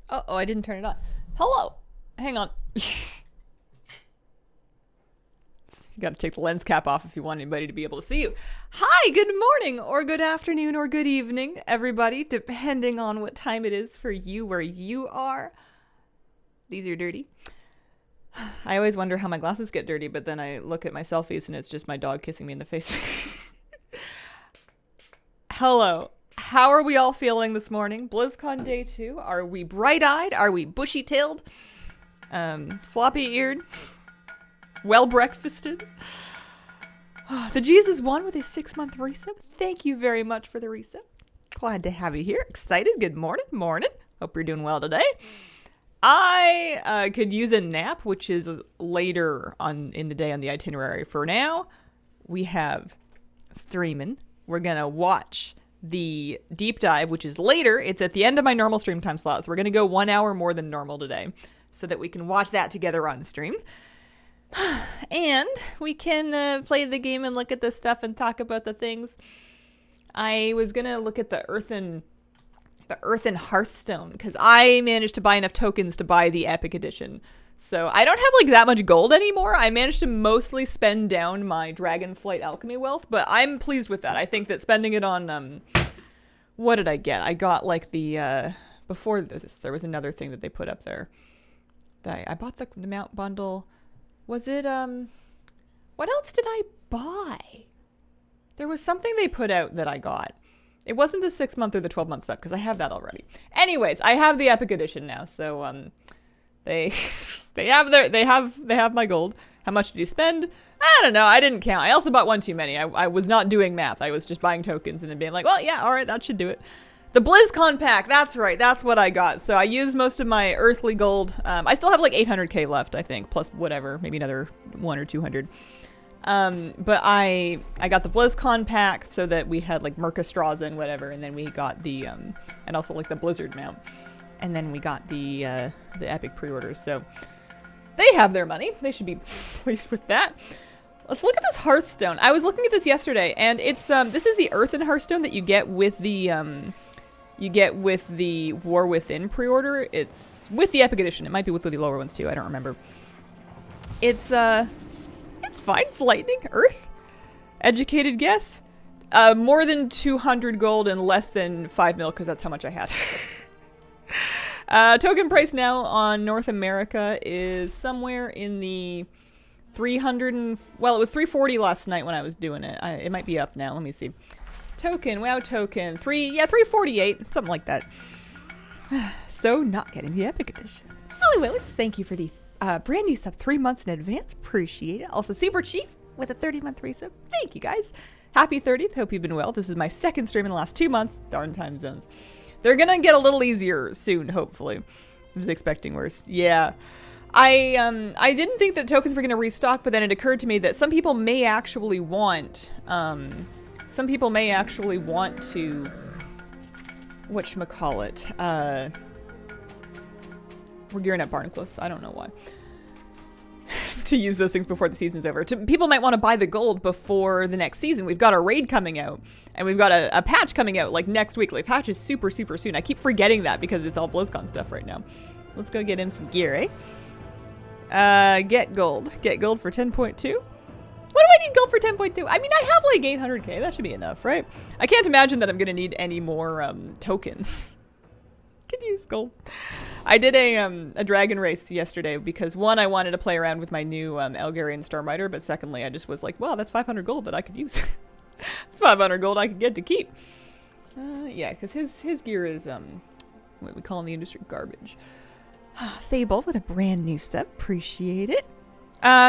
Oh, I didn't turn it on. Hello. Hang on. You gotta take the lens cap off if you want anybody to be able to see you. Hi, good morning, or good afternoon, or good evening, everybody, depending on what time it is for you where you are. These are dirty. I always wonder how my glasses get dirty, but then I look at my selfies and it's just my dog kissing me in the face. Hello. How are we all feeling this morning? BlizzCon Day 2. Are we bright-eyed? Are we bushy-tailed? Floppy-eared? Well-breakfasted? The Jesus won with a 6-month resub. Thank you very much for the resub. Glad to have you here. Excited. Good morning. Morning. Hope you're doing well today. I could use a nap, which is later on in the day on the itinerary. For now, we have streaming. We're going to watch the deep dive, which is later. It's at the end of my normal stream time slot. So we're going to go 1 hour more than normal today so that we can watch that together on stream. And we can play the game and look at the stuff and talk about the things. I was going to look at the Earth and Hearthstone because I managed to buy enough tokens to buy the Epic Edition. So I don't have like that much gold anymore. I managed to mostly spend down my Dragonflight Alchemy wealth, but I'm pleased with that. I think that spending it on, what did I get? I got like the, before this, there was another thing that they put up there. I bought the mount bundle. Was it, what else did I buy? There was something they put out that I got. It wasn't the 6-month or the 12-month stuff because I have that already. Anyways, I have the Epic Edition now, so, They have my gold. How much did you spend? I don't know. I didn't count. I also bought one too many. I was not doing math. I was just buying tokens and then being like, well, yeah, all right, that should do it. The BlizzCon pack. That's right. That's what I got. So I used most of my earthly gold. I still have like 800k left, I think, plus whatever, maybe another 100 or 200. But I got the BlizzCon pack so that we had like Merca straws and whatever, and then we got the and also like the Blizzard mount. And then we got the Epic pre-orders, so they have their money. They should be pleased with that. Let's look at this Hearthstone. I was looking at this yesterday, and it's this is the Earth in Hearthstone that you get with the War Within pre-order. It's with the Epic Edition. It might be with the lower ones too. I don't remember. It's fine. It's lightning, Earth. Educated guess. More than 200 gold and less than 5 mil, because that's how much I had. Token price now on North America is somewhere in the 300 and, well, it was 340 last night when I was doing it. It might be up now. Let me see. Token, WoW token, 348, something like that. So not getting the Epic Edition. Holly Willers, thank you for the brand new sub 3 months in advance. Appreciate it. Also, Super Chief with a 30-month resub. Thank you guys. Happy 30th. Hope you've been well. This is my second stream in the last 2 months. Darn time zones. They're gonna get a little easier soon, hopefully. I was expecting worse. Yeah. I didn't think that tokens were gonna restock, but then it occurred to me that some people may actually want to whatchamacallit, we're gearing up Barnacles. I don't know why. To use those things before the season's over. People might want to buy the gold before the next season. We've got a raid coming out, and we've got a patch coming out like next week. Like, patch is super, super soon. I keep forgetting that because it's all BlizzCon stuff right now. Let's go get him some gear, eh? Get gold. Get gold for 10.2. What do I need gold for 10.2? I mean, I have like 800k. That should be enough, right? I can't imagine that I'm going to need any more tokens. Could use gold. I did a dragon race yesterday because, one, I wanted to play around with my new Elgarian Stormrider, but secondly, I just was like, well, that's 500 gold that I could use. It's 500 gold I could get to keep. Yeah, because his gear is what we call in the industry garbage. Sable with a brand new step. Appreciate it.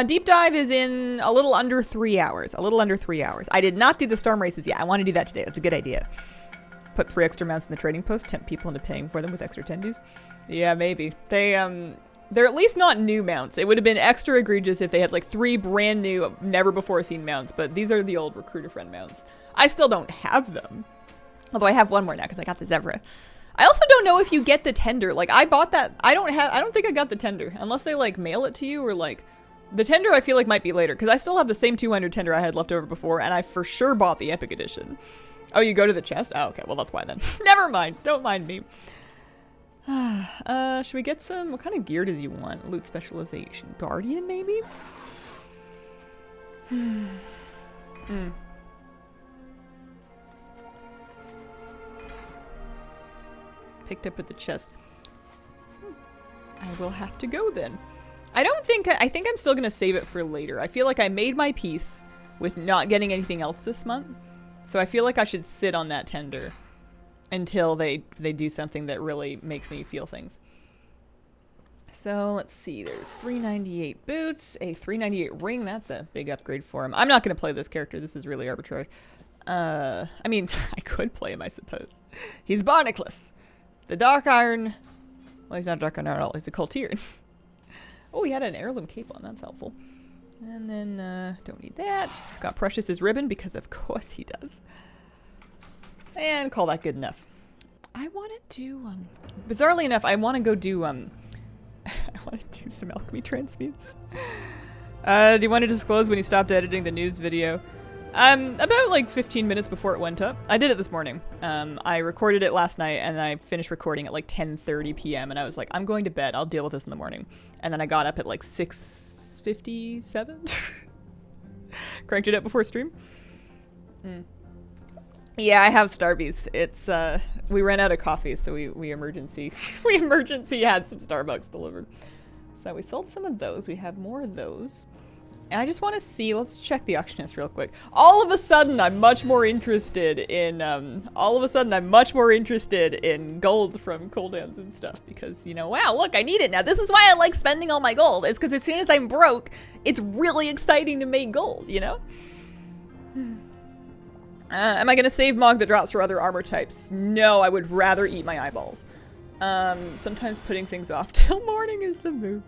Deep dive is in a little under 3 hours. A little under 3 hours. I did not do the storm races yet. I want to do that today. That's a good idea. Put 3 extra mounts in the trading post, tempt people into paying for them with extra tendies. Yeah, maybe. They're at least not new mounts. It would have been extra egregious if they had like 3 brand new, never before seen mounts, but these are the old recruiter friend mounts. I still don't have them. Although I have one more now because I got the Zevra. I also don't know if you get the tender. Like, I bought that. I don't think I got the tender unless they like mail it to you, or like the tender I feel like might be later because I still have the same 200 tender I had left over before, and I for sure bought the Epic Edition. Oh, you go to the chest? Oh, okay. Well, that's why then. Never mind. Don't mind me. Should we get some? What kind of gear does he want? Loot specialization. Guardian, maybe? Picked up at the chest. I will have to go then. I think I'm still gonna save it for later. I feel like I made my peace with not getting anything else this month. So I feel like I should sit on that tender until they do something that really makes me feel things. So let's see, there's 398 boots, a 398 ring. That's a big upgrade for him. I'm not going to play this character. This is really arbitrary. I mean, I could play him, I suppose. He's Barnacles. The Dark Iron. Well, he's not Dark Iron at all. He's a Cultiran. Oh, he had an heirloom cape on. That's helpful. And then, don't need that. He's got Precious's ribbon because of course he does. And call that good enough. I want to do, bizarrely enough, I want to go do, I want to do some alchemy transmutes. Do you want to disclose when you stopped editing the news video? About like 15 minutes before it went up. I did it this morning. I recorded it last night and I finished recording at like 10:30 p.m. and I was like, I'm going to bed. I'll deal with this in the morning. And then I got up at like 6:57. Cranked it up before stream. Yeah, I have Starbucks. It's we ran out of coffee, so we emergency had some Starbucks delivered. So we sold some of those. We have more of those. And I just want to see, let's check the auctionist real quick. All of a sudden, I'm much more interested in gold from cooldowns and stuff because, you know, wow, look, I need it now. This is why I like spending all my gold. It's because as soon as I'm broke, it's really exciting to make gold, you know? Am I going to save Mog that drops for other armor types? No, I would rather eat my eyeballs. Sometimes putting things off till morning is the move.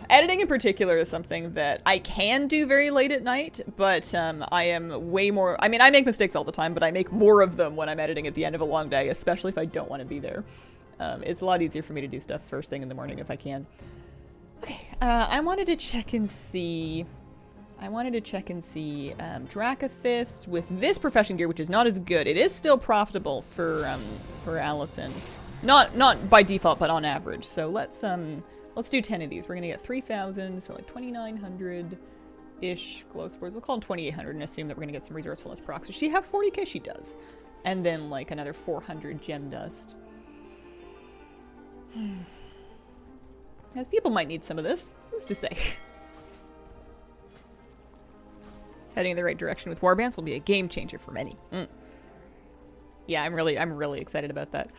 Editing in particular is something that I can do very late at night, but I am way more... I mean, I make mistakes all the time, but I make more of them when I'm editing at the end of a long day, especially if I don't want to be there. It's a lot easier for me to do stuff first thing in the morning if I can. Okay, I wanted to check and see... Dracathist with this profession gear, which is not as good. It is still profitable for Allison. Not by default, but on average. So let's do 10 of these. We're gonna get 3,000, so like 2,900-ish glow spores. We'll call them 2,800 and assume that we're gonna get some resourcefulness procs. Does she have 40k? She does. And then like another 400 gem dust. As people might need some of this. Who's to say? Heading in the right direction with warbands will be a game changer for many. Yeah, I'm really excited about that.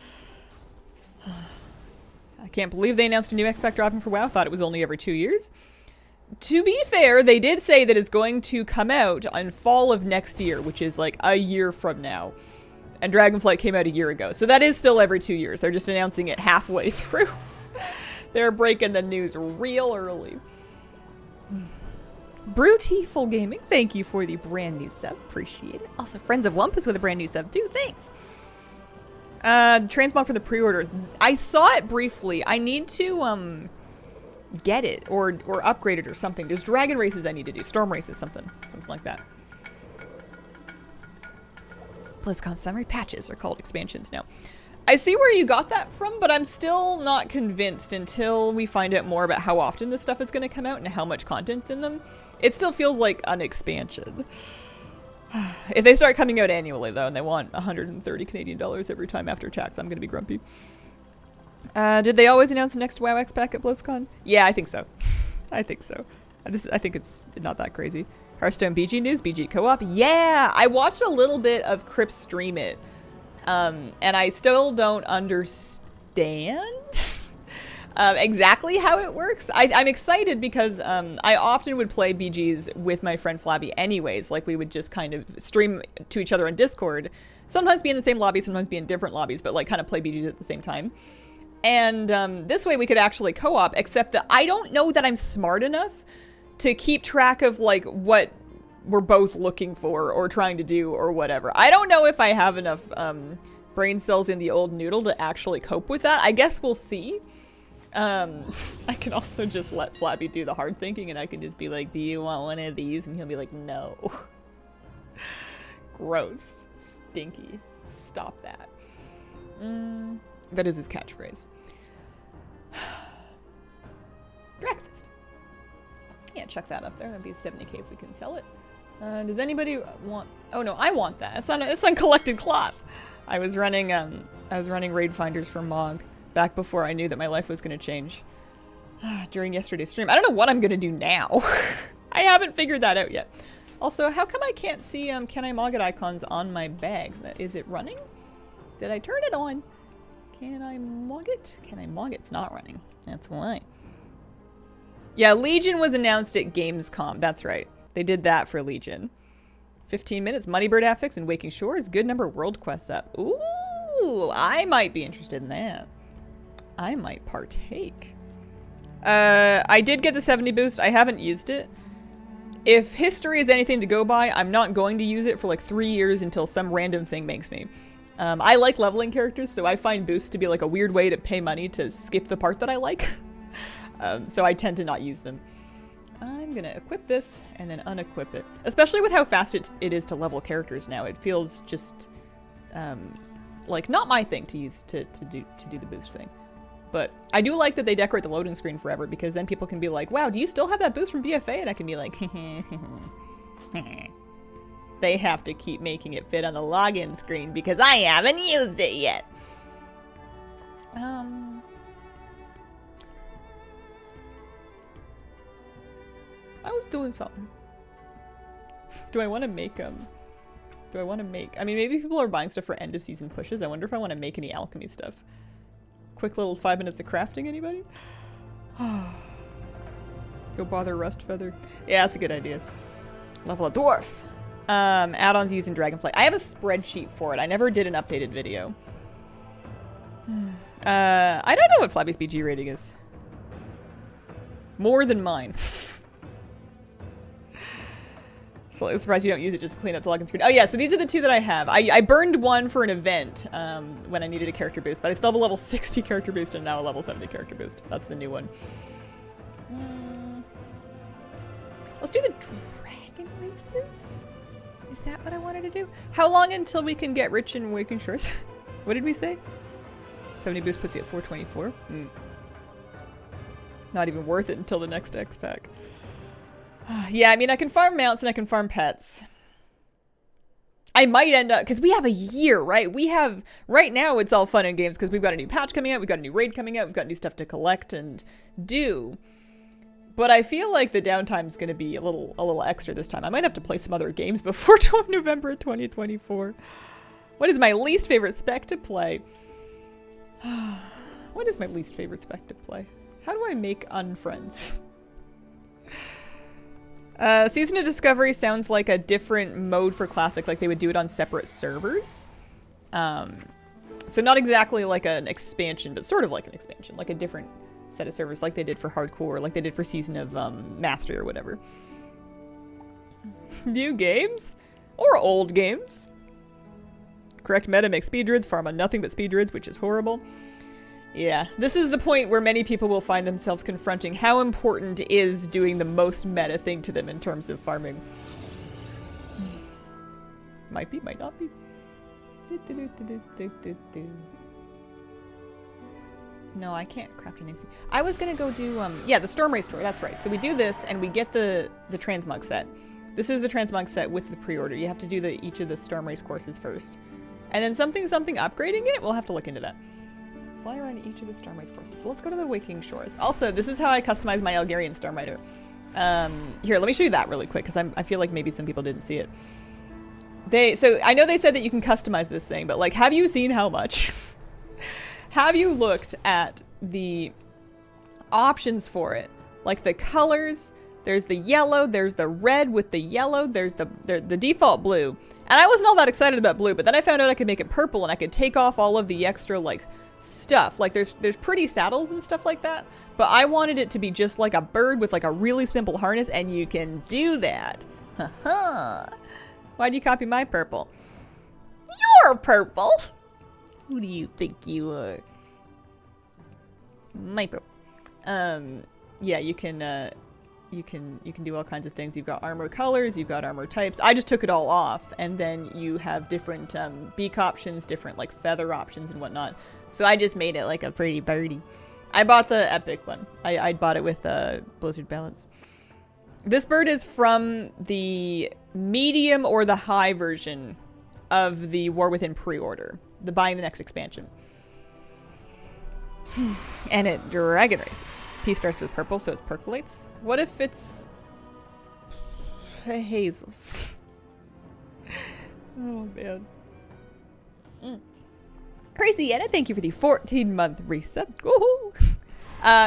I can't believe they announced a new X-Pack dropping for WoW. Thought it was only every 2 years. To be fair, they did say that it's going to come out in fall of next year, which is like a year from now. And Dragonflight came out a year ago. So that is still every 2 years. They're just announcing it halfway through. They're breaking the news real early. Brute Full Gaming, thank you for the brand new sub. Appreciate it. Also, Friends of Wumpus with a brand new sub too. Thanks. Transmog for the pre-order. I saw it briefly. I need to get it or upgrade it or something. There's dragon races I need to do. Storm races, something like that. BlizzCon summary patches are called expansions now. I see where you got that from, but I'm still not convinced until we find out more about how often this stuff is going to come out and how much content's in them. It still feels like an expansion. If they start coming out annually, though, and they want 130 Canadian dollars every time after tax, I'm going to be grumpy. Did they always announce the next WoW X-Pack at BlizzCon? Yeah, I think so. I think so. I think it's not that crazy. Hearthstone BG news, BG co-op. Yeah, I watched a little bit of Crip stream it. And I still don't understand exactly how it works. I'm excited because I often would play BGs with my friend Flabby anyways. Like we would just kind of stream to each other on Discord. Sometimes be in the same lobby, sometimes be in different lobbies, but like kind of play BGs at the same time. And this way we could actually co-op, except that I don't know that I'm smart enough to keep track of like what we're both looking for or trying to do or whatever. I don't know if I have enough brain cells in the old noodle to actually cope with that. I guess we'll see. I can also just let Flabby do the hard thinking and I can just be like, do you want one of these? And he'll be like, no. Gross. Stinky. Stop that. That is his catchphrase. Breakfast. Yeah, chuck that up there. That'd be 70k if we can sell it. Does anybody want... Oh no, I want that. It's on collected cloth. I was running raid finders for Mog back before I knew that my life was going to change. During yesterday's stream. I don't know what I'm going to do now. I haven't figured that out yet. Also, how come I can't see can I Mog it icons on my bag? Is it running? Did I turn it on? Can I Mog it? Can I Mog it? It's not running. That's why. Yeah, Legion was announced at Gamescom. That's right. They did that for Legion. 15 minutes, Moneybird affix and Waking Shores. Good number world quests up. Ooh, I might be interested in that. I might partake. I did get the 70 boost. I haven't used it. If history is anything to go by, I'm not going to use it for like 3 years until some random thing makes me. I like leveling characters, so I find boosts to be like a weird way to pay money to skip the part that I like. So I tend to not use them. I'm gonna equip this and then unequip it. Especially with how fast it is to level characters now. It feels just like not my thing to use to do the boost thing. But I do like that they decorate the loading screen forever, because then people can be like, wow, do you still have that boost from BFA? And I can be like, they have to keep making it fit on the login screen because I haven't used it yet. I was doing something. Do I want to make I mean, maybe people are buying stuff for end of season pushes. I wonder if I want to make any alchemy stuff. Quick little 5 minutes of crafting, anybody? Go bother Rust Feather. Yeah, that's a good idea. Level a dwarf. Add-ons using Dragonflight. I have a spreadsheet for it. I never did an updated video. I don't know what Flabby's BG rating is. More than mine. I'm surprised you don't use it just to clean up the login screen. Oh yeah, so these are the two that I have. I burned one for an event when I needed a character boost, but I still have a level 60 character boost and now a level 70 character boost. That's the new one. Let's do the dragon races. Is that what I wanted to do? How long until we can get rich in Waking Shores? What did we say? 70 boost puts you at 424. Not even worth it until the next X pack. Yeah, I mean, I can farm mounts and I can farm pets. I might end up, because we have a year, right? We have, right now it's all fun and games because we've got a new patch coming out, we've got a new raid coming out, we've got new stuff to collect and do. But I feel like the downtime's going to be a little extra this time. I might have to play some other games before November 2024. What is my least favorite spec to play? What is my least favorite spec to play? How do I make unfriends? Season of Discovery sounds like a different mode for Classic, like they would do it on separate servers. So not exactly like an expansion, but sort of like an expansion, like a different set of servers, like they did for Hardcore, like they did for Season of Mastery or whatever. New games? Or old games. Correct meta makes speedruns, farm on nothing but speedruns, which is horrible. Yeah, this is the point where many people will find themselves confronting how important is doing the most meta thing to them in terms of farming. Might be, might not be. No, I can't craft anything. I was gonna go do, yeah, the Storm Race tour, that's right. So we do this and we get the transmog set. This is the transmog set with the pre-order. You have to do each of the Storm Race courses first. And then something upgrading it, we'll have to look into that. Fly around each of the Storm Race courses. So let's go to the Waking Shores. Also, this is how I customize my Algarian Storm Rider. Here, let me show you that really quick, because I feel like maybe some people didn't see it. So I know they said that you can customize this thing, but like, have you seen how much? Have you looked at the options for it? Like the colors, there's the yellow, there's the red with the yellow, there's the default blue. And I wasn't all that excited about blue, but then I found out I could make it purple and I could take off all of the extra like stuff. Like there's pretty saddles and stuff like that, but I wanted it to be just like a bird with like a really simple harness, and you can do that. Haha. Why'd you copy my purple? You're purple. Who do you think you are? My purple. Yeah, you can do all kinds of things. You've got armor colors, you've got armor types. I just took it all off, and then you have different beak options, different like feather options and whatnot. So I just made it like a pretty birdie. I bought the epic one. I bought it with Blizzard balance. This bird is from the medium or the high version of the War Within pre-order. The buying the next expansion. And it dragon races. P starts with purple, so it percolates. What if it's hazels? Oh man. Crazy Yetta, thank you for the 14-month reset. Woohoo!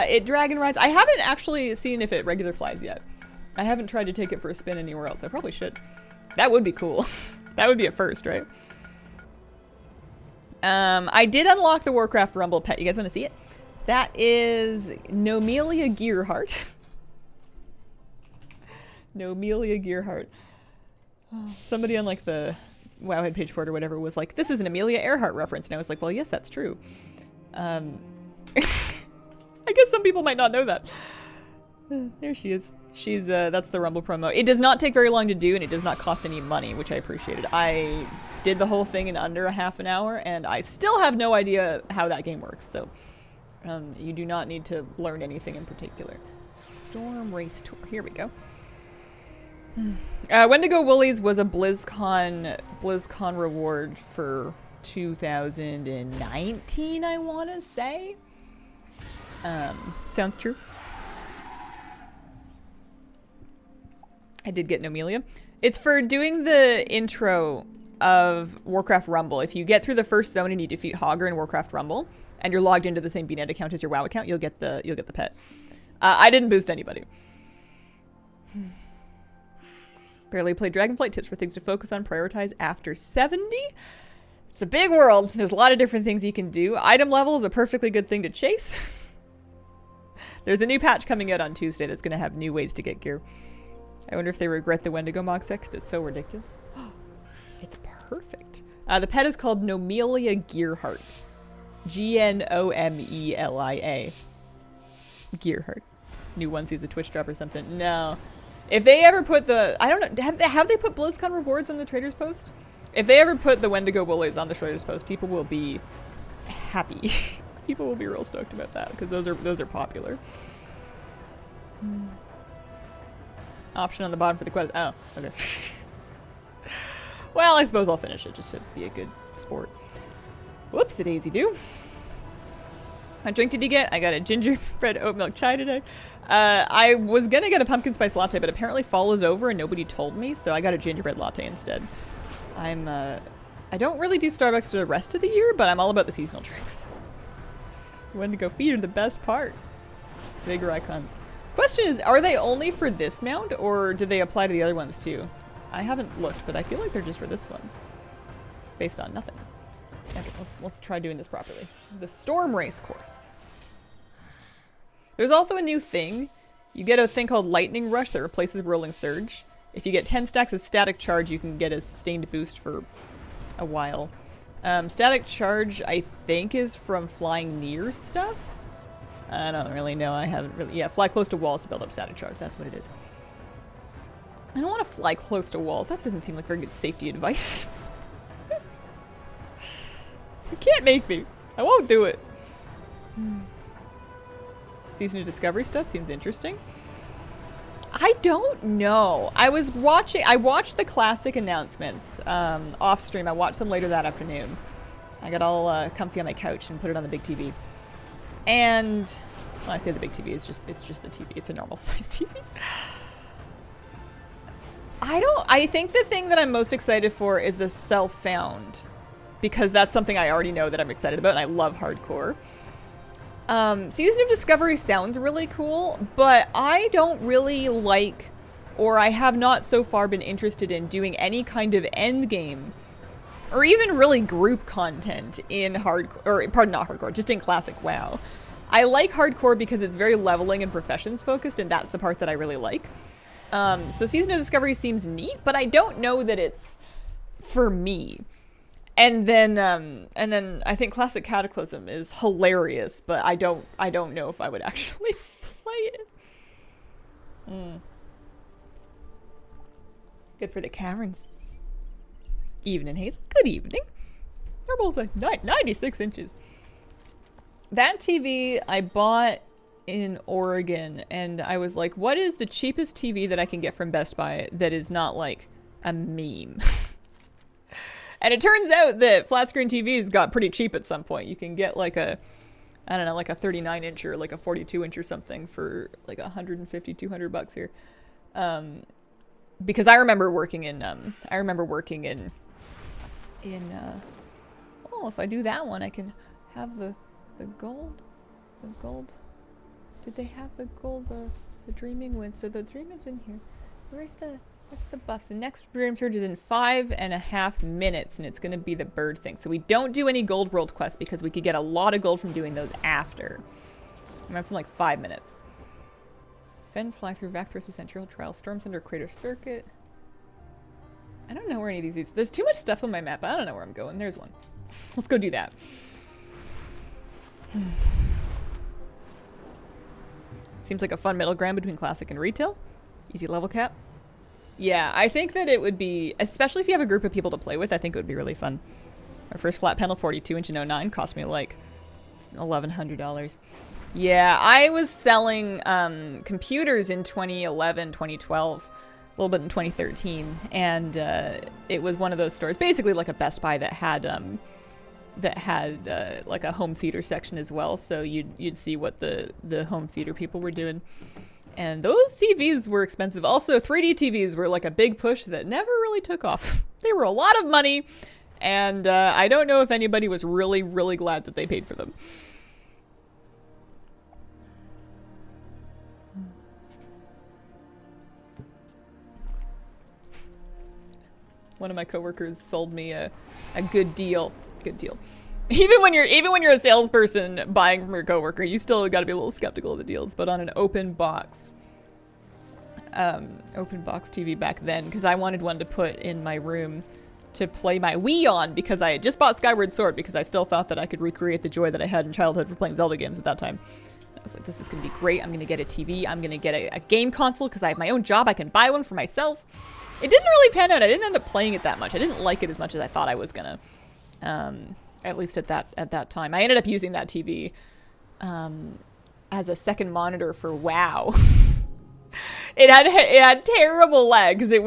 It dragon rides. I haven't actually seen if it regular flies yet. I haven't tried to take it for a spin anywhere else. I probably should. That would be cool. That would be a first, right? I did unlock the Warcraft Rumble pet. You guys want to see it? That is Nomelia Gearheart. Nomelia Gearheart. Oh, somebody on like the Wowhead page 4 or whatever was like, this is an Amelia Earhart reference. And I was like, well, yes, that's true. I guess some people might not know that. There she is. She's, that's the Rumble promo. It does not take very long to do, and it does not cost any money, which I appreciated. I did the whole thing in under a half an hour, and I still have no idea how that game works, so you do not need to learn anything in particular. Storm Race Tour. Here we go. Wendigo Woolies was a BlizzCon reward for 2019, I want to say. Sounds true. I did get Nomelia. It's for doing the intro of Warcraft Rumble. If you get through the first zone and you defeat Hogger in Warcraft Rumble, and you're logged into the same BNet account as your WoW account, you'll get the pet. I didn't boost anybody. Barely played Dragonflight. Tips for things to focus on, prioritize after 70. It's a big world. There's a lot of different things you can do. Item level is a perfectly good thing to chase. There's a new patch coming out on Tuesday that's going to have new ways to get gear. I wonder if they regret the Wendigo Mog set because it's so ridiculous. It's perfect. The pet is called Nomelia Gearheart. Gnomelia. Gearheart. New one sees a Twitch drop or something. No. If they ever put the... I don't know. Have they put BlizzCon rewards on the Traders Post? If they ever put the Wendigo Woolies on the Traders Post, people will be happy. People will be real stoked about that because those are popular. Option on the bottom for the quest. Oh, okay. Well, I suppose I'll finish it just to be a good sport. Whoops, the daisy do. What drink did you get? I got a gingerbread oat milk chai today. I was gonna get a pumpkin spice latte, but apparently fall is over and nobody told me, so I got a gingerbread latte instead. I don't really do Starbucks for the rest of the year, but I'm all about the seasonal drinks. Wendigo feet are the best part. Bigger icons. Question is, are they only for this mount, or do they apply to the other ones too? I haven't looked, but I feel like they're just for this one. Based on nothing. Okay, let's try doing this properly. The Storm Race course. There's also a new thing. You get a thing called Lightning Rush that replaces Rolling Surge. If you get 10 stacks of Static Charge, you can get a sustained boost for a while. Static Charge, I think, is from flying near stuff. I don't really know. I haven't really... Yeah, fly close to walls to build up static charge. That's what it is. I don't want to fly close to walls. That doesn't seem like very good safety advice. You can't make me. I won't do it. Season of Discovery stuff seems interesting. I don't know. I watched the classic announcements off stream. I watched them later that afternoon. I got all comfy on my couch and put it on the big TV. And when I say the big TV, it's just the TV. It's a normal size TV. I think the thing that I'm most excited for is the self-found, because that's something I already know that I'm excited about, and I love hardcore. Season of Discovery sounds really cool, but I don't really like, or I have not so far been interested in doing any kind of end game, or even really group content in hardcore, or pardon, not hardcore, just in classic WoW. I like hardcore because it's very leveling and professions focused, and that's the part that I really like. So Season of Discovery seems neat, but I don't know that it's for me. And then I think Classic Cataclysm is hilarious, but I don't know if I would actually play it. Good for the Karens. Evening, Hazel. Good evening. Your bullseye. 96 inches. That TV I bought in Oregon, and I was like, what is the cheapest TV that I can get from Best Buy that is not like a meme? And it turns out that flat screen TVs got pretty cheap at some point. You can get like a, I don't know, like a 39 inch or like a 42 inch or something for like 150, 200 bucks here. Because I remember working in, oh, if I do that one, I can have the gold. Did they have the gold, the Dreaming Wind? So the Dreaming's in here. What's the buff? The next Dream Surge is in 5.5 minutes, and it's going to be the bird thing. So we don't do any gold world quests because we could get a lot of gold from doing those after. And that's in like 5 minutes. Fend, fly through Vacthros Essential Trial, Storms under Crater Circuit. I don't know where any of these. There's too much stuff on my map. I don't know where I'm going. There's one. Let's go do that. Seems like a fun middle ground between classic and retail. Easy level cap. Yeah, I think that it would be, especially if you have a group of people to play with, I think it would be really fun. Our first flat panel, 42 inch and 09, cost me like $1,100. Yeah, I was selling computers in 2011, 2012, a little bit in 2013, and it was one of those stores, basically like a Best Buy that had like a home theater section as well, so you'd see what the home theater people were doing. And those TVs were expensive. Also, 3D TVs were like a big push that never really took off. They were a lot of money, and I don't know if anybody was really, really glad that they paid for them. One of my coworkers sold me a good deal. Good deal. Even when you're a salesperson buying from your coworker, you still got to be a little skeptical of the deals. But on an open box TV back then, because I wanted one to put in my room to play my Wii on, because I had just bought Skyward Sword, because I still thought that I could recreate the joy that I had in childhood for playing Zelda games at that time. I was like, this is gonna be great. I'm gonna get a TV. I'm gonna get a game console because I have my own job. I can buy one for myself. It didn't really pan out. I didn't end up playing it that much. I didn't like it as much as I thought I was gonna. At least at that time. I ended up using that TV as a second monitor for WoW. It had terrible lag because these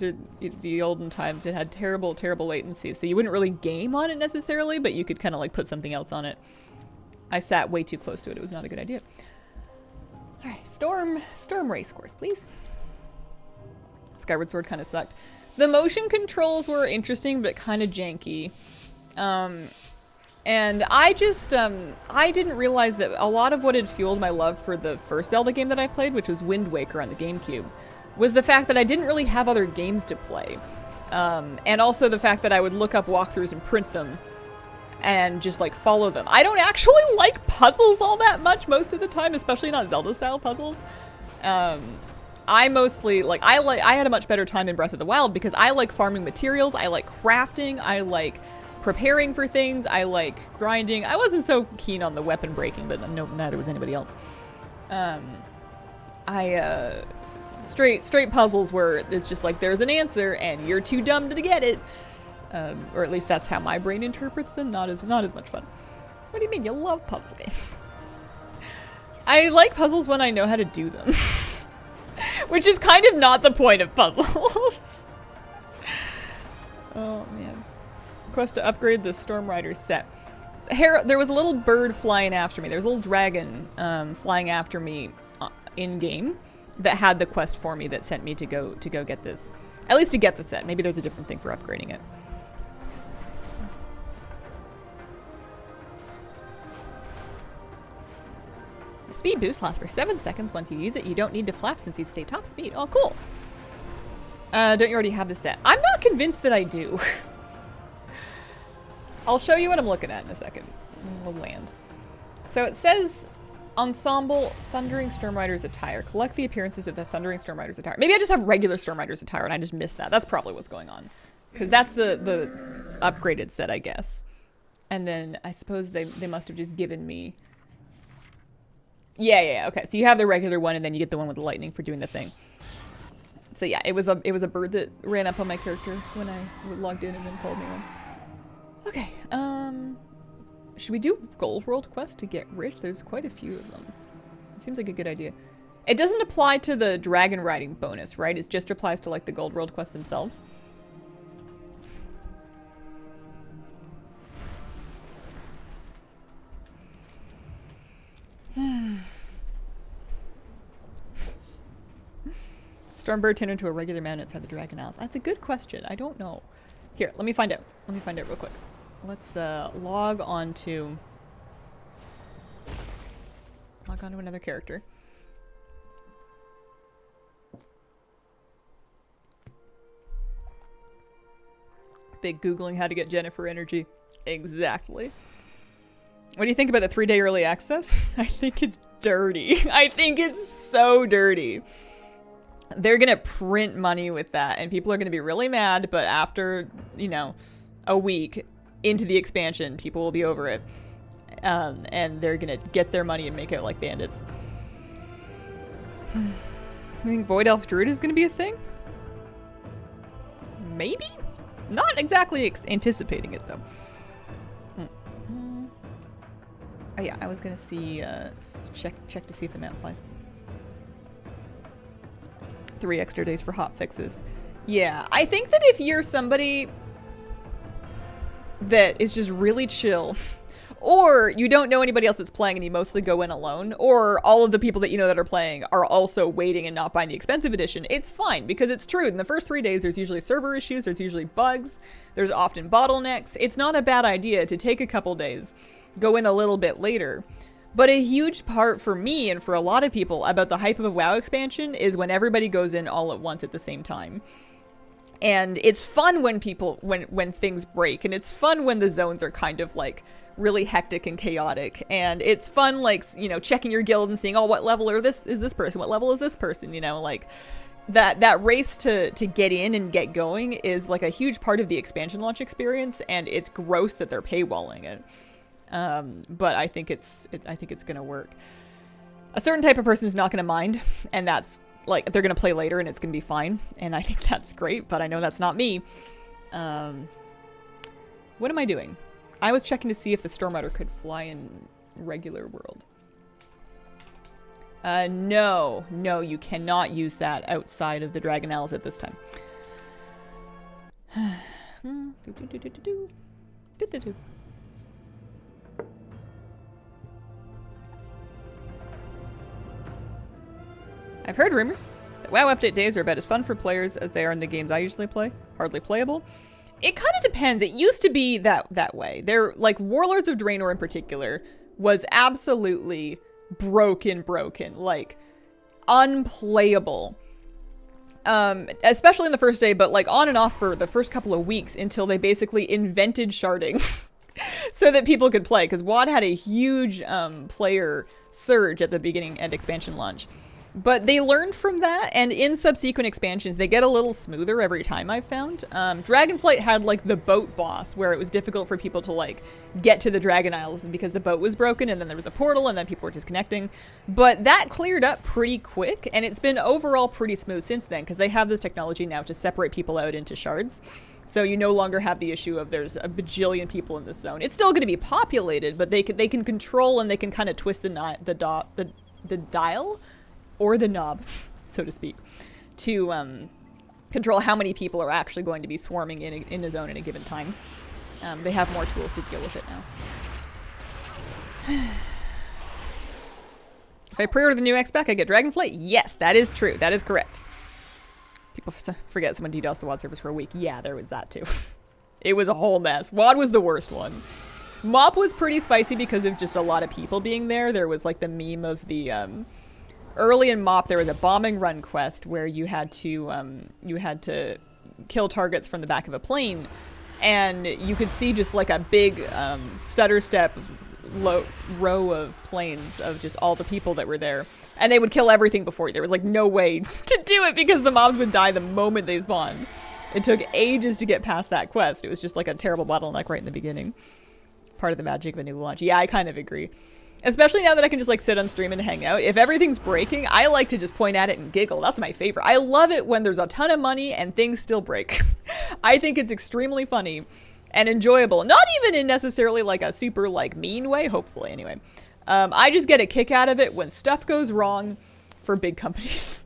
are the olden times. It had terrible latency, so you wouldn't really game on it necessarily, but you could kind of like put something else on it. I sat way too close to it. It was not a good idea. All right, Storm race course, please. Skyward Sword kind of sucked. The motion controls were interesting, but kind of janky. And I just, I didn't realize that a lot of what had fueled my love for the first Zelda game that I played, which was Wind Waker on the GameCube, was the fact that I didn't really have other games to play. And also the fact that I would look up walkthroughs and print them and just like follow them. I don't actually like puzzles all that much most of the time, especially not Zelda style puzzles. I mostly like, I had a much better time in Breath of the Wild because I like farming materials, I like crafting, I like preparing for things, I like grinding. I wasn't so keen on the weapon breaking, but no, neither was anybody else. Straight puzzles where it's just like there's an answer and you're too dumb to get it. Or at least that's how my brain interprets them. Not as much fun. What do you mean? You love puzzle games? I like puzzles when I know how to do them. Which is kind of not the point of puzzles. Oh man. Quest to upgrade the Storm Rider set. There was a little bird flying after me. There was a little dragon flying after me in game that had the quest for me that sent me to go get this. At least to get the set. Maybe there's a different thing for upgrading it. Speed boost lasts for 7 seconds. Once you use it, you don't need to flap since you stay top speed. Oh, cool. Don't you already have the set? I'm not convinced that I do. I'll show you what I'm looking at in a second. We'll land. So it says Ensemble Thundering Storm Rider's attire. Collect the appearances of the Thundering Storm Rider's attire. Maybe I just have regular Storm Rider's attire and I just missed that. That's probably what's going on. Because that's the upgraded set, I guess. And then I suppose they must have just given me... Yeah, okay. So you have the regular one and then you get the one with the lightning for doing the thing. So yeah, it was a bird that ran up on my character when I logged in and then called me one. Okay, should we do Gold World Quest to get rich? There's quite a few of them. It seems like a good idea. It doesn't apply to the dragon riding bonus, right? It just applies to like the Gold World Quest themselves. Stormbird turned into a regular man outside the Dragon Isles. That's a good question. I don't know. Here, let me find out. Let me find out real quick. Let's log on to another character. Big Googling how to get Jennifer energy. Exactly. What do you think about the 3-day early access? I think it's dirty. I think it's so dirty. They're going to print money with that, and people are going to be really mad, but after, you know, a week into the expansion, people will be over it. And they're going to get their money and make out like bandits. I think Void Elf Druid is going to be a thing? Maybe? Not exactly anticipating it, though. Oh yeah, I was going to see, check to see if the map flies. 3 extra days for hot fixes. Yeah, I think that if you're somebody that is just really chill, or you don't know anybody else that's playing and you mostly go in alone, or all of the people that you know that are playing are also waiting and not buying the expensive edition, it's fine, because it's true. In the first 3 days, there's usually server issues, there's usually bugs, there's often bottlenecks. It's not a bad idea to take a couple days, go in a little bit later. But a huge part for me and for a lot of people about the hype of a WoW expansion is when everybody goes in all at once at the same time. And it's fun when people, when things break, and it's fun when the zones are kind of like really hectic and chaotic. And it's fun, like, you know, checking your guild and seeing, oh, what level is this person? What level is this person? You know, like that race to get in and get going is like a huge part of the expansion launch experience. And it's gross that they're paywalling it. But I think it's gonna work. A certain type of person is not gonna mind, and that's like they're gonna play later and it's gonna be fine, and I think that's great, but I know that's not me. What am I doing? I was checking to see if the Storm Rider could fly in regular world. No, you cannot use that outside of the Dragon Isles at this time. I've heard rumors that WoW update days are about as fun for players as they are in the games I usually play. Hardly playable. It kind of depends. It used to be that way. They're like Warlords of Draenor in particular was absolutely broken, like unplayable. Especially in the first day, but like on and off for the first couple of weeks until they basically invented sharding so that people could play. Because WoD had a huge player surge at the beginning and expansion launch. But they learned from that, and in subsequent expansions, they get a little smoother every time, I've found. Dragonflight had, like, the boat boss, where it was difficult for people to, like, get to the Dragon Isles because the boat was broken, and then there was a portal, and then people were disconnecting. But that cleared up pretty quick, and it's been overall pretty smooth since then, because they have this technology now to separate people out into shards. So you no longer have the issue of there's a bajillion people in this zone. It's still going to be populated, but they can control, and they can kind of twist the dial, or the knob, so to speak, to control how many people are actually going to be swarming in a zone at a given time. They have more tools to deal with it now. If I pre-order the new X-Pack, I get Dragonflight? Yes, that is true. That is correct. People forget someone DDoSed the WoD servers for a week. Yeah, there was that too. It was a whole mess. WoD was the worst one. MoP was pretty spicy because of just a lot of people being there. There was like the meme of the... early in MoP, there was a bombing run quest where you had to kill targets from the back of a plane, and you could see just like a big stutter step row of planes of just all the people that were there, and they would kill everything before you. There was like no way to do it because the mobs would die the moment they spawned. It took ages to get past that quest. It was just like a terrible bottleneck right in the beginning. Part of the magic of a new launch. Yeah, I kind of agree. Especially now that I can just like sit on stream and hang out. If everything's breaking, I like to just point at it and giggle. That's my favorite. I love it when there's a ton of money and things still break. I think it's extremely funny. and enjoyable. Not even in necessarily like a super like mean way, hopefully anyway. I just get a kick out of it when stuff goes wrong for big companies.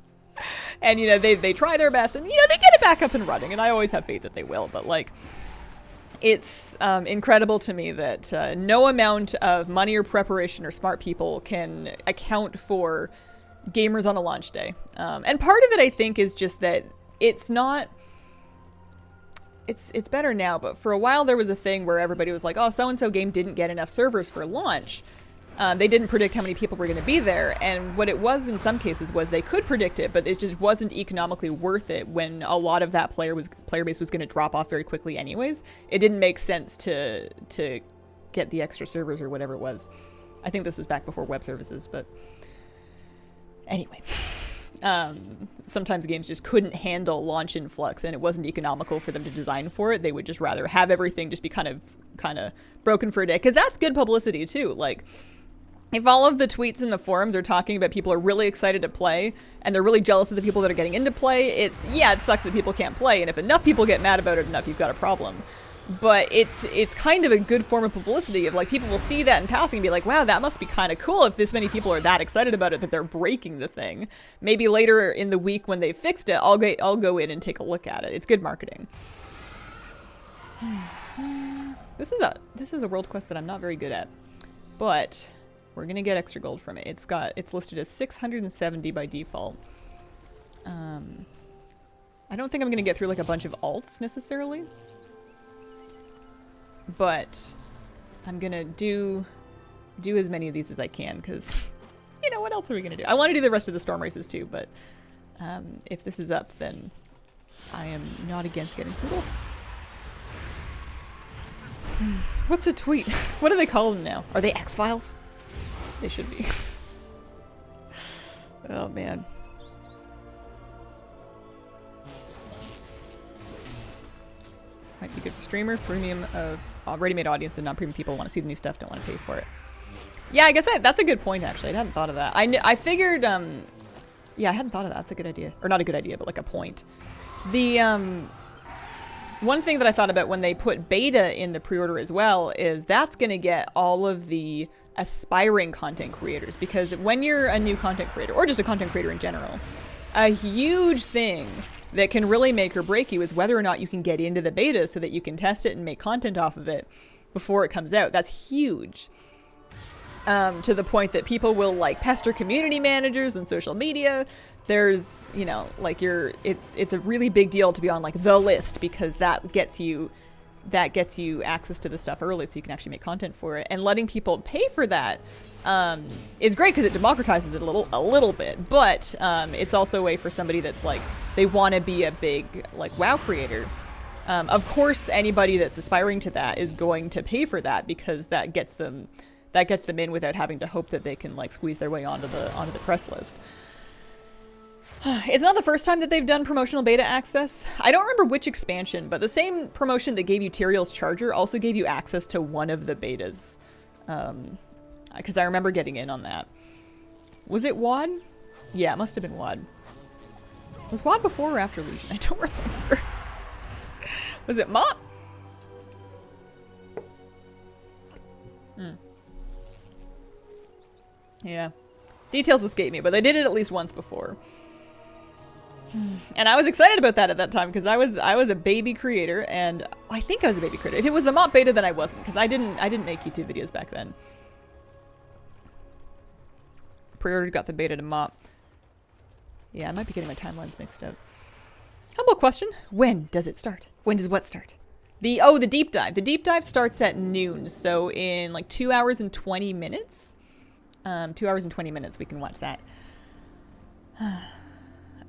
And, you know, they try their best and, you know, they get it back up and running. And I always have faith that they will. But, like, it's incredible to me that no amount of money or preparation or smart people can account for gamers on a launch day. And part of it, I think, is just that it's not... It's better now, but for a while there was a thing where everybody was like, oh, so-and-so game didn't get enough servers for launch. They didn't predict how many people were going to be there, and what it was in some cases was they could predict it, but it just wasn't economically worth it when a lot of that player base was going to drop off very quickly anyways. It didn't make sense to get the extra servers or whatever it was. I think this was back before web services, but anyway. Sometimes games just couldn't handle launch influx, and it wasn't economical for them to design for it. They would just rather have everything just be kind of broken for a day, because that's good publicity too. Like, if all of the tweets in the forums are talking about people are really excited to play and they're really jealous of the people that are getting into play, it sucks that people can't play. And if enough people get mad about it enough, you've got a problem. But it's kind of a good form of publicity of, like, people will see that in passing and be like, wow, that must be kind of cool if this many people are that excited about it that they're breaking the thing. Maybe later in the week when they've fixed it, I'll go in and take a look at it. It's good marketing. This is a world quest that I'm not very good at, but we're gonna get extra gold from it. It's listed as 670 by default. I don't think I'm gonna get through like a bunch of alts necessarily, but I'm gonna do as many of these as I can, because you know, what else are we gonna do? I want to do the rest of the storm races too, but if this is up, then I am not against getting some gold. What's a tweet? What do they call them now? Are they X-Files? They should be. Oh, man. Might be good for streamer. Premium of ready-made audience and non-premium people want to see the new stuff, don't want to pay for it. Yeah, I guess that's a good point, actually. I hadn't thought of that. I figured, yeah, I hadn't thought of that. That's a good idea. Or not a good idea, but like a point. The, one thing that I thought about when they put beta in the pre-order as well is that's going to get all of the aspiring content creators, because when you're a new content creator, or just a content creator in general, a huge thing that can really make or break you is whether or not you can get into the beta so that you can test it and make content off of it before it comes out. That's huge. To the point that people will like pester community managers and social media. There's, you know, like it's a really big deal to be on like the list, because that gets you access to the stuff early so you can actually make content for it. And letting people pay for that is great because it democratizes it a little bit, but it's also a way for somebody that's like, they want to be a big like WoW creator. Of course, anybody that's aspiring to that is going to pay for that, because that gets them in without having to hope that they can like squeeze their way onto the press list. It's not the first time that they've done promotional beta access. I don't remember which expansion, but the same promotion that gave you Tyrael's Charger also gave you access to one of the betas. Because I remember getting in on that. Was it WoD? Yeah, it must have been WoD. Was WoD before or after Legion? I don't remember. Was it Mop? Yeah. Details escape me, but they did it at least once before. And I was excited about that at that time, because I was a baby creator, and I think I was a baby creator. If it was the Mop beta, then I wasn't, because I didn't make YouTube videos back then. Pre-order got the beta to Mop. Yeah, I might be getting my timelines mixed up. Humble question: when does it start? When does what start? The deep dive. The deep dive starts at noon, so in like 2 hours and 20 minutes. 2 hours and 20 minutes we can watch that.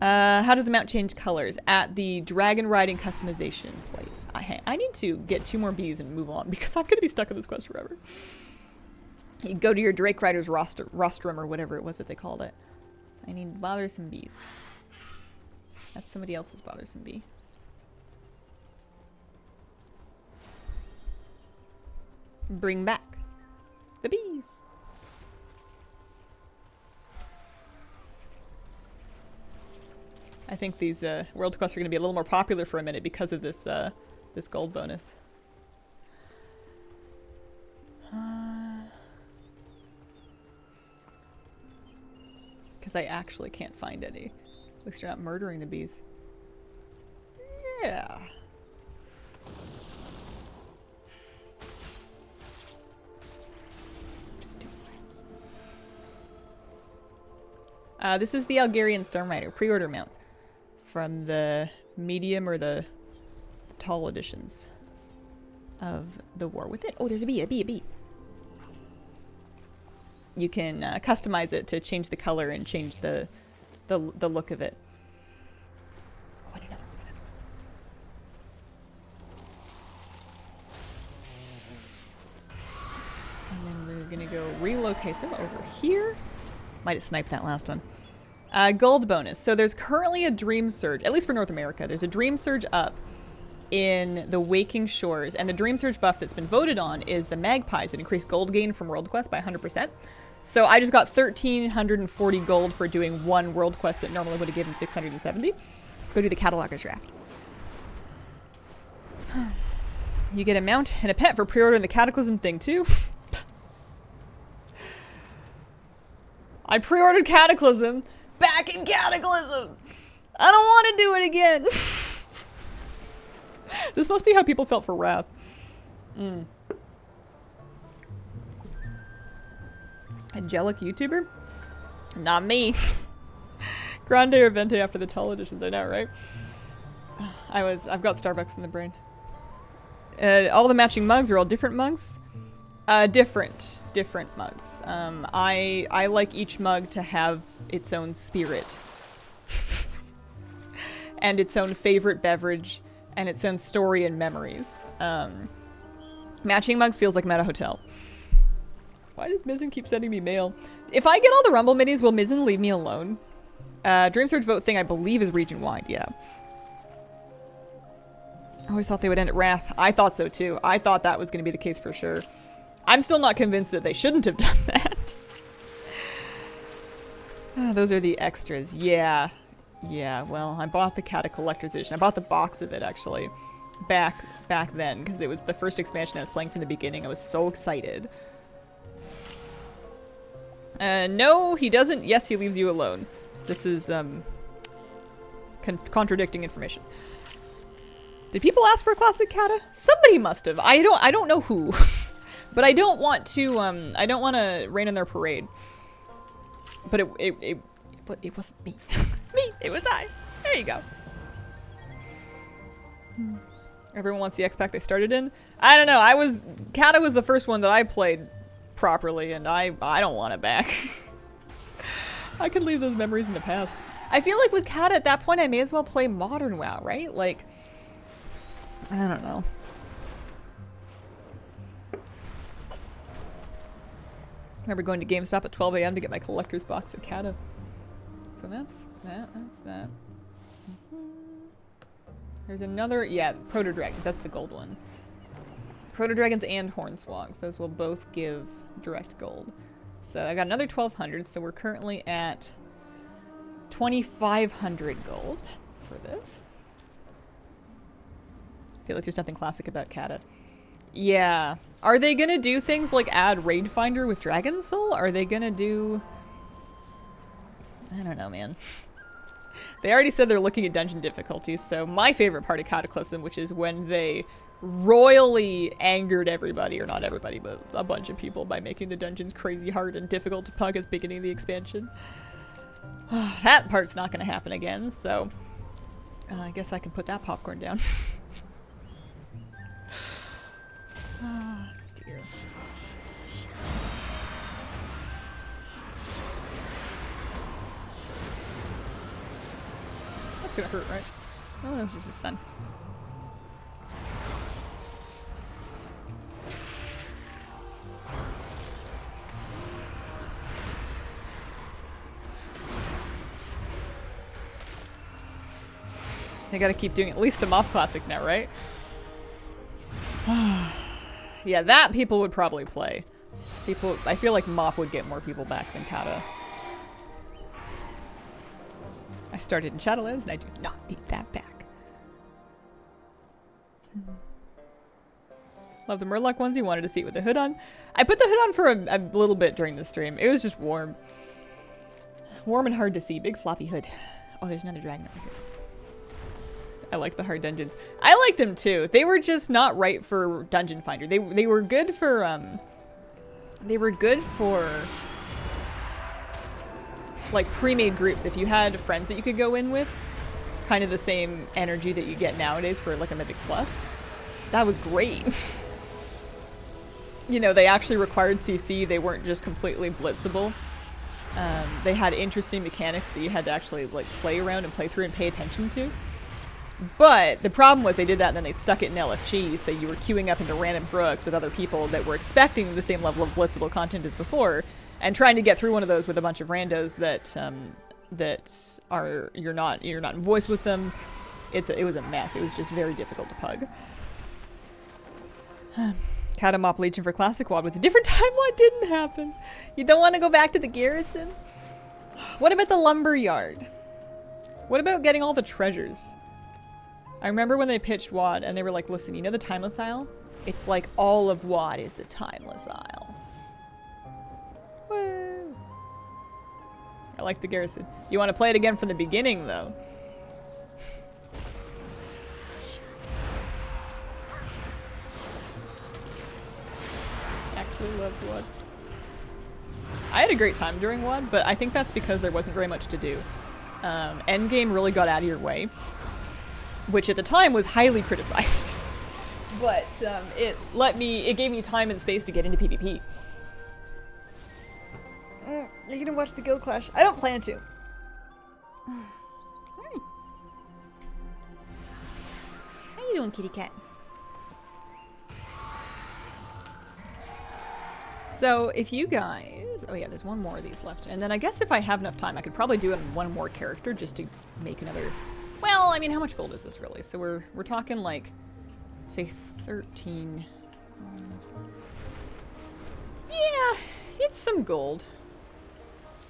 How does the mount change colors? At the dragon riding customization place. I need to get 2 more bees and move on, because I'm going to be stuck in this quest forever. You go to your Drake Rider's rostrum, or whatever it was that they called it. I need bothersome bees. That's somebody else's bothersome bee. Bring back the bees. I think these world quests are going to be a little more popular for a minute because of this this gold bonus. because I actually can't find any. At least you're not murdering the bees. Yeah. Just do flames. This is the Algarian Stormrider pre-order mount from the medium or the tall editions of the War Within. Oh, there's a bee. You can customize it to change the color and change the look of it. Oh, and another one. And then we're gonna go relocate them over here. Might have sniped that last one. Gold bonus. So there's currently a Dream Surge, at least for North America. There's a Dream Surge up in the Waking Shores, and the Dream Surge buff that's been voted on is the Magpies that increase gold gain from World Quest by 100%. So I just got 1,340 gold for doing one World Quest that normally would have given 670. Let's go do the Catalogers draft. You get a mount and a pet for pre-ordering the Cataclysm thing too. I pre-ordered Cataclysm. Back in Cataclysm. I don't want to do it again. This must be how people felt for Wrath. Angelic YouTuber? Not me. Grande or Vente after the tall editions, I know, right? I've got Starbucks in the brain. All the matching mugs are all different mugs? Different mugs. I like each mug to have its own spirit. And its own favorite beverage. And its own story and memories. Matching mugs feels like Meta Hotel. Why does Mizzen keep sending me mail? If I get all the Rumble minis, will Mizzen leave me alone? Dream Surge vote thing I believe is region-wide, yeah. I always thought they would end at Wrath. I thought so too. I thought that was going to be the case for sure. I'm still not convinced that they shouldn't have done that. Those are the extras. Yeah. Yeah, well, I bought the Cata Collector's Edition. I bought the box of it, actually, back then, because it was the first expansion I was playing from the beginning. I was so excited. No, he doesn't. Yes, he leaves you alone. This is, contradicting information. Did people ask for a classic Cata? Somebody must have. I don't know who. But I don't want to, rain on their parade. But it wasn't me. Me! It was I! There you go. Everyone wants the X-Pack they started in? I don't know, Cata was the first one that I played properly, and I don't want it back. I could leave those memories in the past. I feel like with Cata at that point I may as well play Modern WoW, right? Like, I don't know. I remember going to GameStop at 12 AM to get my collector's box of Cata. So that's that. There's another, yeah, Proto-Dragons, that's the gold one. Proto-Dragons and Hornswogs, those will both give direct gold. So I got another 1,200, so we're currently at 2,500 gold for this. I feel like there's nothing classic about Cata. Yeah. Are they gonna do things like add Raid Finder with Dragon Soul? Are they gonna do... I don't know, man. They already said they're looking at dungeon difficulties, so my favorite part of Cataclysm, which is when they royally angered everybody, or not everybody, but a bunch of people by making the dungeons crazy hard and difficult to pug at the beginning of the expansion. That part's not going to happen again, so I guess I can put that popcorn down. Oh, dear. That's gonna hurt, right? Oh, that's just a stun. I gotta keep doing at least a Mop Classic now, right? Yeah, that people would probably play. I feel like Mop would get more people back than Cata. I started in Shadowlands and I do not need that back. Love the Murloc onesie, wanted to see it with the hood on. I put the hood on for a little bit during the stream. It was just warm. Warm and hard to see. Big floppy hood. Oh, there's another dragon over here. I like the hard dungeons. I liked them too. They were just not right for Dungeon Finder. They were good for like pre-made groups. If you had friends that you could go in with, kind of the same energy that you get nowadays for like a Mythic Plus. That was great. You know, they actually required CC. They weren't just completely blitzable. They had interesting mechanics that you had to actually like play around and play through and pay attention to. But the problem was they did that and then they stuck it in LFG, so you were queuing up into random brooks with other people that were expecting the same level of blitzable content as before, and trying to get through one of those with a bunch of randos you're not in voice with them. It was a mess. It was just very difficult to pug. Catamop Legion for Classic WoD with a different timeline didn't happen. You don't want to go back to the garrison? What about the lumber yard? What about getting all the treasures? I remember when they pitched WoD and they were like, listen, you know the Timeless Isle? It's like all of WoD is the Timeless Isle. Woo! I like the garrison. You want to play it again from the beginning, though. Actually love WoD. I had a great time during WoD, but I think that's because there wasn't very much to do. Endgame really got out of your way, which at the time was highly criticized. But it gave me time and space to get into PvP. You're gonna watch the Guild Clash? I don't plan to. Hi. How you doing, kitty cat? So if you guys, oh yeah, there's one more of these left, and then I guess if I have enough time, I could probably do it on one more character just to make another. Well, I mean, how much gold is this really? So we're talking like, say, 13. Yeah, it's some gold.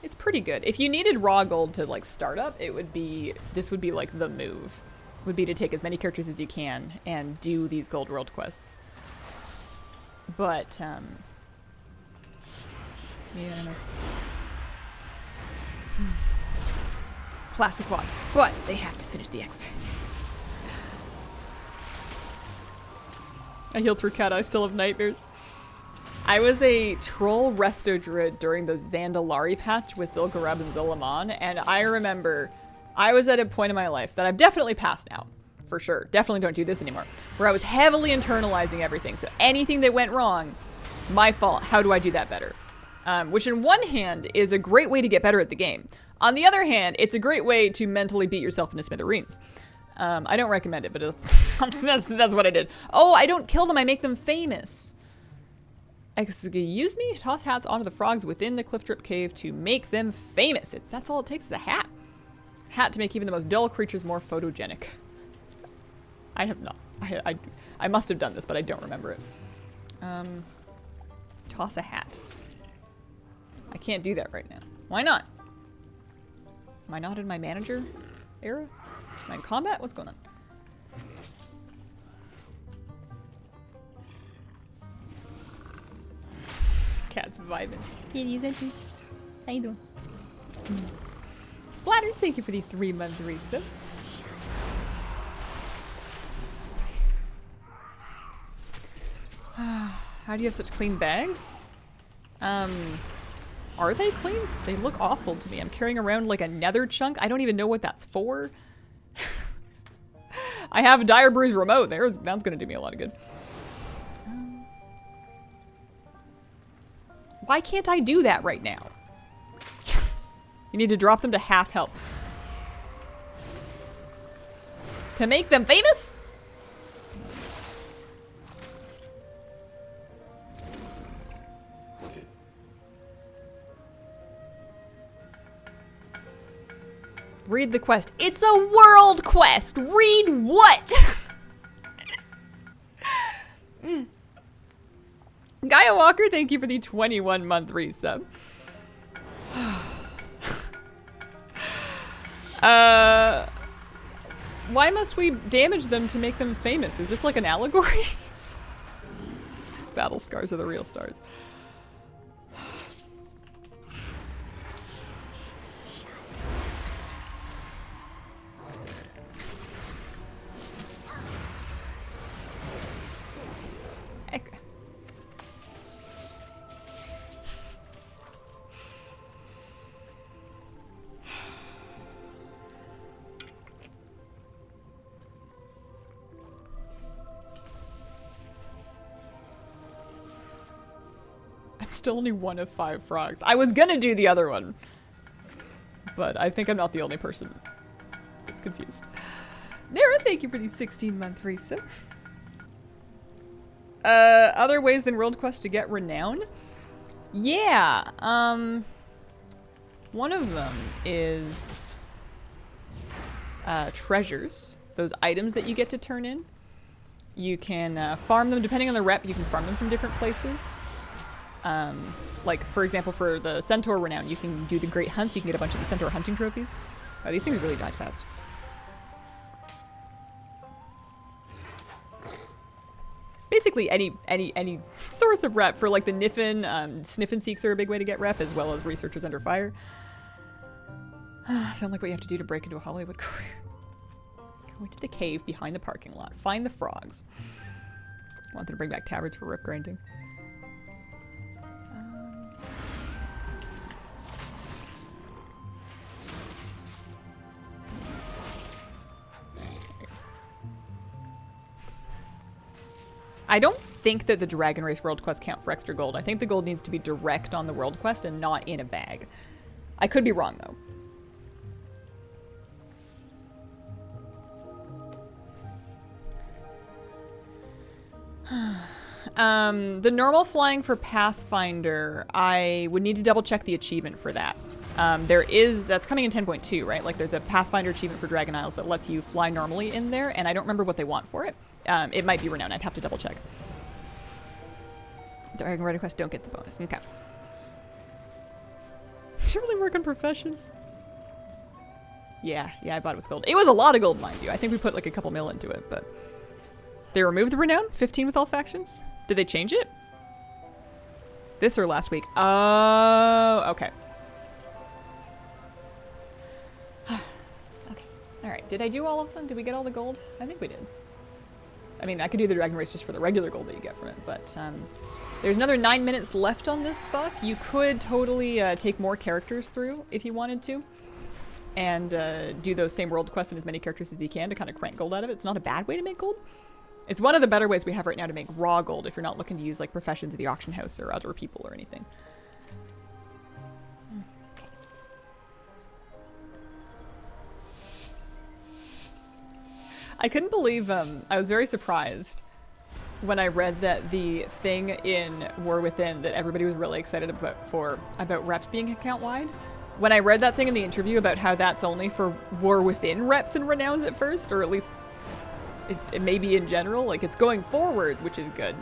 It's pretty good. If you needed raw gold to like start up, this would be like the move. Would be to take as many characters as you can and do these gold world quests. But yeah, I don't know. Classic WoD, but they have to finish the XP. I healed through Cat Eye, still have nightmares. I was a troll resto druid during the Zandalari patch with Zilgarab and Zolaman, and I remember I was at a point in my life that I've definitely passed now, for sure. Definitely don't do this anymore. Where I was heavily internalizing everything, so anything that went wrong, my fault. How do I do that better? Which in one hand is a great way to get better at the game. On the other hand, it's a great way to mentally beat yourself into smithereens. I don't recommend it, but that's what I did. Oh, I don't kill them, I make them famous. Excuse me? Toss hats onto the frogs within the cliff drip cave to make them famous. That's all it takes is a hat. Hat to make even the most dull creatures more photogenic. I have not. I must have done this, but I don't remember it. Toss a hat. I can't do that right now. Why not? Am I not in my manager era? Am I in combat? What's going on? Cat's vibing. Kitties, auntie. How you doing? Splatters, thank you for the 3-month resub. How do you have such clean bags? Are they clean? They look awful to me. I'm carrying around like a nether chunk. I don't even know what that's for. I have a Dire Breeze remote. That's gonna do me a lot of good. Why can't I do that right now? You need to drop them to half health. To make them famous? Read the quest. It's a world quest! Read what? Gaia Walker, thank you for the 21-month resub. Why must we damage them to make them famous? Is this like an allegory? Battle scars are the real stars. still only one of 5 frogs. I was gonna do the other one, but I think I'm not the only person that's confused. Nara, thank you for the 16-month resub. Other ways than World Quest to get renown? Yeah, one of them is treasures. Those items that you get to turn in. You can farm them, depending on the rep, you can farm them from different places. Like, for example, for the Centaur Renown, you can do the Great Hunts, you can get a bunch of the Centaur hunting trophies. Oh, these things really die fast. Basically, any source of rep for like the Niffin, Sniff and Seeks are a big way to get rep, as well as Researchers Under Fire. Sound like what you have to do to break into a Hollywood career. Go into the cave behind the parking lot. Find the frogs. I wanted to bring back tabards for rip grinding. I don't think that the Dragon Race World Quest count for extra gold. I think the gold needs to be direct on the World Quest and not in a bag. I could be wrong, though. The normal flying for Pathfinder, I would need to double check the achievement for that. That's coming in 10.2, right? Like there's a Pathfinder achievement for Dragon Isles that lets you fly normally in there, and I don't remember what they want for it. It might be renowned. I'd have to double check. Dragon Rider Quest don't get the bonus. Okay. Did you really work on professions? Yeah, I bought it with gold. It was a lot of gold, mind you. I think we put like a couple mil into it, but they removed the renown? 15 with all factions? Did they change it? This or last week? Oh, okay. Okay. All right. Did I do all of them? Did we get all the gold? I think we did. I mean, I could do the Dragon Race just for the regular gold that you get from it, but there's another 9 minutes left on this buff. You could totally take more characters through if you wanted to, and do those same world quests and as many characters as you can to kind of crank gold out of it. It's not a bad way to make gold. It's one of the better ways we have right now to make raw gold if you're not looking to use like professions of the auction house or other people or anything. I couldn't believe, I was very surprised when I read that the thing in War Within that everybody was really excited about reps being account-wide. When I read that thing in the interview about how that's only for War Within reps and renowns at first, or at least it may be in general, like it's going forward, which is good.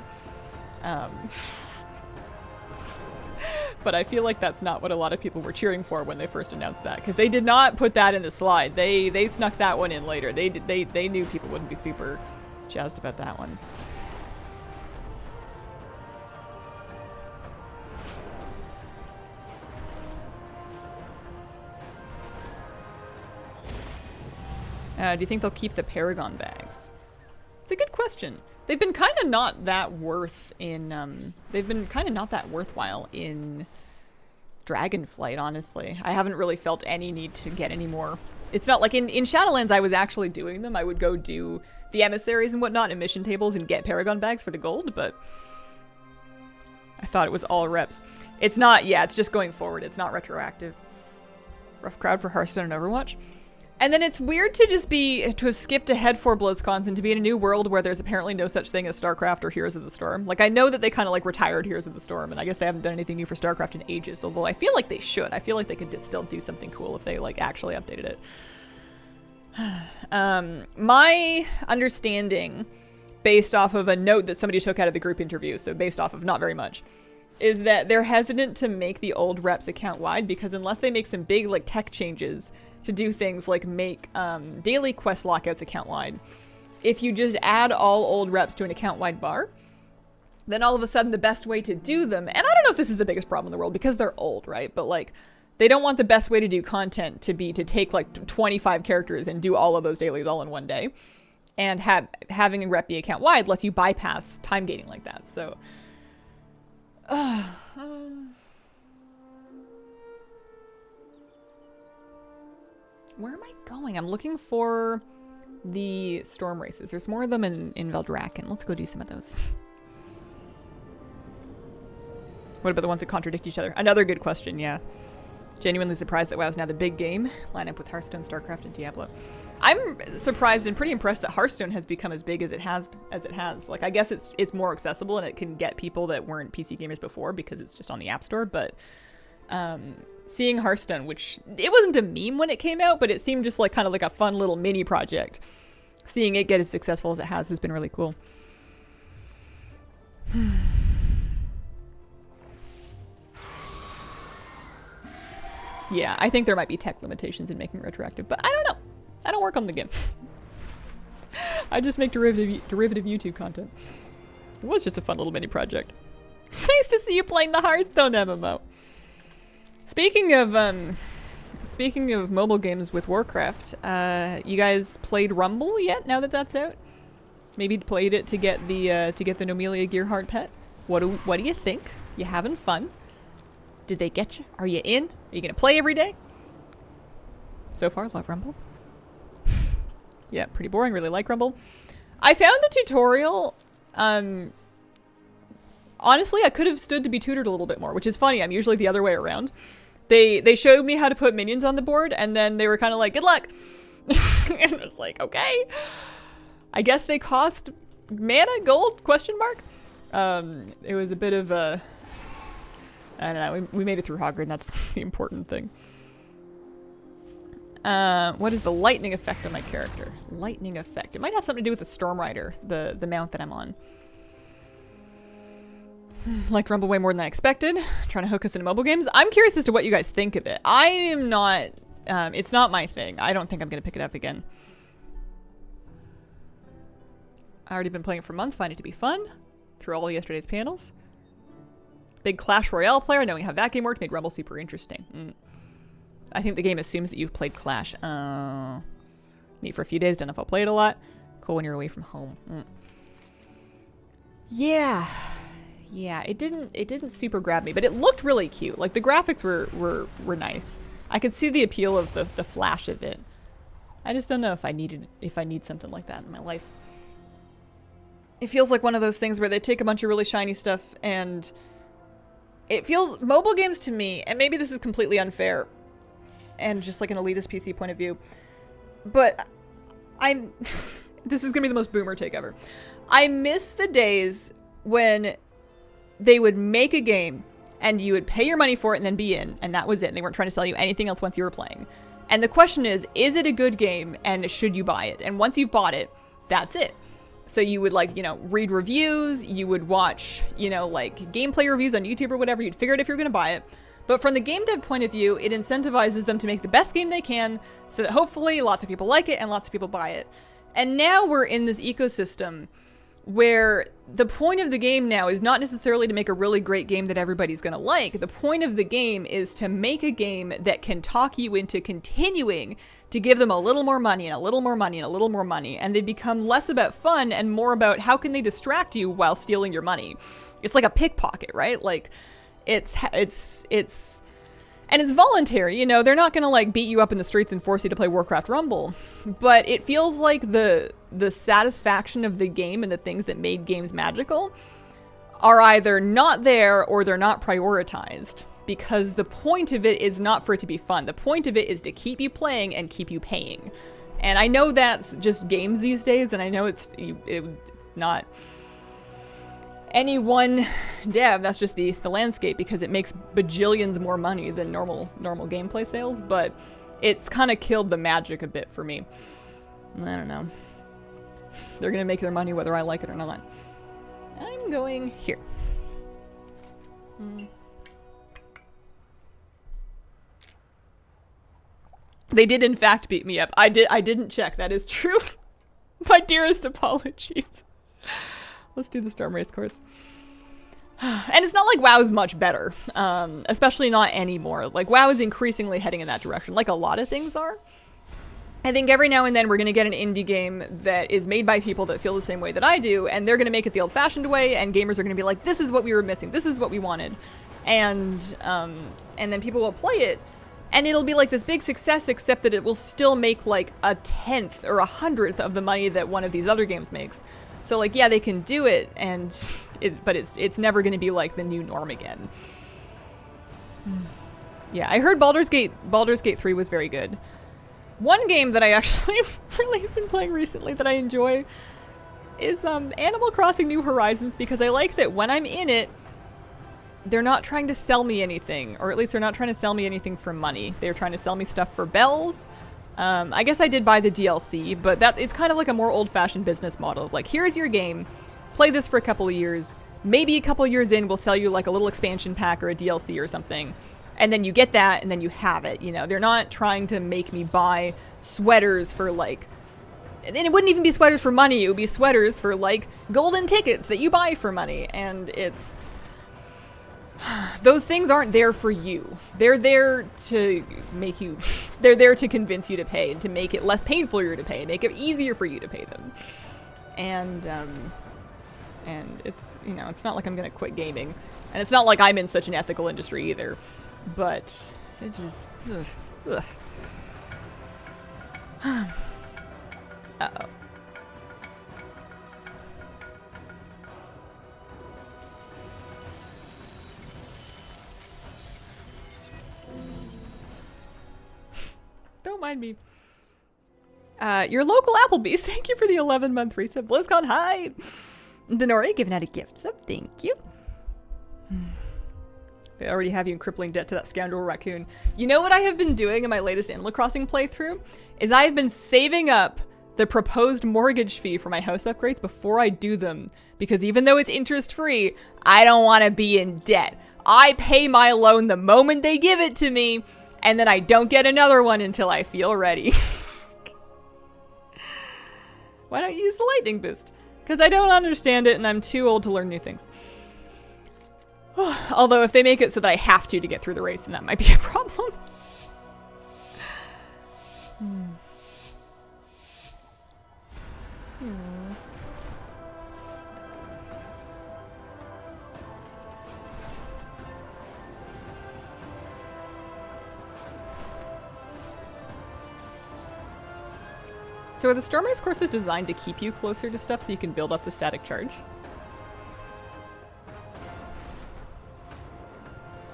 But I feel like that's not what a lot of people were cheering for when they first announced that, because they did not put that in the slide. They snuck that one in later. They knew people wouldn't be super jazzed about that one. Do you think they'll keep the Paragon bags? It's a good question. They've been kind of not that worth in, they've been kind of not that worthwhile in Dragonflight, honestly. I haven't really felt any need to get any more. It's not like in Shadowlands I was actually doing them. I would go do the emissaries and whatnot and mission tables and get Paragon bags for the gold, but I thought it was all reps. It's not, yeah, it's just going forward. It's not retroactive. Rough crowd for Hearthstone and Overwatch. And then it's weird to have skipped ahead for BlizzCons and to be in a new world where there's apparently no such thing as StarCraft or Heroes of the Storm. Like, I know that they kind of like retired Heroes of the Storm, and I guess they haven't done anything new for StarCraft in ages, although I feel like they should. I feel like they could just still do something cool if they like actually updated it. My understanding, based off of a note that somebody took out of the group interview, so based off of not very much, is that they're hesitant to make the old reps account-wide because unless they make some big like tech changes to do things like make daily quest lockouts account-wide, if you just add all old reps to an account-wide bar, then all of a sudden the best way to do them, and I don't know if this is the biggest problem in the world because they're old, right? But like, they don't want the best way to do content to be to take like 25 characters and do all of those dailies all in one day. And having a rep be account-wide lets you bypass time gating like that, so... Where am I going? I'm looking for the storm races. There's more of them in Veldraken. Let's go do some of those. What about the ones that contradict each other? Another good question, yeah. Genuinely surprised that WoW is now the big game. Line up with Hearthstone, StarCraft, and Diablo. I'm surprised and pretty impressed that Hearthstone has become as big as it has. Like, I guess it's more accessible and it can get people that weren't PC gamers before because it's just on the App Store. But seeing Hearthstone, which it wasn't a meme when it came out, but it seemed just like kind of like a fun little mini project. Seeing it get as successful as it has been really cool. Yeah, I think there might be tech limitations in making it retroactive, but I don't know. I don't work on the game. I just make derivative YouTube content. It was just a fun little mini project. Nice to see you playing the Hearthstone MMO. Speaking of mobile games with Warcraft, you guys played Rumble yet? Now that that's out, maybe played it to get the Nomelia Gearheart pet. What do you think? You having fun? Did they get you? Are you in? Are you gonna play every day? So far, love Rumble. Yeah, pretty boring. Really like Rumble. I found the tutorial. Honestly, I could have stood to be tutored a little bit more, which is funny. I'm usually the other way around. They showed me how to put minions on the board, and then they were kind of like, "Good luck," and I was like, "Okay." I guess they cost mana, gold? Question mark. It was a bit of a. I don't know. We made it through Hogwarts, and that's the important thing. What is the lightning effect on my character? Lightning effect. It might have something to do with the Storm Rider, the mount that I'm on. Liked Rumble way more than I expected. Trying to hook us into mobile games. I'm curious as to what you guys think of it. I am not. It's not my thing. I don't think I'm going to pick it up again. I already been playing it for months. Find it to be fun. Through all yesterday's panels. Big Clash Royale player, knowing how that game worked made Rumble super interesting. I think the game assumes that you've played Clash. Neat for a few days, don't know if I'll play it a lot. Cool when you're away from home. Yeah, it didn't super grab me, but it looked really cute. Like the graphics were nice. I could see the appeal of the flash of it. I just don't know if I need something like that in my life. It feels like one of those things where they take a bunch of really shiny stuff and it feels mobile games to me, and maybe this is completely unfair and just like an elitist PC point of view, but this is gonna be the most boomer take ever. I miss the days when they would make a game and you would pay your money for it and then be in, and that was it. And they weren't trying to sell you anything else once you were playing. And the question is it a good game and should you buy it? And once you've bought it, that's it. So you would read reviews, you would watch, gameplay reviews on YouTube or whatever. You'd figure out if you're going to buy it. But from the game dev point of view, it incentivizes them to make the best game they can so that hopefully lots of people like it and lots of people buy it. And now we're in this ecosystem where the point of the game now is not necessarily to make a really great game that everybody's going to like. The point of the game is to make a game that can talk you into continuing to give them a little more money and a little more money and a little more money. And they become less about fun and more about how can they distract you while stealing your money. It's like a pickpocket, right? Like it's voluntary, they're not going to beat you up in the streets and force you to play Warcraft Rumble, but it feels like the satisfaction of the game and the things that made games magical are either not there or they're not prioritized, because the point of it is not for it to be fun. The point of it is to keep you playing and keep you paying. And I know that's just games these days, and I know it's not any one dev, that's just the landscape, because it makes bajillions more money than normal gameplay sales, but it's kind of killed the magic a bit for me. I don't know. They're gonna make their money whether I like it or not. I'm going here. They did in fact beat me up. I didn't check. That is true. My dearest apologies. Let's do the Storm Race course. And it's not like WoW is much better, especially not anymore. Like WoW is increasingly heading in that direction, like a lot of things are. I think every now and then we're going to get an indie game that is made by people that feel the same way that I do, and they're going to make it the old-fashioned way, and gamers are going to be like, this is what we were missing, this is what we wanted. And then people will play it, and it'll be like this big success, except that it will still make like a 10th or 100th of the money that one of these other games makes. So like, yeah, they can do it, and but it's never going to be like the new norm again. Yeah, I heard Baldur's Gate 3 was very good. One game that I actually really have been playing recently that I enjoy is Animal Crossing New Horizons, because I like that when I'm in it, they're not trying to sell me anything, or at least they're not trying to sell me anything for money. They're trying to sell me stuff for bells. I guess I did buy the DLC, but it's kind of like a more old-fashioned business model. Like, here's your game, play this for a couple of years, maybe a couple of years in we'll sell you like a little expansion pack or a DLC or something, and then you get that and then you have it, you know. They're not trying to make me buy sweaters for like, and it wouldn't even be sweaters for money, it would be sweaters for like golden tickets that you buy for money, and it's... Those things aren't there for you. They're there to make you... They're there to convince you to pay, and to make it less painful for you to pay, make it easier for you to pay them. And it's, you know, it's not like I'm gonna quit gaming. And it's not like I'm in such an ethical industry either. But it just... Ugh. Uh-oh. Don't mind me. Your local Applebee's, thank you for the 11-month resub. BlizzCon, hi! Denori, giving out a gift sub, thank you. They already have you in crippling debt to that scoundrel raccoon. You know what I have been doing in my latest Animal Crossing playthrough? Is I have been saving up the proposed mortgage fee for my house upgrades before I do them. Because even though it's interest-free, I don't want to be in debt. I pay my loan the moment they give it to me, and then I don't get another one until I feel ready. Why don't you use the lightning boost? Because I don't understand it and I'm too old to learn new things. Although if they make it so that I have to get through the race, then that might be a problem. So are the Storm Race courses designed to keep you closer to stuff so you can build up the static charge?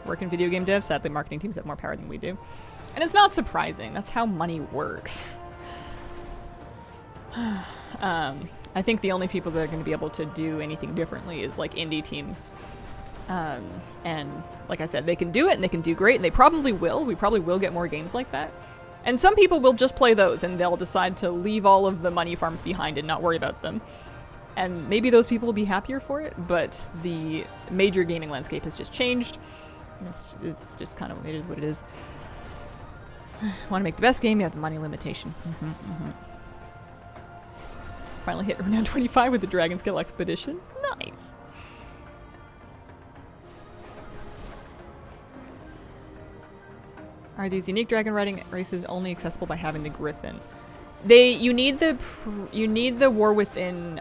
Work in video game dev, sadly marketing teams have more power than we do. And it's not surprising, that's how money works. I think the only people that are going to be able to do anything differently is like indie teams. And like I said, they can do it and they can do great, and they probably will. We probably will get more games like that. And some people will just play those and they'll decide to leave all of the money farms behind and not worry about them. And maybe those people will be happier for it, but the major gaming landscape has just changed. It's just kind of, it is what it is. Want to make the best game, you have the money limitation. Finally hit Renown 25 with the Dragon Scale Expedition. Nice. Are these unique dragon riding races only accessible by having the Griffin? You need the War Within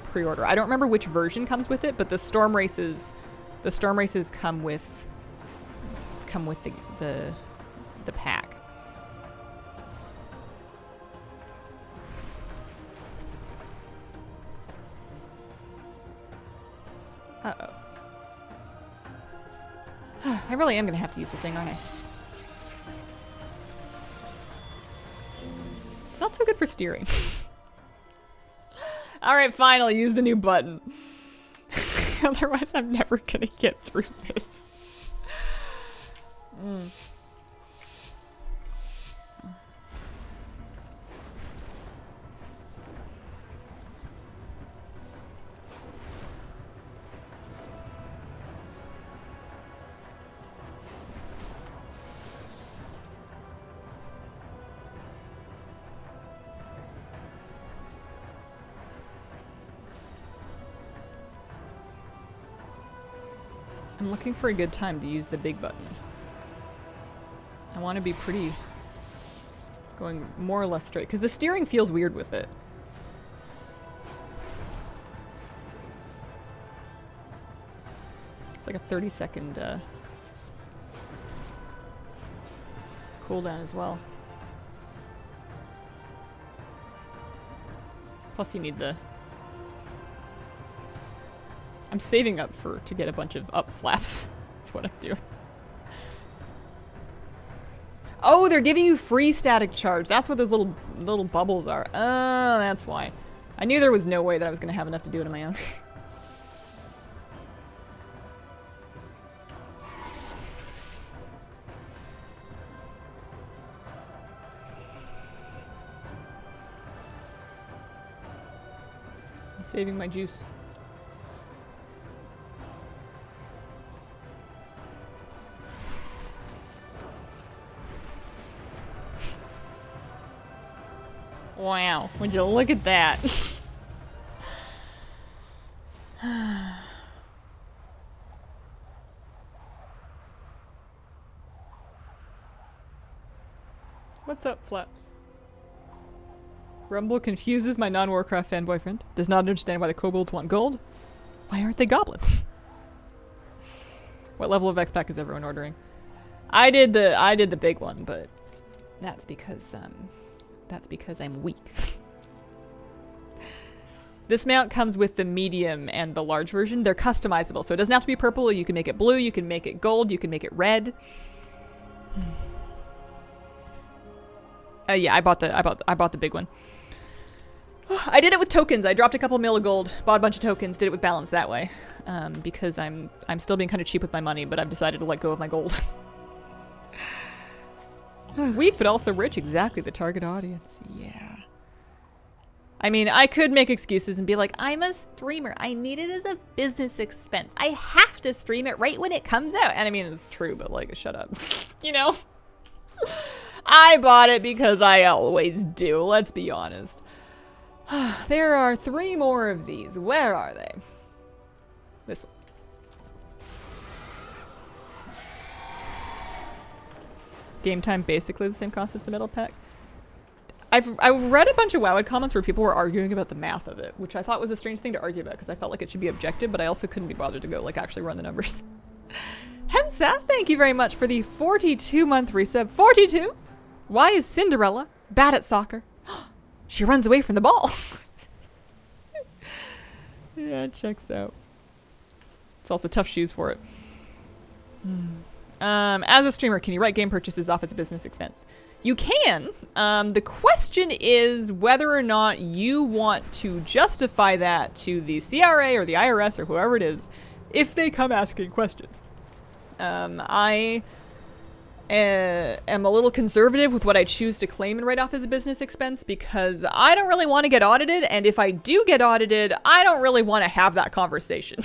pre-order. I don't remember which version comes with it, but the storm races come with the pack. Uh-oh. I really am gonna have to use the thing, aren't I? It's not so good for steering. Alright, fine, I'll use the new button. Otherwise, I'm never gonna get through this. I'm looking for a good time to use the big button. I want to be pretty... going more or less straight, because the steering feels weird with it. It's like a 30-second cooldown as well. Plus you need the I'm saving up to get a bunch of up flaps. That's what I'm doing. Oh, they're giving you free static charge. That's what those little bubbles are. Oh, that's why. I knew there was no way that I was going to have enough to do it on my own. I'm saving my juice. Wow, would you look at that? What's up, Flaps? Rumble confuses my non-Warcraft fan boyfriend. Does not understand why the kobolds want gold. Why aren't they goblins? What level of X-Pack is everyone ordering? I did the big one, but that's because I'm weak. This mount comes with the medium and the large version. They're customizable, so it doesn't have to be purple. You can make it blue, you can make it gold, you can make it red. Yeah, I bought the big one. I did it with tokens. I dropped a couple mil of gold, bought a bunch of tokens, did it with balance that way. Because I'm still being kind of cheap with my money, but I've decided to let go of my gold. Weak, but also rich. Exactly the target audience. Yeah. I mean, I could make excuses and be like, I'm a streamer. I need it as a business expense. I have to stream it right when it comes out. And I mean, it's true, but like, shut up. You know? I bought it because I always do. Let's be honest. There are 3 more of these. Where are they? This one. Game time basically the same cost as the middle pack. I read a bunch of WoW comments where people were arguing about the math of it, which I thought was a strange thing to argue about because I felt like it should be objective, but I also couldn't be bothered to go like actually run the numbers. Hemsa, thank you very much for the 42-month resub. 42? Why is Cinderella bad at soccer? She runs away from the ball. Yeah, it checks out. It's also tough shoes for it. As a streamer, can you write game purchases off as a business expense? You can. The question is whether or not you want to justify that to the CRA or the IRS or whoever it is if they come asking questions. I am a little conservative with what I choose to claim and write off as a business expense because I don't really want to get audited, and if I do get audited, I don't really want to have that conversation.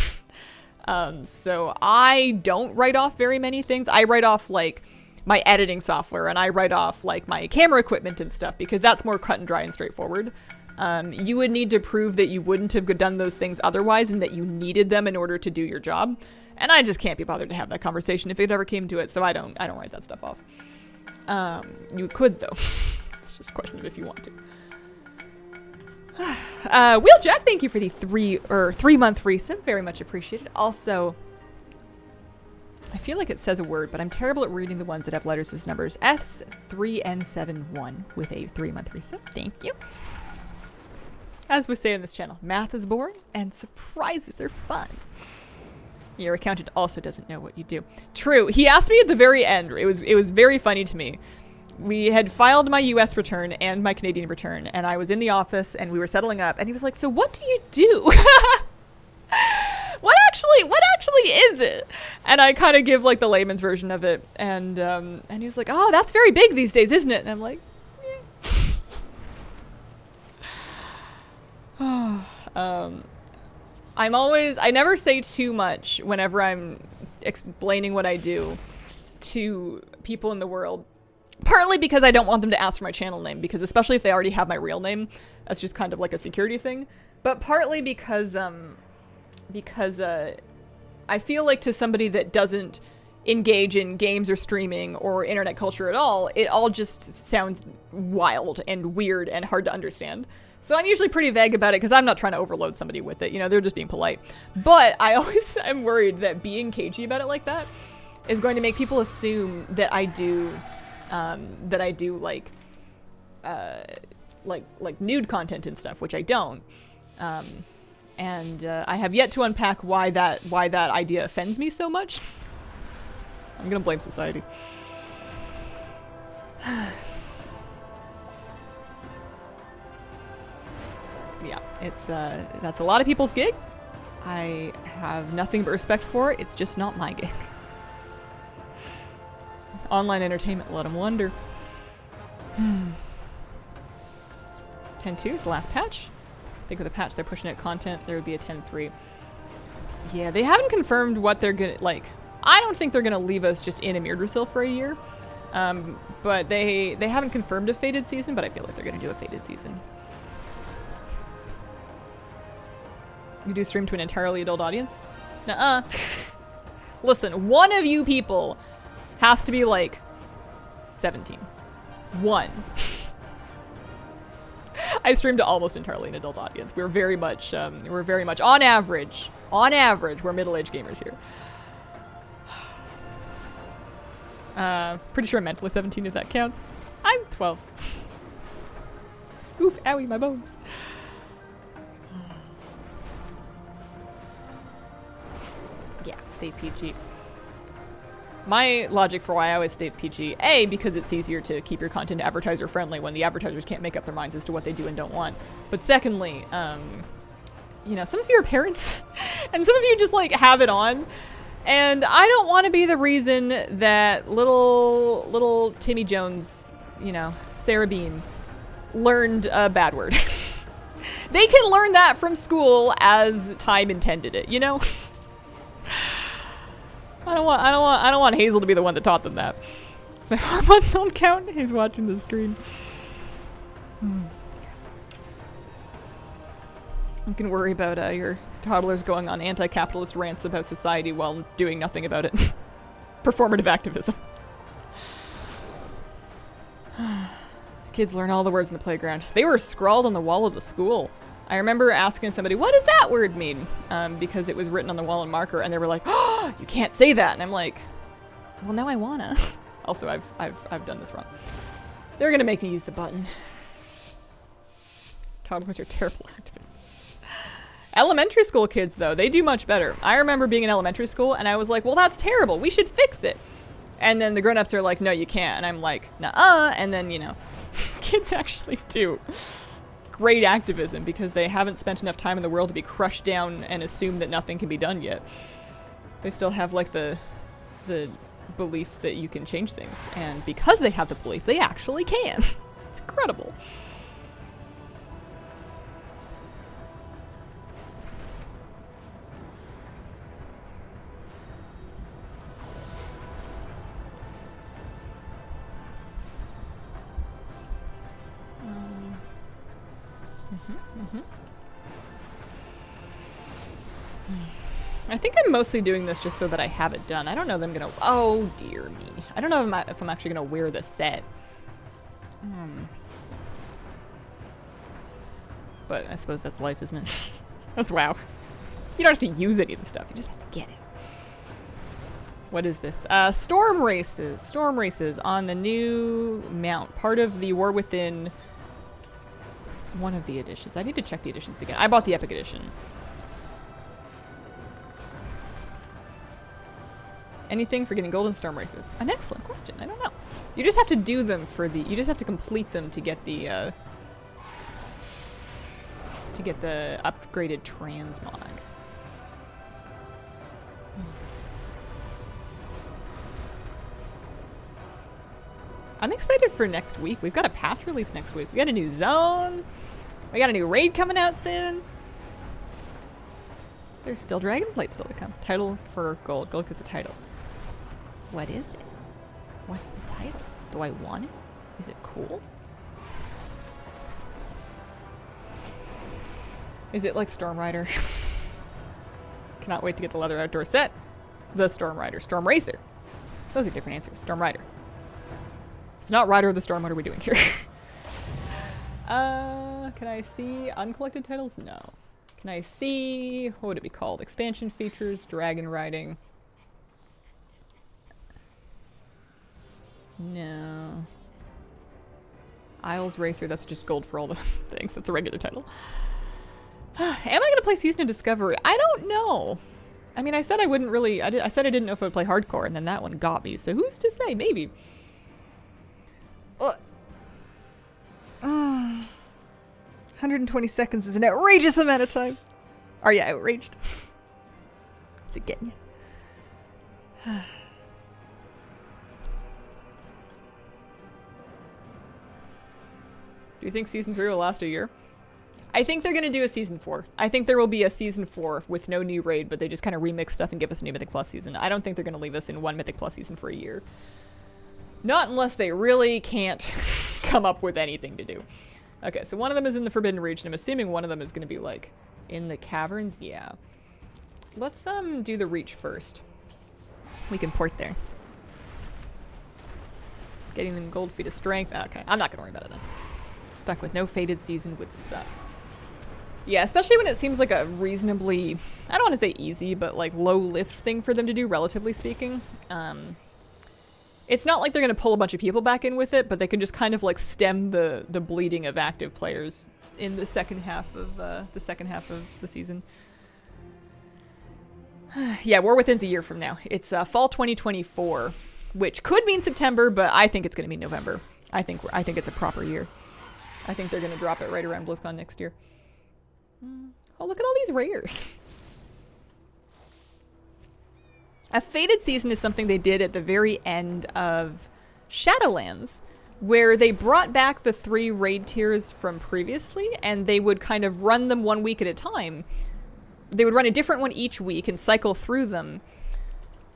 So I don't write off very many things. I write off like my editing software and I write off like my camera equipment and stuff because that's more cut and dry and straightforward. You would need to prove that you wouldn't have done those things otherwise and that you needed them in order to do your job. And I just can't be bothered to have that conversation if it ever came to it, so I don't write that stuff off. You could though. It's just a question of if you want to. Wheeljack, thank you for the 3-month resub. Very much appreciated. Also, I feel like it says a word, but I'm terrible at reading the ones that have letters as numbers. S3N71 with a 3-month resub. Thank you. As we say on this channel, math is boring and surprises are fun. Your accountant also doesn't know what you do. True. He asked me at the very end. It was very funny to me. We had filed my US return and my Canadian return, and I was in the office and we were settling up, and he was like, so what do you do? What actually is it? And I kind of give like the layman's version of it, and he was like, oh, that's very big these days, isn't it? And I'm like, yeah. I never say too much whenever I'm explaining what I do to people in the world. Partly because I don't want them to ask for my channel name, because especially if they already have my real name, that's just kind of like a security thing. But partly because I feel like to somebody that doesn't engage in games or streaming or internet culture at all, it all just sounds wild and weird and hard to understand. So I'm usually pretty vague about it because I'm not trying to overload somebody with it. You know, they're just being polite. But I always am worried that being cagey about it like that is going to make people assume that I do like nude content and stuff, which I don't. And I have yet to unpack why that idea offends me so much. I'm gonna blame society. Yeah, it's that's a lot of people's gig. I have nothing but respect for it. It's just not my gig. Online entertainment, let them wonder. 10.2 is the last patch. I think with the patch they're pushing out content, there would be a 10.3. Yeah, they haven't confirmed what they're gonna, like, I don't think they're gonna leave us just in Yggdrasil for a year. But they haven't confirmed a fated season, but I feel like they're gonna do a fated season. You do stream to an entirely adult audience? Nuh-uh. Listen, one of you people has to be like 17. One. I stream to almost entirely an adult audience. We're very much on average, we're middle-aged gamers here. Pretty sure I'm mentally 17 if that counts. I'm 12. Oof, owie, my bones. Yeah, stay PG. My logic for why I always stay PG, A, because it's easier to keep your content advertiser friendly when the advertisers can't make up their minds as to what they do and don't want. But secondly, you know, some of you are parents and some of you just like have it on. And I don't want to be the reason that little Timmy Jones, you know, Sarah Bean, learned a bad word. They can learn that from school as time intended it, you know? I don't want Hazel to be the one that taught them that. It's my 4-month-old count. He's watching the stream. You can worry about your toddlers going on anti-capitalist rants about society while doing nothing about it. Performative activism. Kids learn all the words in the playground. They were scrawled on the wall of the school. I remember asking somebody, what does that word mean? Because it was written on the wall in marker, and they were like, oh, you can't say that. And I'm like, well, now I wanna. Also, I've done this wrong. They're gonna make me use the button. Toddlers are terrible activists. Elementary school kids, though, they do much better. I remember being in elementary school, and I was like, well, that's terrible. We should fix it. And then the grown-ups are like, no, you can't. And I'm like, nuh-uh. And then, you know, kids actually do great activism because they haven't spent enough time in the world to be crushed down and assume that nothing can be done yet. They still have, like, the belief that you can change things. And because they have the belief, they actually can. It's incredible. I think I'm mostly doing this just so that I have it done. I don't know that I'm gonna... Oh, dear me. I don't know if I'm actually gonna wear the set. But I suppose that's life, isn't it? That's WoW. You don't have to use any of the stuff. You just have to get it. What is this? Storm races. Storm races on the new mount. Part of the War Within... one of the editions. I need to check the editions again. I bought the Epic Edition. Anything for getting gold in storm races? An excellent question. I don't know. You just have to do them for the... You just have to complete them to get the upgraded transmog. I'm excited for next week. We've got a patch release next week. We got a new zone. We got a new raid coming out soon. There's still Dragonblade still to come. Title for gold. Gold gets a title. What is it? What's the title? Do I want it? Is it cool? Is it like Storm Rider? Cannot wait to get the leather outdoor set. The Storm Rider. Storm Racer. Those are different answers. Storm Rider. It's not Rider of the Storm. What are we doing here? Can I see uncollected titles? No. Can I see... What would it be called? Expansion features, dragon riding. No. Isles Racer, that's just gold for all the things. That's a regular title. Am I going to play Season of Discovery? I don't know. I mean, I said I wouldn't really... I said I didn't know if I would play hardcore, and then that one got me. So who's to say? Maybe. 120 seconds is an outrageous amount of time. Are you outraged? Is it getting you? Do you think Season 3 will last a year? I think they're going to do a Season 4. I think there will be a Season 4 with no new raid, but they just kind of remix stuff and give us a new Mythic Plus season. I don't think they're going to leave us in one Mythic Plus season for a year. Not unless they really can't come up with anything to do. Okay, so one of them is in the Forbidden Region. I'm assuming one of them is going to be, like, in the caverns? Yeah. Let's, do the Reach first. We can port there. Getting them gold feet of strength. Okay, I'm not going to worry about it then. Stuck with no Fated Season would suck. Yeah, especially when it seems like a reasonably, I don't want to say easy, but like low lift thing for them to do, relatively speaking. It's not like they're going to pull a bunch of people back in with it, but they can just kind of like stem the bleeding of active players in the second half of the season. Yeah, War Within's a year from now. It's fall 2024, which could mean September, but I think it's going to mean November. I think it's a proper year. I think they're going to drop it right around BlizzCon next year. Oh, look at all these rares. A Fated Season is something they did at the very end of Shadowlands, where they brought back the 3 raid tiers from previously, and they would kind of run them 1 week at a time. They would run a different one each week and cycle through them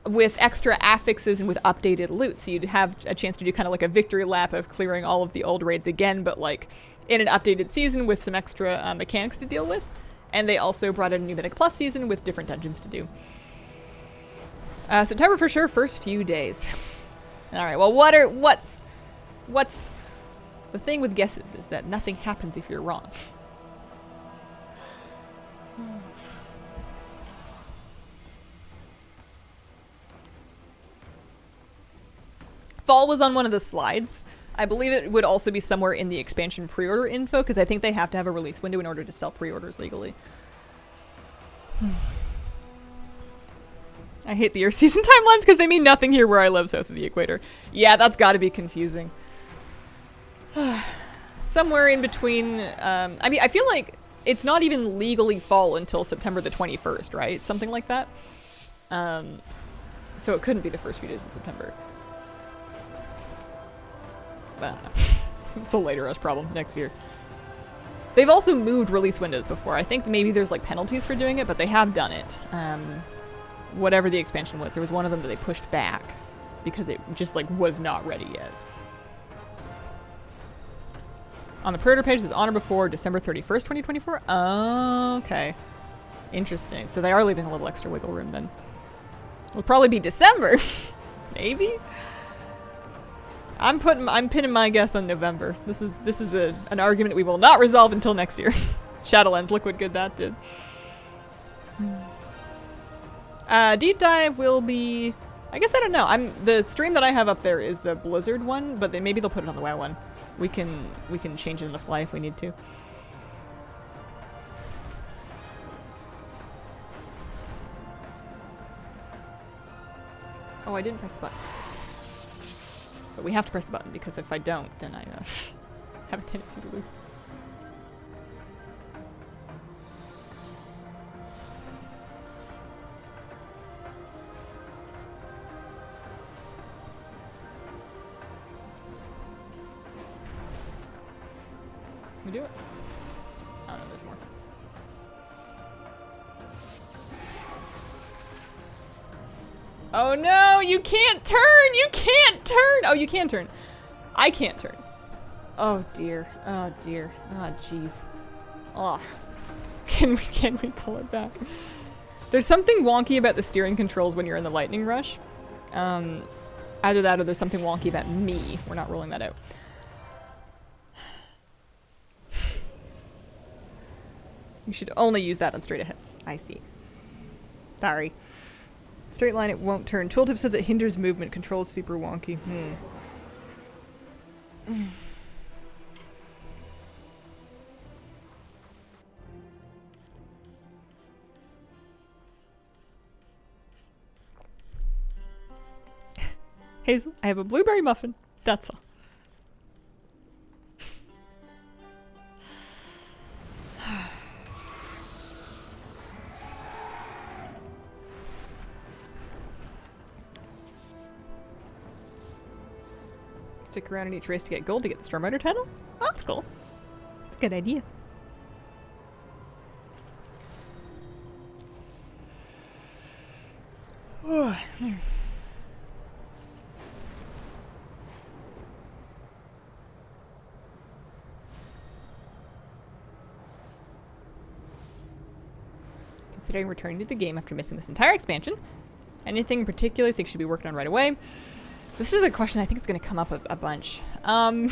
with extra affixes and with updated loot. So you'd have a chance to do kind of like a victory lap of clearing all of the old raids again, but like in an updated season with some extra mechanics to deal with. And they also brought in a new Mythic Plus season with different dungeons to do. September for sure, first few days. Alright, well what's the thing with guesses is that nothing happens if you're wrong. Fall was on one of the slides. I believe it would also be somewhere in the expansion pre-order info, because I think they have to have a release window in order to sell pre-orders legally. I hate the year season timelines because they mean nothing here where I live south of the equator. Yeah, that's got to be confusing. Somewhere in between, I mean, I feel like it's not even legally fall until September the 21st, right? Something like that. So it couldn't be the first few days of September. It's a later rush problem next year. They've also moved release windows before. I think maybe there's like penalties for doing it, but they have done it. Whatever the expansion was, there was one of them that they pushed back because it just like was not ready yet. On the pre-order page, there's honor before December 31st, 2024. Oh, okay. Interesting. So they are leaving a little extra wiggle room then. It'll probably be December. Maybe? I'm pinning my guess on November. This is an argument we will not resolve until next year. Shadowlands, look what good that did. Deep dive will be, I guess I don't know. The stream that I have up there is the Blizzard one, but maybe they'll put it on the WoW one. We can change it on the fly if we need to. Oh, I didn't press the button. But we have to press the button, because if I don't, then I have a tendency to lose. Can we do it? Oh no, there's more. Oh no, you can't turn! You can't turn! Oh, you can turn. I can't turn. Oh dear. Oh dear. Oh jeez. Oh. Can we pull it back? There's something wonky about the steering controls when you're in the lightning rush. Either that or there's something wonky about me. We're not rolling that out. You should only use that on straight aheads. I see. Sorry. Straight line, it won't turn. Tooltip says it hinders movement. Control is super wonky. Hazel, I have a blueberry muffin. That's all. Stick around in each race to get gold to get the Storm Rider title? Oh, that's cool. Good idea. Considering returning to the game after missing this entire expansion, anything in particular you think should be working on right away? This is a question I think is going to come up a bunch. So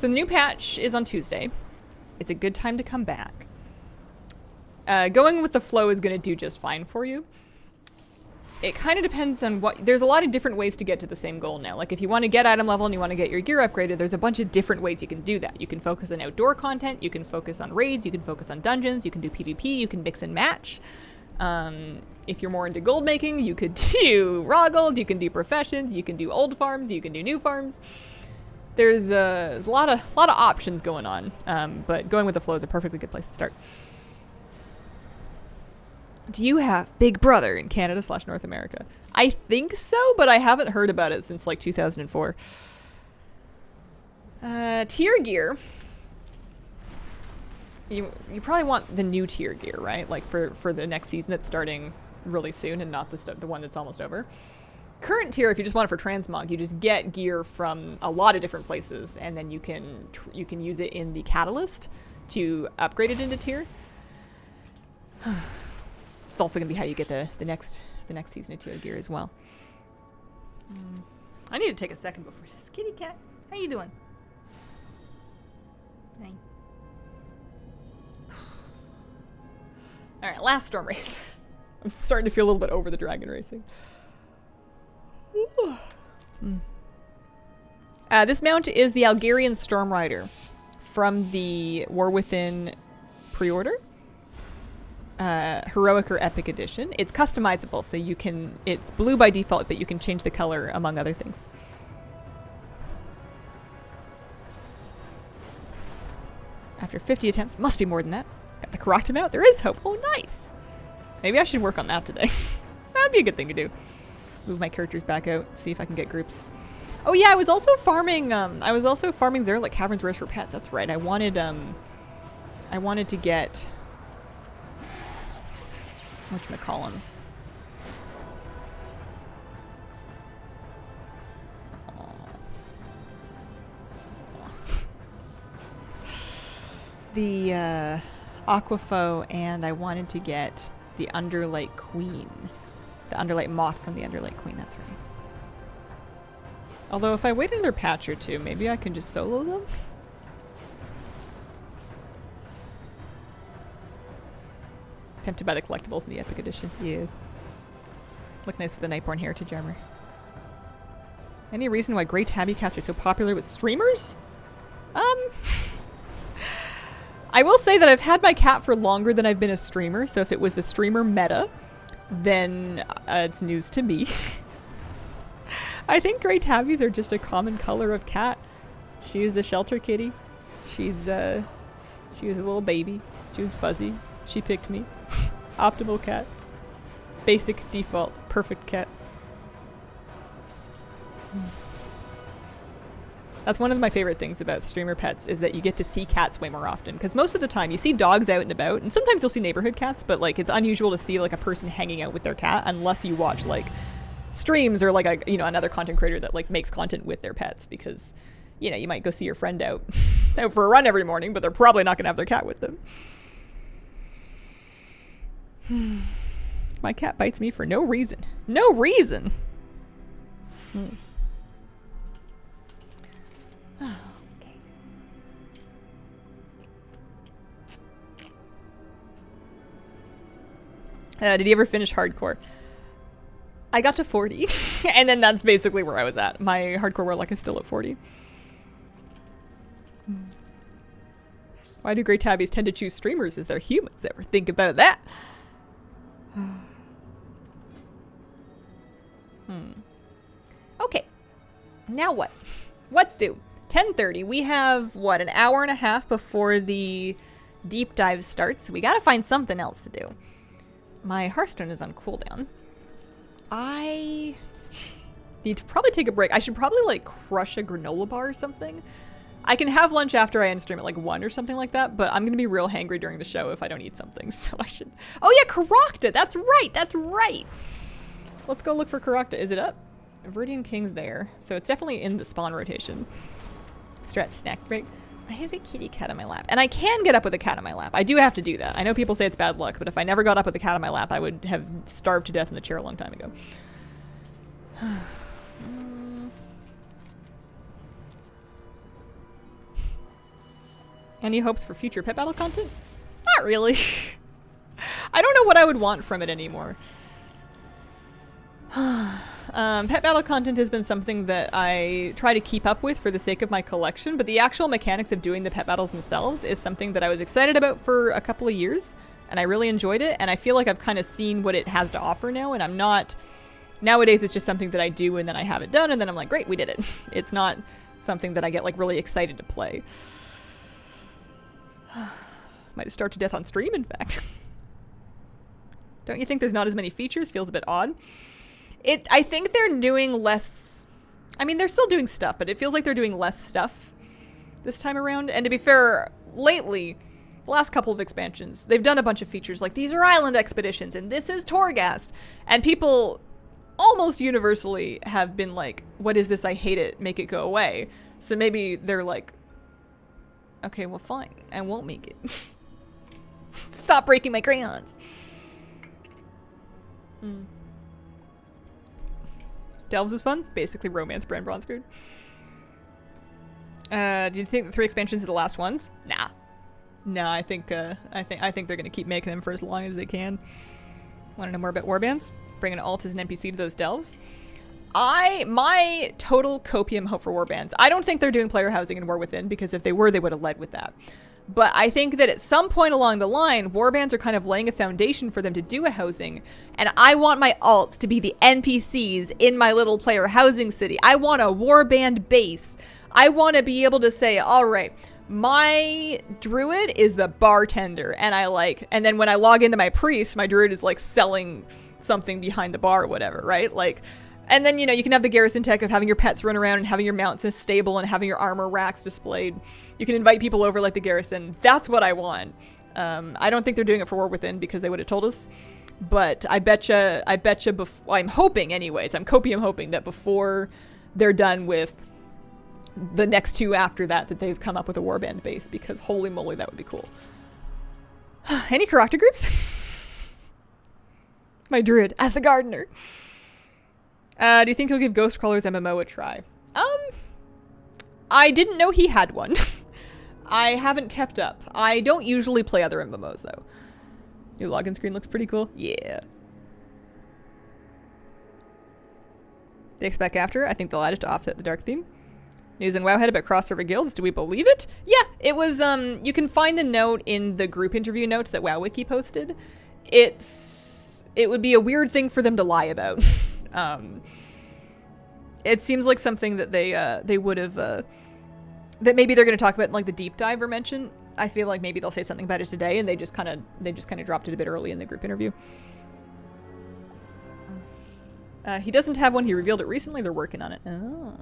the new patch is on Tuesday. It's a good time to come back. Going with the flow is going to do just fine for you. It kind of depends on what... There's a lot of different ways to get to the same goal now. Like if you want to get item level and you want to get your gear upgraded, there's a bunch of different ways you can do that. You can focus on outdoor content, you can focus on raids, you can focus on dungeons, you can do PvP, you can mix and match. If you're more into gold making, you could do raw gold, you can do professions, you can do old farms, you can do new farms. There's a lot of options going on, but going with the flow is a perfectly good place to start. Do you have Big Brother in Canada / North America? I think so, but I haven't heard about it since like 2004. Tier gear. You probably want the new tier gear, right? Like for the next season that's starting really soon and not the one that's almost over. Current tier, if you just want it for transmog, you just get gear from a lot of different places, and then you can use it in the catalyst to upgrade it into tier. It's also going to be how you get the next season of tier gear as well. I need to take a second before this. Kitty cat, how you doing? Hey. All right, last storm race. I'm starting to feel a little bit over the dragon racing. This mount is the Algerian Storm Rider from the War Within pre-order. Heroic or Epic Edition. It's customizable, so you can... It's blue by default, but you can change the color, among other things. After 50 attempts, must be more than that. Got the correct amount. There is hope. Oh, nice. Maybe I should work on that today. That'd be a good thing to do. Move my characters back out, see if I can get groups. Oh yeah, I was also farming Zerlik Caverns Rares for pets. That's right. I wanted to get whatchamacallums. The Aquafo, and I wanted to get the Underlight Queen. The Underlight Moth from the Underlight Queen, that's right. Although if I wait another patch or two, maybe I can just solo them? Tempted by the collectibles in the Epic Edition. Yeah. Look nice with the Nightborn Heritage armor. Any reason why Grey Tabby cats are so popular with streamers? I will say that I've had my cat for longer than I've been a streamer, so if it was the streamer meta, then it's news to me. I think Grey Tabbies are just a common color of cat. She is a shelter kitty. She was a little baby. She was fuzzy. She picked me. Optimal cat. Basic, default, perfect cat. That's one of my favorite things about streamer pets, is that you get to see cats way more often. Because most of the time you see dogs out and about, and sometimes you'll see neighborhood cats, but like it's unusual to see like a person hanging out with their cat unless you watch like streams or like another content creator that like makes content with their pets, because you might go see your friend out for a run every morning, but they're probably not gonna have their cat with them. My cat bites me for no reason. No reason. Oh, okay. Did you ever finish hardcore? I got to 40, and then that's basically where I was at. My hardcore warlock is still at 40. Why do Grey Tabbies tend to choose streamers as their humans? Ever think about that? Now what? What do? 10:30. We have, what, an hour and a half before the deep dive starts. We gotta find something else to do. My Hearthstone is on cooldown. I need to probably take a break. I should probably, like, crush a granola bar or something. I can have lunch after I end stream at, like, 1 or something like that, but I'm gonna be real hangry during the show if I don't eat something, so I should... Oh, yeah, Karakta! That's right! That's right! Let's go look for Karakta. Is it up? Viridian King's there, so it's definitely in the spawn rotation. Stretch, snack break. I have a kitty cat on my lap, and I can get up with a cat on my lap. I do have to do that. I know people say it's bad luck, but if I never got up with a cat on my lap, I would have starved to death in the chair a long time ago. Any hopes for future pet battle content? Not really. I don't know what I would want from it anymore. Pet battle content has been something that I try to keep up with for the sake of my collection, but the actual mechanics of doing the pet battles themselves is something that I was excited about for a couple of years, and I really enjoyed it, and I feel like I've kind of seen what it has to offer now, and I'm not... Nowadays, it's just something that I do, and then I have it done, and then I'm like, great, we did it. It's not something that I get, like, really excited to play. Might have starved to death on stream, in fact. Don't you think there's not as many features? Feels a bit odd. I think they're doing less... I mean, they're still doing stuff, but it feels like they're doing less stuff this time around. And to be fair, lately, the last couple of expansions, they've done a bunch of features like these are island expeditions and this is Torghast. And people almost universally have been like, what is this? I hate it. Make it go away. So maybe they're like, okay, well, fine. I won't make it. Stop breaking my crayons. Delves is fun. Basically romance brand bronze card. Do you think the 3 expansions are the last ones? Nah. No, I think they're gonna keep making them for as long as they can. Want to know more about warbands? Bring an alt as an NPC to those delves. My total copium hope for warbands. I don't think they're doing player housing in War Within, because if they were, they would have led with that. But I think that at some point along the line, warbands are kind of laying a foundation for them to do a housing. And I want my alts to be the NPCs in my little player housing city. I want a warband base. I want to be able to say, all right, my druid is the bartender. And then when I log into my priest, my druid is like selling something behind the bar or whatever, right? Like, and then, you know, you can have the garrison tech of having your pets run around and having your mounts in a stable and having your armor racks displayed. You can invite people over like the garrison. That's what I want. I don't think they're doing it for War Within because they would have told us. But I betcha, I'm hoping anyways, I'm copium hoping that before they're done with the next 2 after that, that they've come up with a warband base, because holy moly, that would be cool. Any character groups? My druid as the gardener. Do you think he'll give Ghostcrawler's MMO a try? I didn't know he had one. I haven't kept up. I don't usually play other MMOs, though. New login screen looks pretty cool. Yeah. They expect after. I think they'll add it to offset the dark theme. News in Wowhead about crossover guilds. Do we believe it? Yeah, it was, you can find the note in the group interview notes that WoWWiki posted. It would be a weird thing for them to lie about. It seems like something that they would have, that maybe they're going to talk about in, like, the deep dive or mention. I feel like maybe they'll say something about it today, and they just kind of dropped it a bit early in the group interview. He doesn't have one. He revealed it recently. They're working on it. Oh.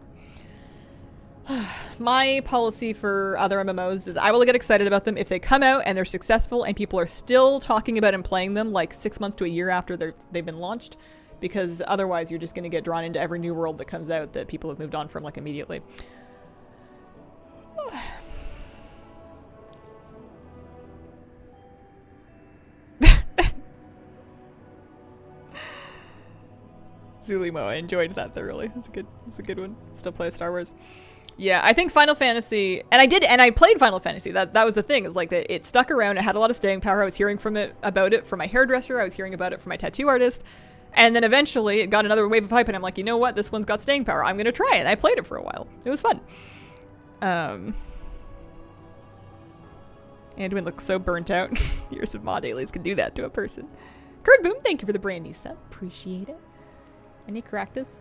My policy for other MMOs is I will get excited about them if they come out and they're successful and people are still talking about and playing them like 6 months to a year after they've been launched, because otherwise you're just going to get drawn into every new world that comes out that people have moved on from like immediately. Zulimo, I enjoyed that thoroughly. It's a good one. Still play Star Wars. Yeah, I think Final Fantasy, and I played Final Fantasy. That was the thing, is like that it stuck around. It had a lot of staying power. I was hearing about it from my hairdresser. I was hearing about it from my tattoo artist. And then eventually it got another wave of hype, and I'm like, you know what? This one's got staying power. I'm going to try it. And I played it for a while. It was fun. Anduin looks so burnt out. Years of mod dailies can do that to a person. Kurt Boom, thank you for the brand new sub. Appreciate it. Any Caractus?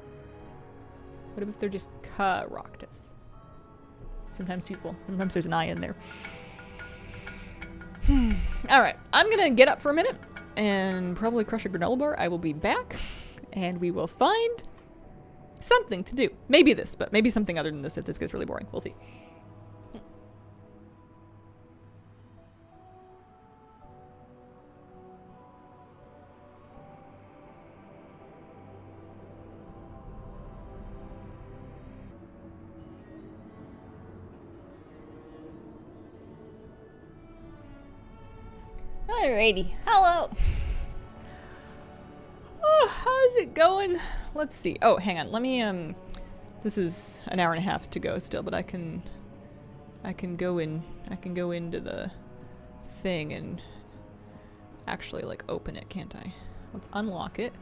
What if they're just Caractacus? Sometimes there's an I in there. Alright, I'm gonna get up for a minute and probably crush a granola bar. I will be back and we will find something to do. Maybe this, but maybe something other than this if this gets really boring. We'll see. Alrighty, hello. Oh, how's it going? Let's see. Oh, hang on. Let me this is an hour and a half to go still, but I can go into the thing and actually like open it, can't I? Let's unlock it.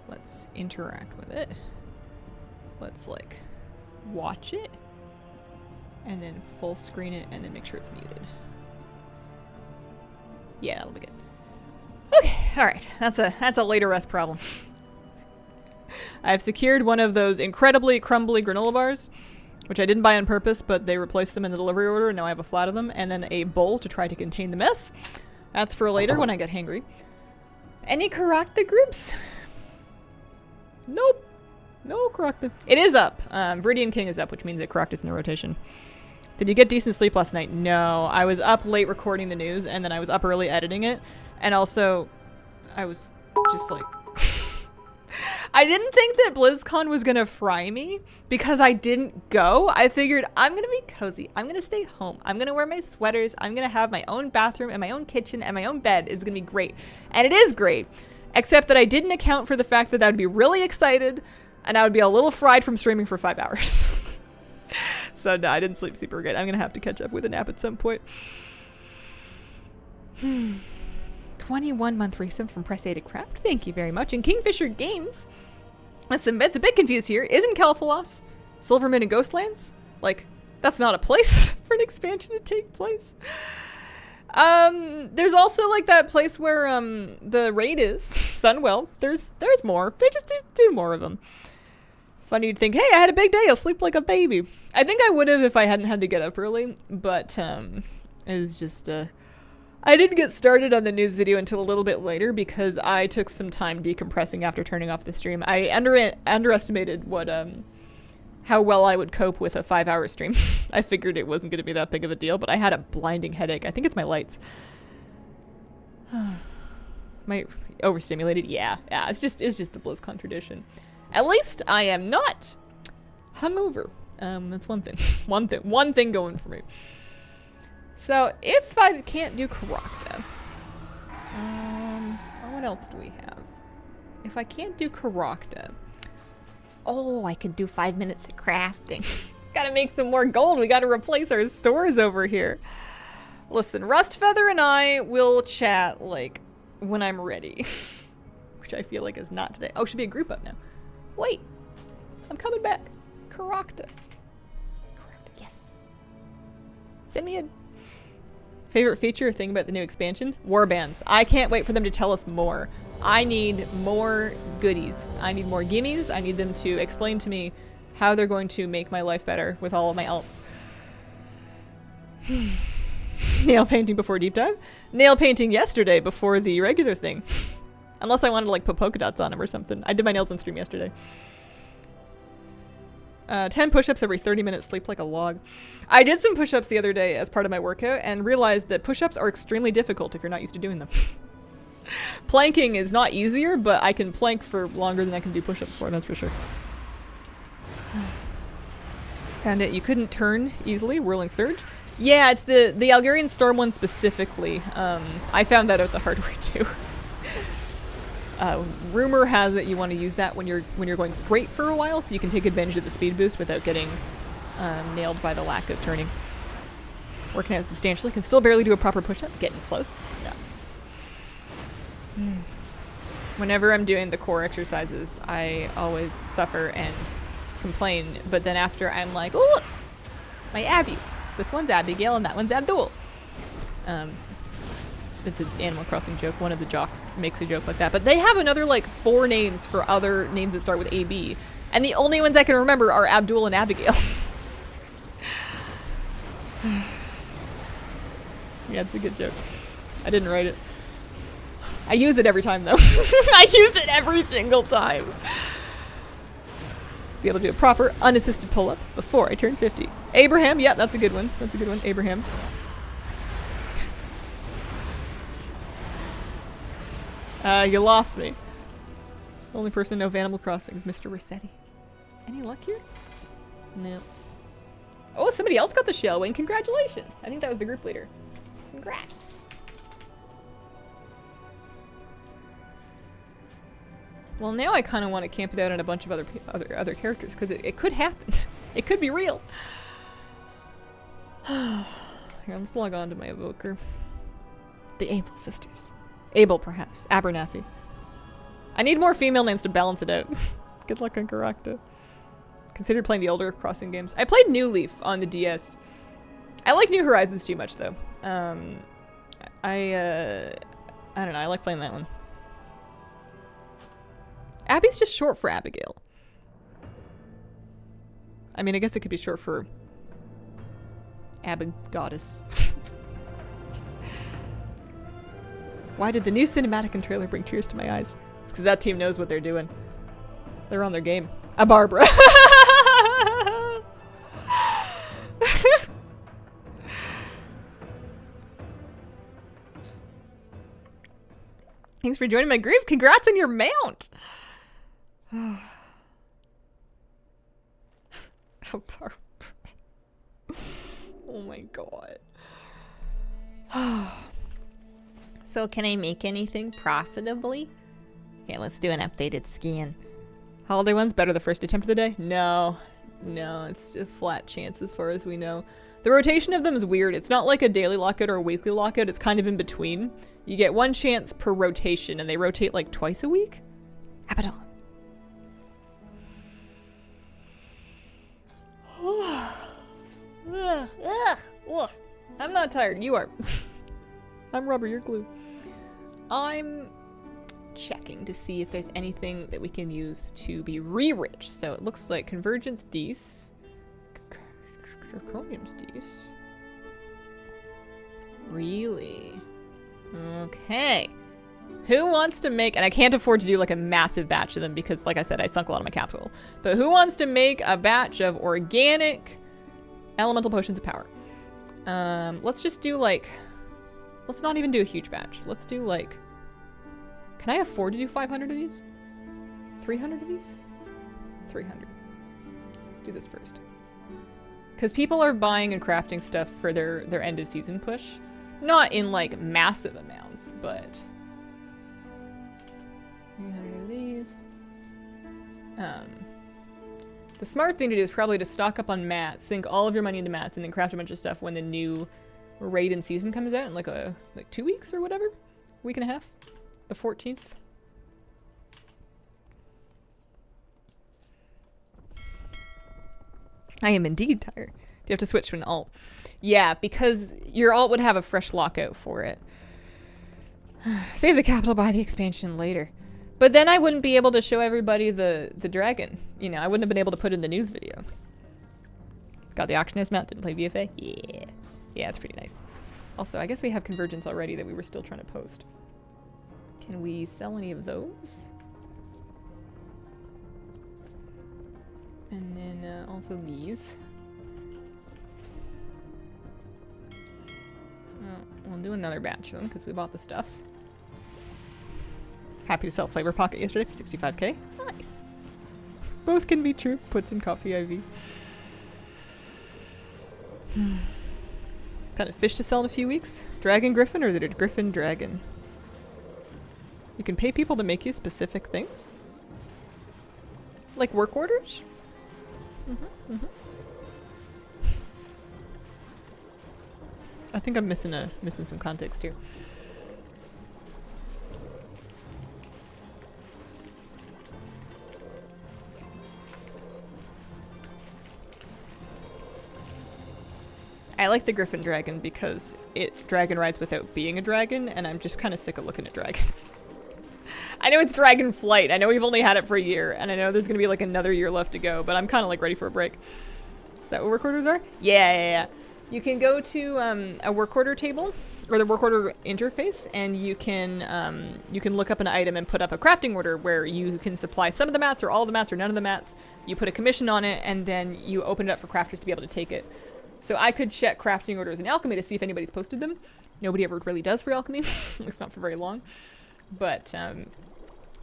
Let's interact with it. Let's like watch it and then full screen it and then make sure it's muted. Yeah, that'll be good. Okay, alright. That's a later rest problem. I've secured one of those incredibly crumbly granola bars, which I didn't buy on purpose, but they replaced them in the delivery order, and now I have a flat of them, and then a bowl to try to contain the mess. That's for later when I get hangry. Any Caractacus groups? Nope. No Caractacus. It is up. Viridian King is up, which means that Caractacus is in the rotation. Did you get decent sleep last night? No. I was up late recording the news, and then I was up early editing it. And also, I was just like... I didn't think that BlizzCon was gonna fry me because I didn't go. I figured I'm gonna be cozy. I'm gonna stay home. I'm gonna wear my sweaters. I'm gonna have my own bathroom and my own kitchen and my own bed. It's gonna be great. And it is great. Except that I didn't account for the fact that I would be really excited and I would be a little fried from streaming for 5 hours. So no, I didn't sleep super good. I'm gonna have to catch up with a nap at some point. 21-month resub from Press A to Craft. Thank you very much. And Kingfisher Games. Listen, it's a bit confused here. Isn't Calphalos Silverman and Ghostlands? Like, that's not a place for an expansion to take place. There's also like that place where the raid is, Sunwell. There's more. They just do more of them. Funny you'd think, hey, I had a big day, I'll sleep like a baby. I think I would have if I hadn't had to get up early, but it was just I didn't get started on the news video until a little bit later because I took some time decompressing after turning off the stream. I underestimated what how well I would cope with a 5-hour stream. I figured it wasn't going to be that big of a deal, but I had a blinding headache. I think it's my lights. My overstimulated? Yeah, it's just the BlizzCon tradition. At least I am not hungover. That's one thing. One thing going for me. So if I can't do Caractacus, what else do we have? If I can't do Caractacus, oh, I could do 5 minutes of crafting. Gotta make some more gold. We gotta replace our stores over here. Listen, Rustfeather and I will chat like when I'm ready, which I feel like is not today. Oh, should be a group up now. Wait, I'm coming back. Caractacus. Yes. Send me in. Favorite feature or thing about the new expansion? Warbands. I can't wait for them to tell us more. I need more goodies. I need more gimmies. I need them to explain to me how they're going to make my life better with all of my alts. Nail painting before deep dive? Nail painting yesterday before the regular thing. Unless I wanted to like put polka dots on them or something. I did my nails on stream yesterday. 10 push-ups every 30 minutes, sleep like a log. I did some push-ups the other day as part of my workout and realized that push-ups are extremely difficult if you're not used to doing them. Planking is not easier, but I can plank for longer than I can do push-ups for, that's for sure. Found it. You couldn't turn easily, Whirling Surge. Yeah, it's the Algerian Storm one specifically. I found that out the hard way too. Rumor has it you want to use that when you're going straight for a while, so you can take advantage of the speed boost without getting nailed by the lack of turning. Working out substantially, can still barely do a proper push-up. Getting close. Nice. Whenever I'm doing the core exercises, I always suffer and complain, but then after I'm like, oh look, my Abbies. This one's Abigail and that one's Abdul. it's an Animal Crossing joke. One of the jocks makes a joke like that. But they have another, like, 4 names for other names that start with AB. And the only ones I can remember are Abdul and Abigail. Yeah, it's a good joke. I didn't write it. I use it every time, though. I use it every single time. Be able to do a proper, unassisted pull-up before I turn 50. Abraham, yeah, that's a good one. That's a good one, Abraham. You lost me. The only person to know of Animal Crossing is Mr. Rossetti. Any luck here? No. Oh, somebody else got the shell wing. Congratulations. I think that was the group leader. Congrats. Well, now I kind of want to camp it out on a bunch of other characters because it could happen. It could be real. Here, let's log on to my evoker. The Able sisters. Abel, perhaps. Abernathy. I need more female names to balance it out. Good luck on Caracta. Considered playing the older Crossing games. I played New Leaf on the DS. I like New Horizons too much, though. I don't know. I like playing that one. Abby's just short for Abigail. I mean, I guess it could be short for Goddess. Why did the new cinematic and trailer bring tears to my eyes? It's because that team knows what they're doing. They're on their game. A Barbara. Thanks for joining my group. Congrats on your mount. Oh, Barbara. Oh my god. So can I make anything profitably? Okay, let's do an updated scan. Holiday one's better the first attempt of the day? No. No, it's a flat chance as far as we know. The rotation of them is weird. It's not like a daily lockout or a weekly lockout. It's kind of in between. You get 1 chance per rotation, and they rotate like twice a week? Abaddon. I'm not tired. You are. I'm rubber. You're glue. I'm checking to see if there's anything that we can use to be re-rich. So it looks like Convergence Dees. Draconium's Dees. Really? Okay. Who wants to make, and I can't afford to do like a massive batch of them because like I said, I sunk a lot of my capital. But who wants to make a batch of organic elemental potions of power? Let's just do like, let's not even do a huge batch. Let's do like, can I afford to do 500 of these? 300 of these? 300. Let's do this first. Because people are buying and crafting stuff for their end of season push. Not in like massive amounts, but 300 of these. The smart thing to do is probably to stock up on mats, sink all of your money into mats, and then craft a bunch of stuff when the new raid and season comes out in like 2 weeks or whatever? Week and a half? The 14th? I am indeed tired. Do you have to switch to an alt? Yeah, because your alt would have a fresh lockout for it. Save the capital, buy the expansion later. But then I wouldn't be able to show everybody the dragon. You know, I wouldn't have been able to put in the news video. Got the auctioneer's mount, didn't play VFA? Yeah. Yeah, it's pretty nice. Also, I guess we have Convergence already that we were still trying to post. Can we sell any of those? And then also these. We'll do another batch of them because we bought the stuff. Happy to sell Flavor Pocket yesterday for 65k. Nice. Both can be true. Puts in coffee IV. Got a fish to sell in a few weeks. Dragon Griffin or the Griffin Dragon? You can pay people to make you specific things? Like work orders? I think I'm missing some context here. I like the Griffin Dragon because it dragon rides without being a dragon, and I'm just kind of sick of looking at dragons. I know it's Dragon Flight. I know we've only had it for a year, and I know there's going to be like another year left to go, but I'm kind of like ready for a break. Is that what work orders are? Yeah. You can go to a work order table, or the work order interface, and you can look up an item and put up a crafting order where you can supply some of the mats, or all of the mats, or none of the mats. You put a commission on it, and then you open it up for crafters to be able to take it. So I could check crafting orders in Alchemy to see if anybody's posted them. Nobody ever really does for Alchemy. It's not for very long. But,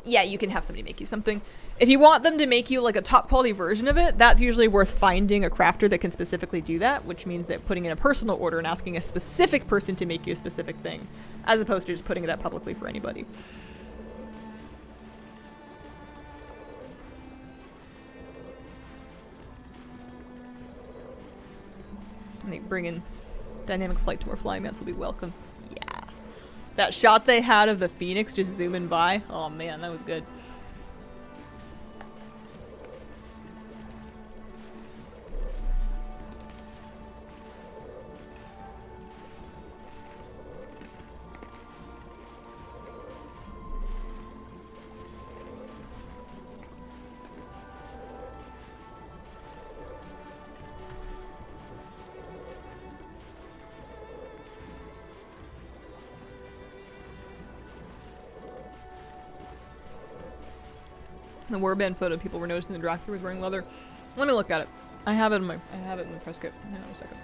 yeah, you can have somebody make you something. If you want them to make you, like, a top quality version of it, that's usually worth finding a crafter that can specifically do that, which means that putting in a personal order and asking a specific person to make you a specific thing, as opposed to just putting it up publicly for anybody. I think bringing dynamic flight to more flying mats will be welcome. Yeah. That shot they had of the Phoenix just zooming by. Oh man, that was good. The warband photo, people were noticing the Dracula was wearing leather. Let me look at it. I have it in the press kit. Hang on a second.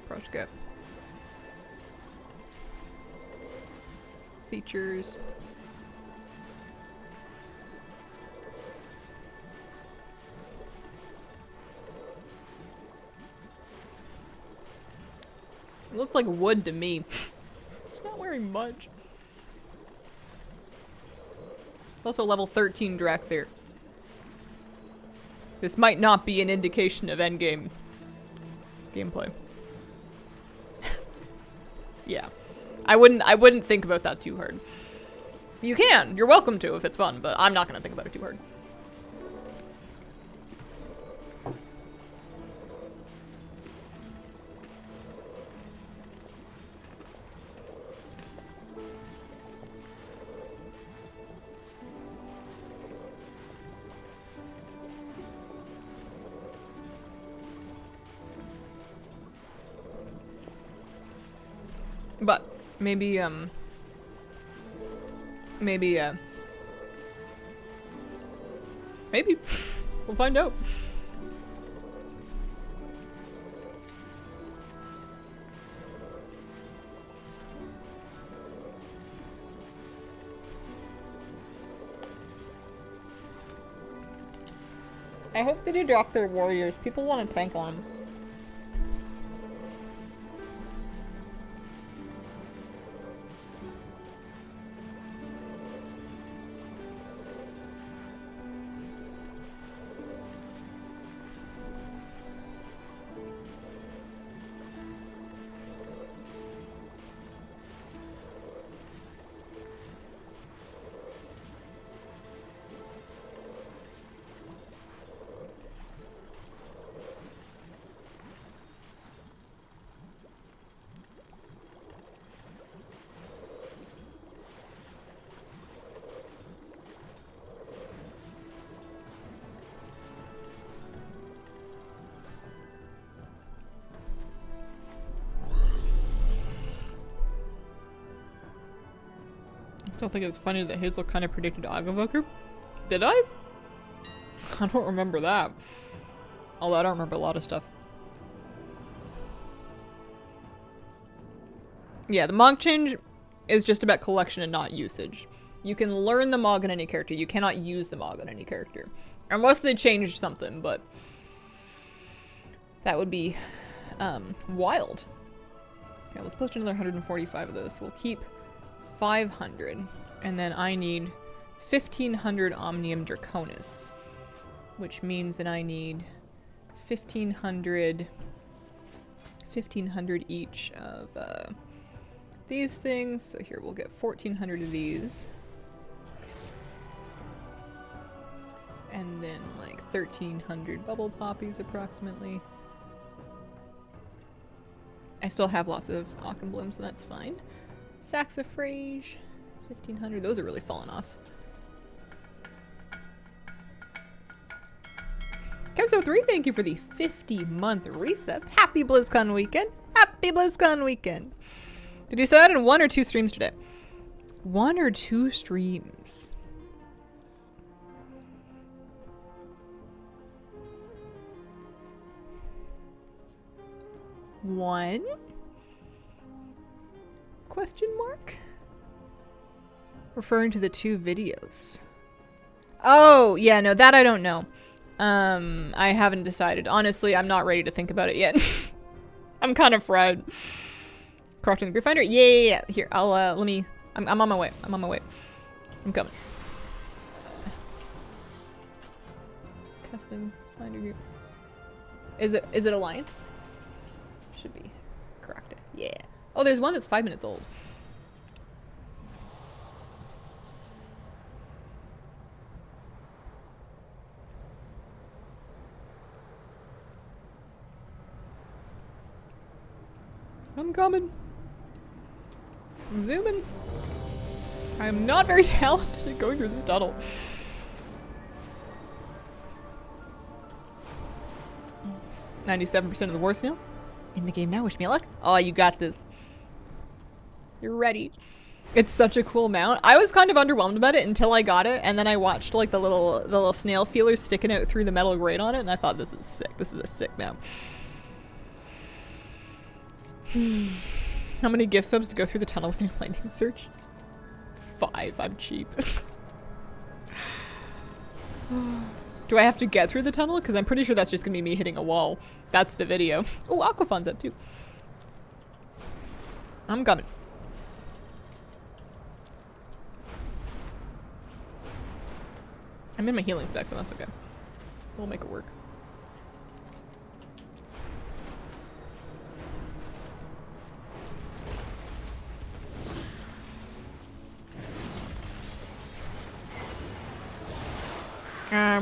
Press kit. Features. It looked like wood to me. Not wearing much. Also level 13 Drac there. This might not be an indication of endgame gameplay. Yeah. I wouldn't think about that too hard. You can. You're welcome to if it's fun, but I'm not gonna think about it too hard. But maybe we'll find out. I hope they do drop their warriors. People want to tank on them. I still think it's funny that Hazel kind of predicted Agavoker. Did I? I don't remember that. Although I don't remember a lot of stuff. Yeah, the Mog change is just about collection and not usage. You can learn the Mog on any character. You cannot use the Mog on any character. Unless they change something, but that would be wild. Yeah, let's post another 145 of those. We'll keep 500, and then I need 1500 Omnium Draconis, which means that I need 1500 each of these things. So here we'll get 1400 of these. And then like 1,300 bubble poppies approximately. I still have lots of Auchenblooms, so that's fine. Saxifrage, 1,500. Those are really falling off. Kevzo3, thank you for the 50-month reset. Happy BlizzCon weekend. Happy BlizzCon weekend. Did you say that in 1 or 2 streams today? 1 or 2 streams. One? Question mark? Referring to the 2 videos. Oh, yeah, no, that I don't know. I haven't decided. Honestly, I'm not ready to think about it yet. I'm kind of fried. Correcting the group finder? Yeah. Here, I'll, let me... I'm on my way. I'm on my way. I'm coming. Custom finder group. Is it Alliance? Should be. Correct it. Yeah. Oh, there's one that's 5 minutes old. I'm coming. I'm zooming. I am not very talented at going through this tunnel. "97% of the war snail in the game now. Wish me luck." Oh, you got this. You're ready. It's such a cool mount. I was kind of underwhelmed about it until I got it, and then I watched like the little snail feelers sticking out through the metal grate on it, and I thought, this is sick. This is a sick mount. How many gift subs to go through the tunnel with your lightning search? 5. I'm cheap. Do I have to get through the tunnel? Because I'm pretty sure that's just gonna be me hitting a wall. That's the video. Oh, Aquafon's up too. I'm coming. I'm in my healing spec, but that's okay. We'll make it work.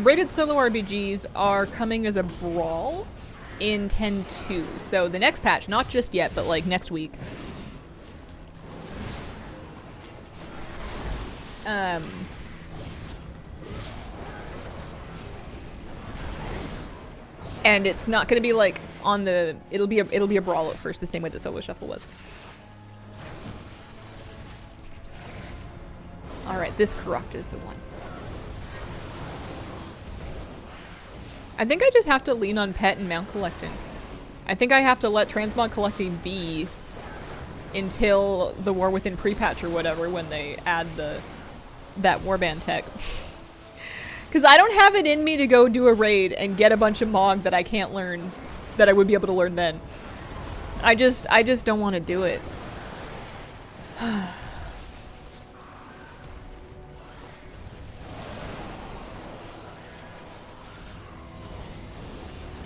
Rated solo RPGs are coming as a brawl in 10.2. So the next patch, not just yet, but like next week. And it's not gonna be like on the, it'll be a brawl at first, the same way that Solo Shuffle was. Alright, this Corrupt is the one. I think I just have to lean on pet and mount collecting. I think I have to let transmog collecting be until the War Within pre-patch or whatever, when they add that warband tech. Because I don't have it in me to go do a raid and get a bunch of mog that I can't learn, that I would be able to learn then. I just don't want to do it.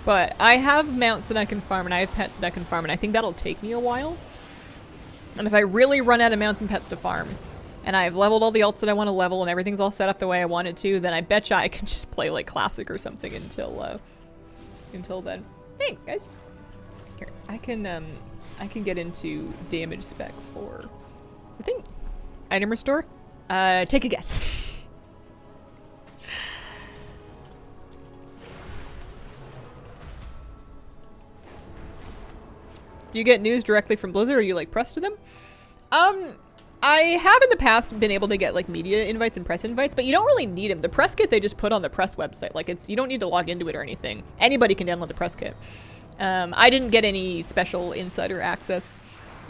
But I have mounts that I can farm, and I have pets that I can farm, and I think that'll take me a while. And if I really run out of mounts and pets to farm, and I've leveled all the alts that I want to level, and everything's all set up the way I want it to, then I betcha I can just play like Classic or something until then. Thanks, guys. Here, I can get into damage spec for, I think, item restore. Take a guess. Do you get news directly from Blizzard, or are you like press to them? I have in the past been able to get like media invites and press invites, but you don't really need them. The press kit they just put on the press website. Like you don't need to log into it or anything. Anybody can download the press kit. I didn't get any special insider access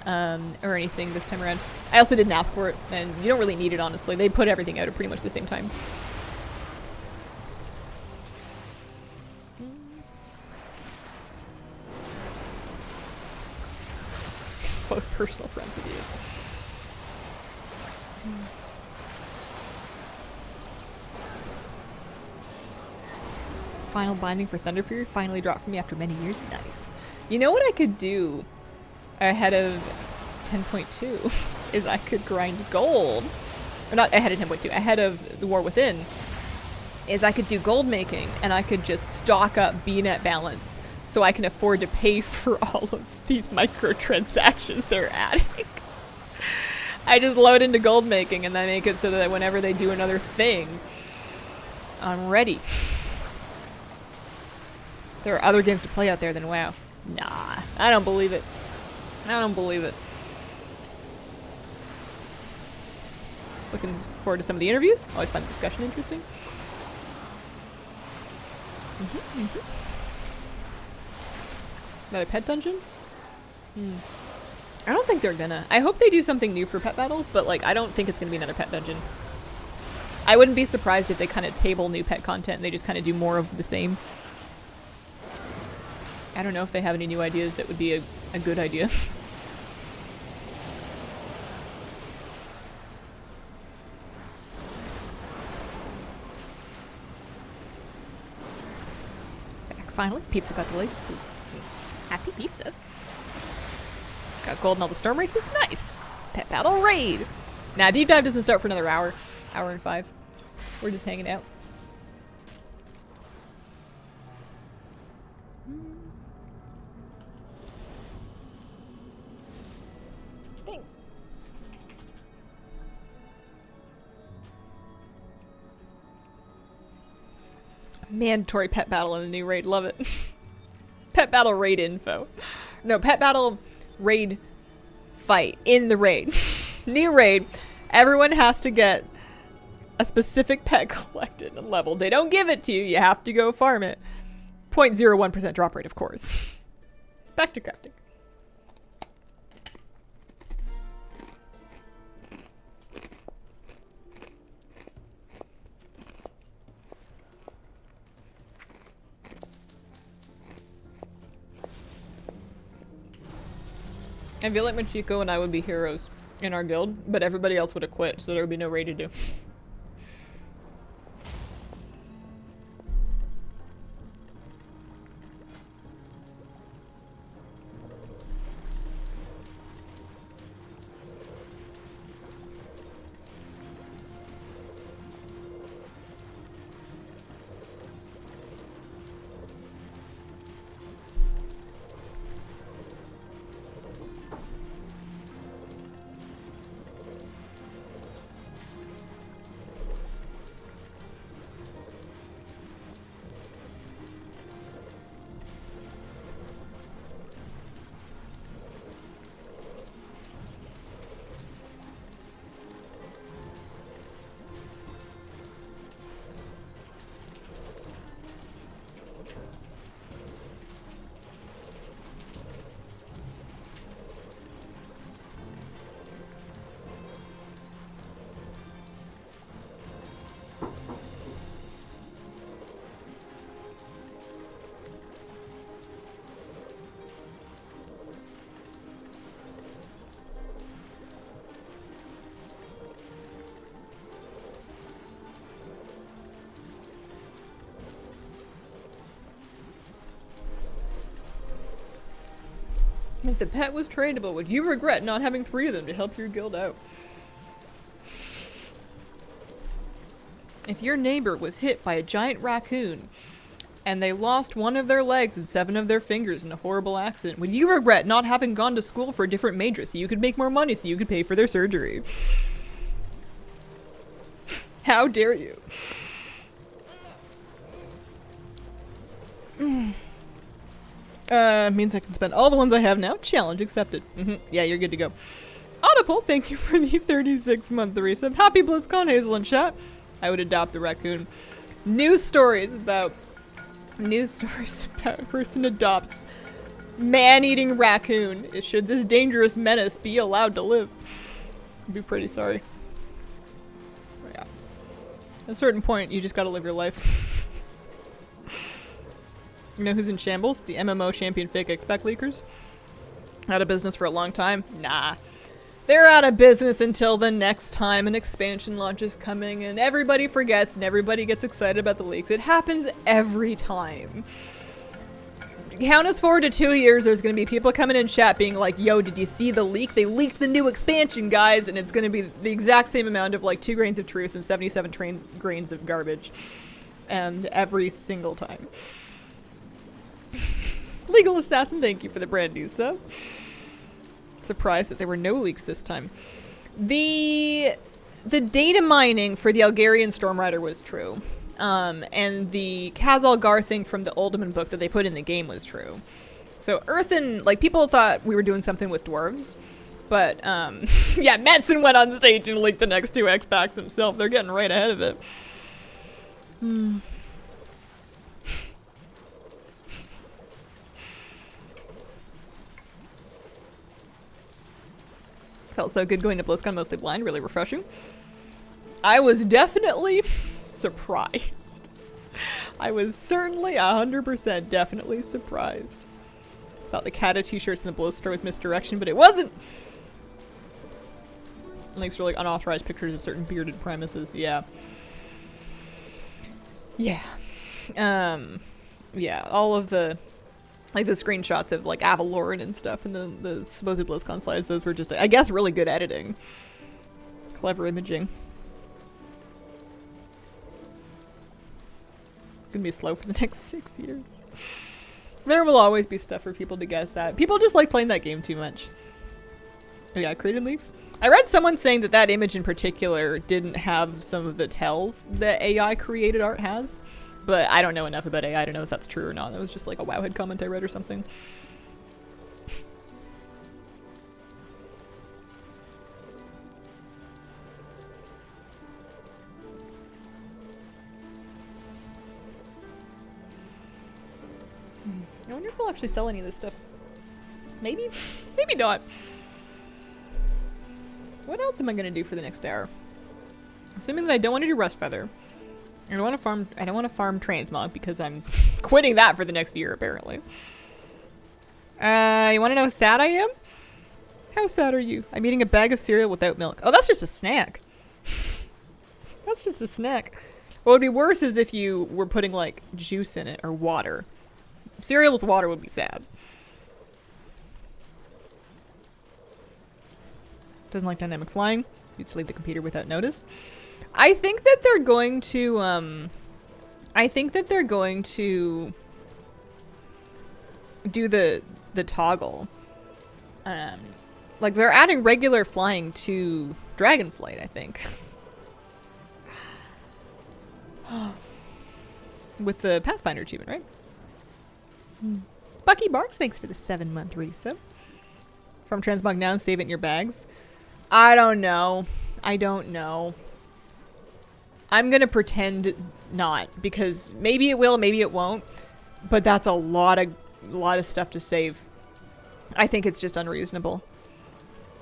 or anything this time around. I also didn't ask for it, and you don't really need it, honestly. They put everything out at pretty much the same time. Close personal friends with you. Final binding for Thunderfury finally dropped for me after many years. Nice. You know what I could do ahead of 10.2 is I could grind gold. Or not ahead of 10.2, ahead of the War Within. is I could do gold making and I could just stock up BNet balance so I can afford to pay for all of these microtransactions they're adding. I just load into gold making and then make it so that whenever they do another thing, I'm ready. There are other games to play out there than WoW. Nah, I don't believe it. I don't believe it. Looking forward to some of the interviews. Always find the discussion interesting. Another pet dungeon? I don't think they're gonna. I hope they do something new for pet battles, but like I don't think it's gonna be another pet dungeon. I wouldn't be surprised if they kind of table new pet content and they just kind of do more of the same. I don't know if they have any new ideas that would be a good idea. Finally, pizza got delayed. Happy pizza. Got gold in all the storm races. Nice. Pet battle raid. Nah, deep dive doesn't start for another hour. Hour and 5. We're just hanging out. Thanks. Mandatory pet battle in the new raid. Love it. Pet battle raid info. No, pet battle raid fight in the raid. New raid. Everyone has to get a specific pet collected and leveled. They don't give it to you. You have to go farm it. 0.01% drop rate, of course. Back to crafting. I feel like Machiko and I would be heroes in our guild, but everybody else would have quit, so there would be no raid to do. If the pet was tradable, would you regret not having 3 of them to help your guild out? If your neighbor was hit by a giant raccoon and they lost 1 of their legs and 7 of their fingers in a horrible accident, would you regret not having gone to school for a different major so you could make more money so you could pay for their surgery? How dare you? Means I can spend all the ones I have now. Challenge accepted. Yeah, you're good to go. Audible, thank you for the 36-month resub. Happy BlizzCon, Hazel and chat. I would adopt the raccoon. News stories about a person adopts man-eating raccoon. Should this dangerous menace be allowed to live? I'd be pretty sorry. Yeah. At a certain point, you just gotta live your life. You know who's in shambles? The MMO champion fake expect leakers. Out of business for a long time? Nah. They're out of business until the next time an expansion launch is coming and everybody forgets and everybody gets excited about the leaks. It happens every time. Count us forward to 2 years, there's going to be people coming in chat being like, yo, did you see the leak? They leaked the new expansion, guys! And it's going to be the exact same amount of like 2 grains of truth and 77 grains of garbage. And every single time. Legal Assassin, thank you for the brand new sub. Surprised that there were no leaks this time. The data mining for the Algarian Stormrider was true. And the Khazalgar thing from the Uldaman book that they put in the game was true. So Earthen, like, people thought we were doing something with dwarves. But, yeah, Metzen went on stage and leaked the next 2 X-Packs himself. They're getting right ahead of it. Felt so good going to BlizzCon mostly blind, really refreshing. I was definitely surprised. I was certainly 100% definitely surprised. Thought the Kata t-shirts in the Blizz store was misdirection, but it wasn't! Links for like unauthorized pictures of certain bearded premises, yeah. Yeah. Yeah, all of the, like, the screenshots of, like, Avaloran and stuff and the supposed BlizzCon slides, those were just, I guess, really good editing. Clever imaging. It's gonna be slow for the next 6 years. There will always be stuff for people to guess at. People just like playing that game too much. Oh yeah, created leaks. I read someone saying that that image in particular didn't have some of the tells that AI created art has. But I don't know enough about AI to know if that's true or not. That was just like a Wowhead comment I read or something. I wonder if they'll actually sell any of this stuff. Maybe? Maybe not. What else am I gonna do for the next hour? Assuming that I don't want to do Rust Feather. I don't want to farm transmog because I'm quitting that for the next year apparently. You want to know how sad I am? How sad are you? I'm eating a bag of cereal without milk. Oh, that's just a snack. That's just a snack. What would be worse is if you were putting like juice in it or water. Cereal with water would be sad. Doesn't like dynamic flying. You'd leave the computer without notice. I think that they're going to, do the toggle. Like, they're adding regular flying to Dragonflight, I think. With the Pathfinder achievement, right? Bucky Barks, thanks for the 7-month resub. From Transmog now and save it in your bags. I don't know. I don't know. I'm gonna pretend not, because maybe it will, maybe it won't. But that's a lot of stuff to save. I think it's just unreasonable.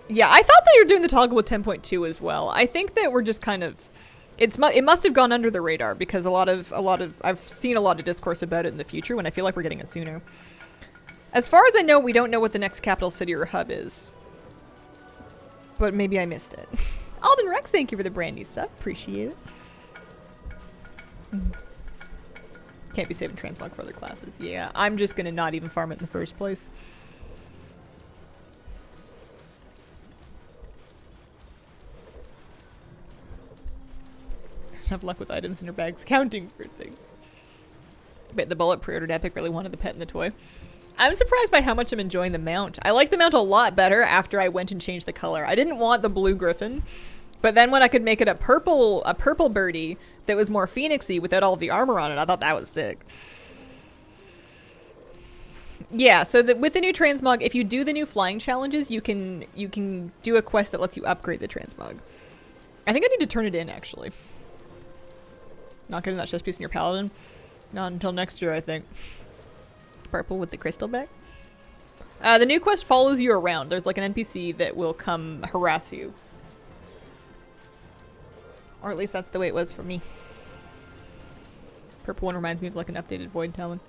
Yeah, I thought that you were doing the toggle with 10.2 as well. I think that we're just kind of, it must have gone under the radar because I've seen a lot of discourse about it in the future when I feel like we're getting it sooner. As far as I know, we don't know what the next capital city or hub is. But maybe I missed it. Alden Rex, thank you for the brand new sub. Appreciate it. Can't be saving transmog for other classes. Yeah, I'm just gonna not even farm it in the first place. Doesn't have luck with items in her bags counting for things. Bet the bullet pre-ordered Epic really wanted the pet and the toy. I'm surprised by how much I'm enjoying the mount. I like the mount a lot better after I went and changed the color. I didn't want the blue griffin, but then when I could make it a purple birdie that was more phoenixy without all the armor on it, I thought that was sick. Yeah, so with the new transmog, if you do the new flying challenges, you can do a quest that lets you upgrade the transmog. I think I need to turn it in, actually. Not getting that chest piece in your paladin. Not until next year, I think. Purple with the crystal back. The new quest follows you around. There's like an NPC that will come harass you. Or at least that's the way it was for me. Purple one reminds me of like an updated Void Talon.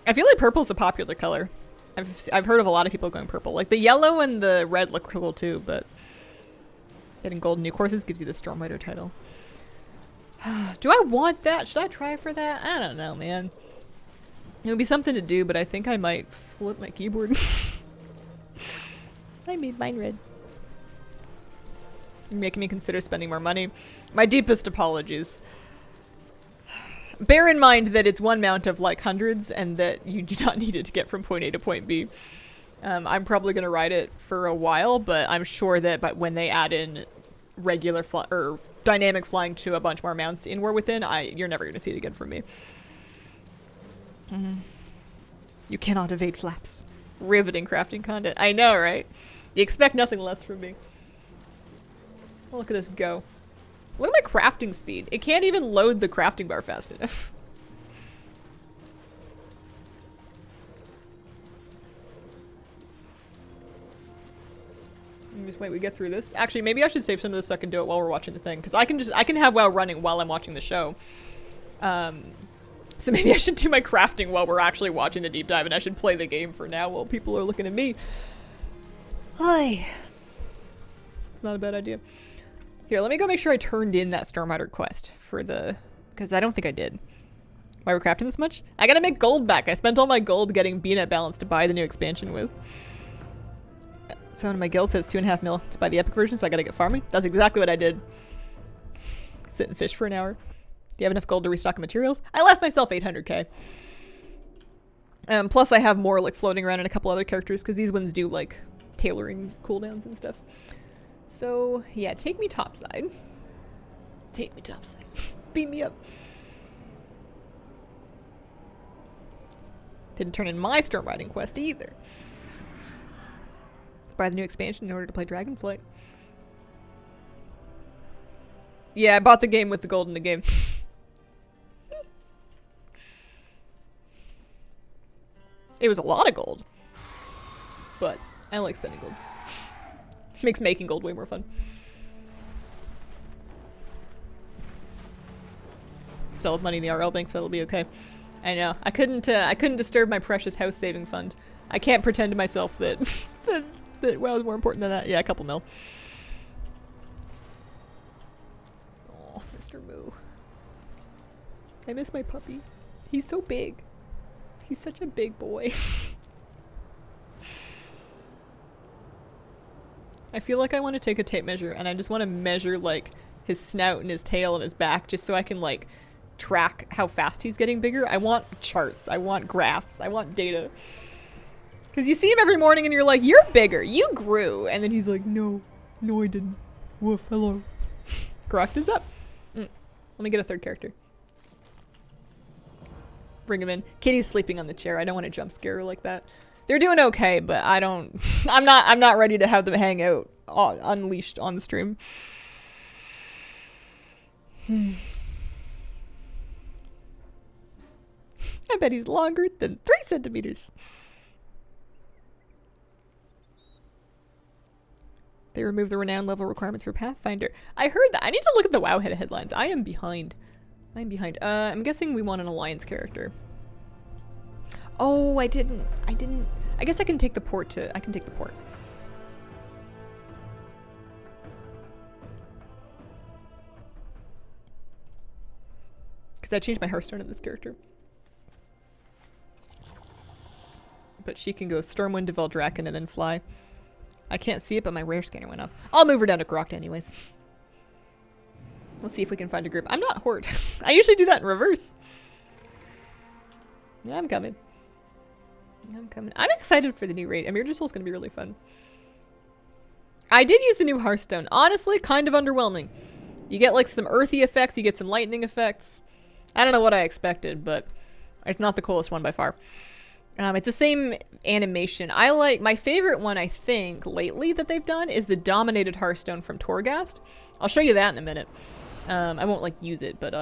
I feel like purple's the popular color. I've heard of a lot of people going purple. Like the yellow and the red look cool too, but getting gold new courses gives you the Stormrider title. Do I want that? Should I try for that? I don't know, man. It would be something to do, but I think I might flip my keyboard. I made mine red. You're making me consider spending more money. My deepest apologies. Bear in mind that it's one mount of like hundreds and that you do not need it to get from point A to point B. I'm probably going to ride it for a while, but I'm sure that when they add in regular or dynamic flying to a bunch more mounts in War Within, you're never going to see it again from me. You cannot evade flaps. Riveting crafting content. I know, right? You expect nothing less from me. Oh, look at us go. Look at my crafting speed. It can't even load the crafting bar fast enough. Just wait, we get through this. Actually, maybe I should save some of this so I can do it while we're watching the thing. Because I can have WoW running while I'm watching the show. So maybe I should do my crafting while we're actually watching the deep dive, and I should play the game for now while people are looking at me. Hi. It's not a bad idea. Here, let me go make sure I turned in that Stormrider quest for the... Because I don't think I did. Why we're crafting this much? I gotta make gold back. I spent all my gold getting BNet balance to buy the new expansion with. Someone in my guild says 2.5 mil to buy the epic version, so I gotta get farming. That's exactly what I did. Sit and fish for an hour. Do you have enough gold to restock materials? I left myself 800k. Plus I have more like floating around in a couple other characters because these ones do like tailoring cooldowns and stuff. So yeah, take me topside. Take me topside. Beat me up. Didn't turn in my storm riding quest either. Buy the new expansion in order to play Dragonflight. Yeah, I bought the game with the gold in the game. It was a lot of gold. But I like spending gold. Makes making gold way more fun. Still have money in the RL bank, so it'll be okay. I know. I couldn't disturb my precious house saving fund. I can't pretend to myself that that WoW is more important than that. Yeah, a couple mil. Oh, Mr. Moo. I miss my puppy. He's so big. He's such a big boy. I feel like I want to take a tape measure and I just want to measure like his snout and his tail and his back just so I can like track how fast he's getting bigger. I want charts. I want graphs. I want data. Because you see him every morning and you're like, you're bigger. You grew. And then he's like, no. No, I didn't. Woof. Hello. Groct is up. Let me get a third character. Bring him in. Kitty's sleeping on the chair. I don't want to jump scare her like that. They're doing okay, but I don't... I'm not ready to have them hang out unleashed on the stream. I bet he's longer than 3 centimeters. They removed the renown level requirements for Pathfinder. I heard that. I need to look at the WoW headlines. I am behind. I'm behind. I'm guessing we want an alliance character. Oh, I didn't. I guess I can take the port to... I can take the port. Because I changed my Hearthstone in this character. But she can go Stormwind to Veldraken and then fly. I can't see it, but my rare scanner went off. I'll move her down to Groct anyways. We'll see if we can find a group. I'm not Horde. I usually do that in reverse. Yeah, I'm coming. I'm coming. I'm excited for the new raid. Amir Soul's gonna be really fun. I did use the new Hearthstone. Honestly, kind of underwhelming. You get like some earthy effects, you get some lightning effects. I don't know what I expected, but it's not the coolest one by far. It's the same animation. I like, my favorite one I think lately that they've done is the Dominated Hearthstone from Torghast. I'll show you that in a minute. I won't like use it, but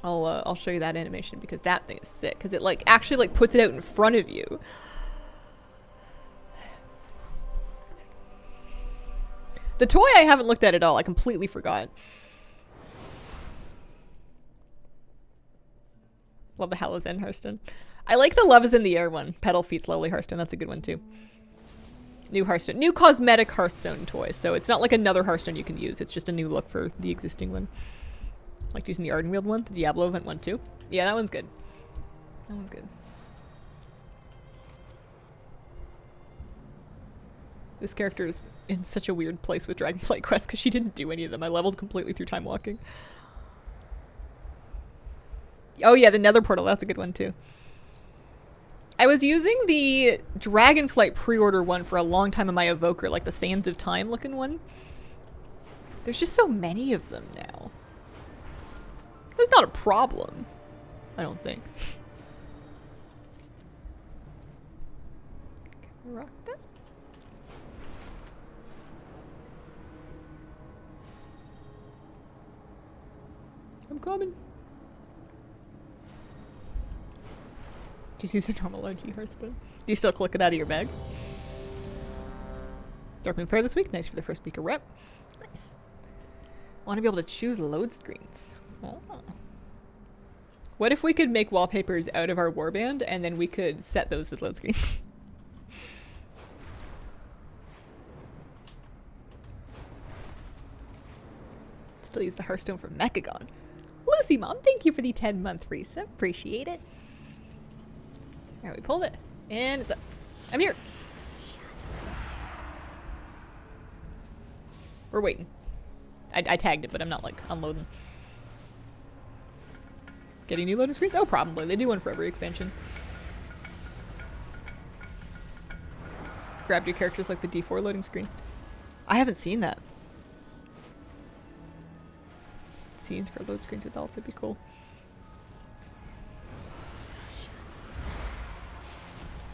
I'll show you that animation because that thing is sick. Because it like actually like puts it out in front of you. The toy I haven't looked at all. I completely forgot. Love the Hallows End Hearthstone. I like the Love is in the Air one. Petal Feet's Lovely Hearthstone. That's a good one too. New Hearthstone. New cosmetic Hearthstone toy. So it's not like another Hearthstone you can use. It's just a new look for the existing one. I like using the Ardenweald one. The Diablo event one too. Yeah, that one's good. That one's good. This character is in such a weird place with Dragonflight Quest because she didn't do any of them. I leveled completely through time walking. Oh yeah, the Nether portal. That's a good one too. I was using the Dragonflight pre-order one for a long time on my Evoker, like the Sands of Time looking one. There's just so many of them now. That's not a problem, I don't think. Rock that. I'm coming. Do you use the normal OG Hearthstone? Do you still click it out of your bags? Darkmoon Fair this week. Nice for the first speaker rep. Nice. Want to be able to choose load screens. Oh. What if we could make wallpapers out of our warband and then we could set those as load screens? Still use the Hearthstone from Mechagon. Lucy Mom, thank you for the 10-month resub. Appreciate it. Alright, we pulled it. And it's up. I'm here. We're waiting. I tagged it, but I'm not, like, unloading. Getting new loading screens? Oh, probably. They do one for every expansion. Grabbed your characters like the D4 loading screen. I haven't seen that. Scenes for load screens with alts would be cool.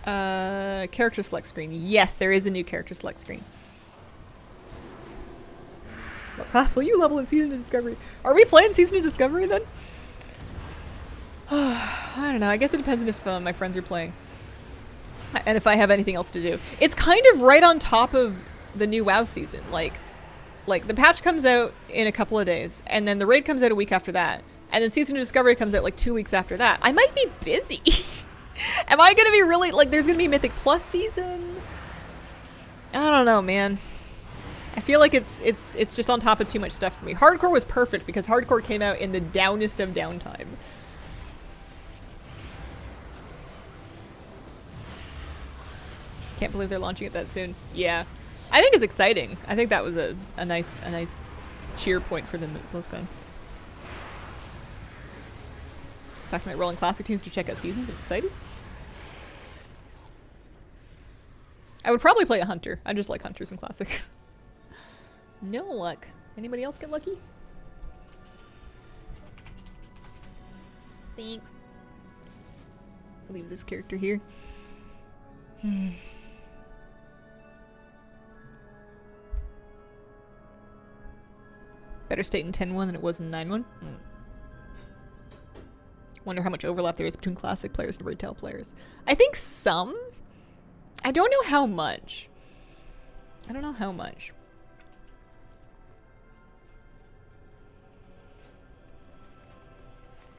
Character select screen. Yes, there is a new character select screen. What class will you level in Season of Discovery? Are we playing Season of Discovery then? I don't know. I guess it depends on if my friends are playing. And if I have anything else to do. It's kind of right on top of the new WoW season. Like the patch comes out in a couple of days, and then the raid comes out a week after that, and then Season of Discovery comes out like 2 weeks after that. I might be busy. Am I gonna be really, like, there's gonna be Mythic Plus season? I don't know, man. I feel like it's just on top of too much stuff for me. Hardcore was perfect because Hardcore came out in the downest of downtime. Can't believe they're launching it that soon. Yeah. I think it's exciting. I think that was a nice cheer point for the BlizzCon. Back to my rolling classic teams to check out seasons. I'm excited. I would probably play a hunter. I just like hunters in classic. No luck. Anybody else get lucky? Thanks. I'll leave this character here. Better state in 10-1 than it was in 9-1. Wonder how much overlap there is between classic players and retail players. I think some. I don't know how much. I don't know how much.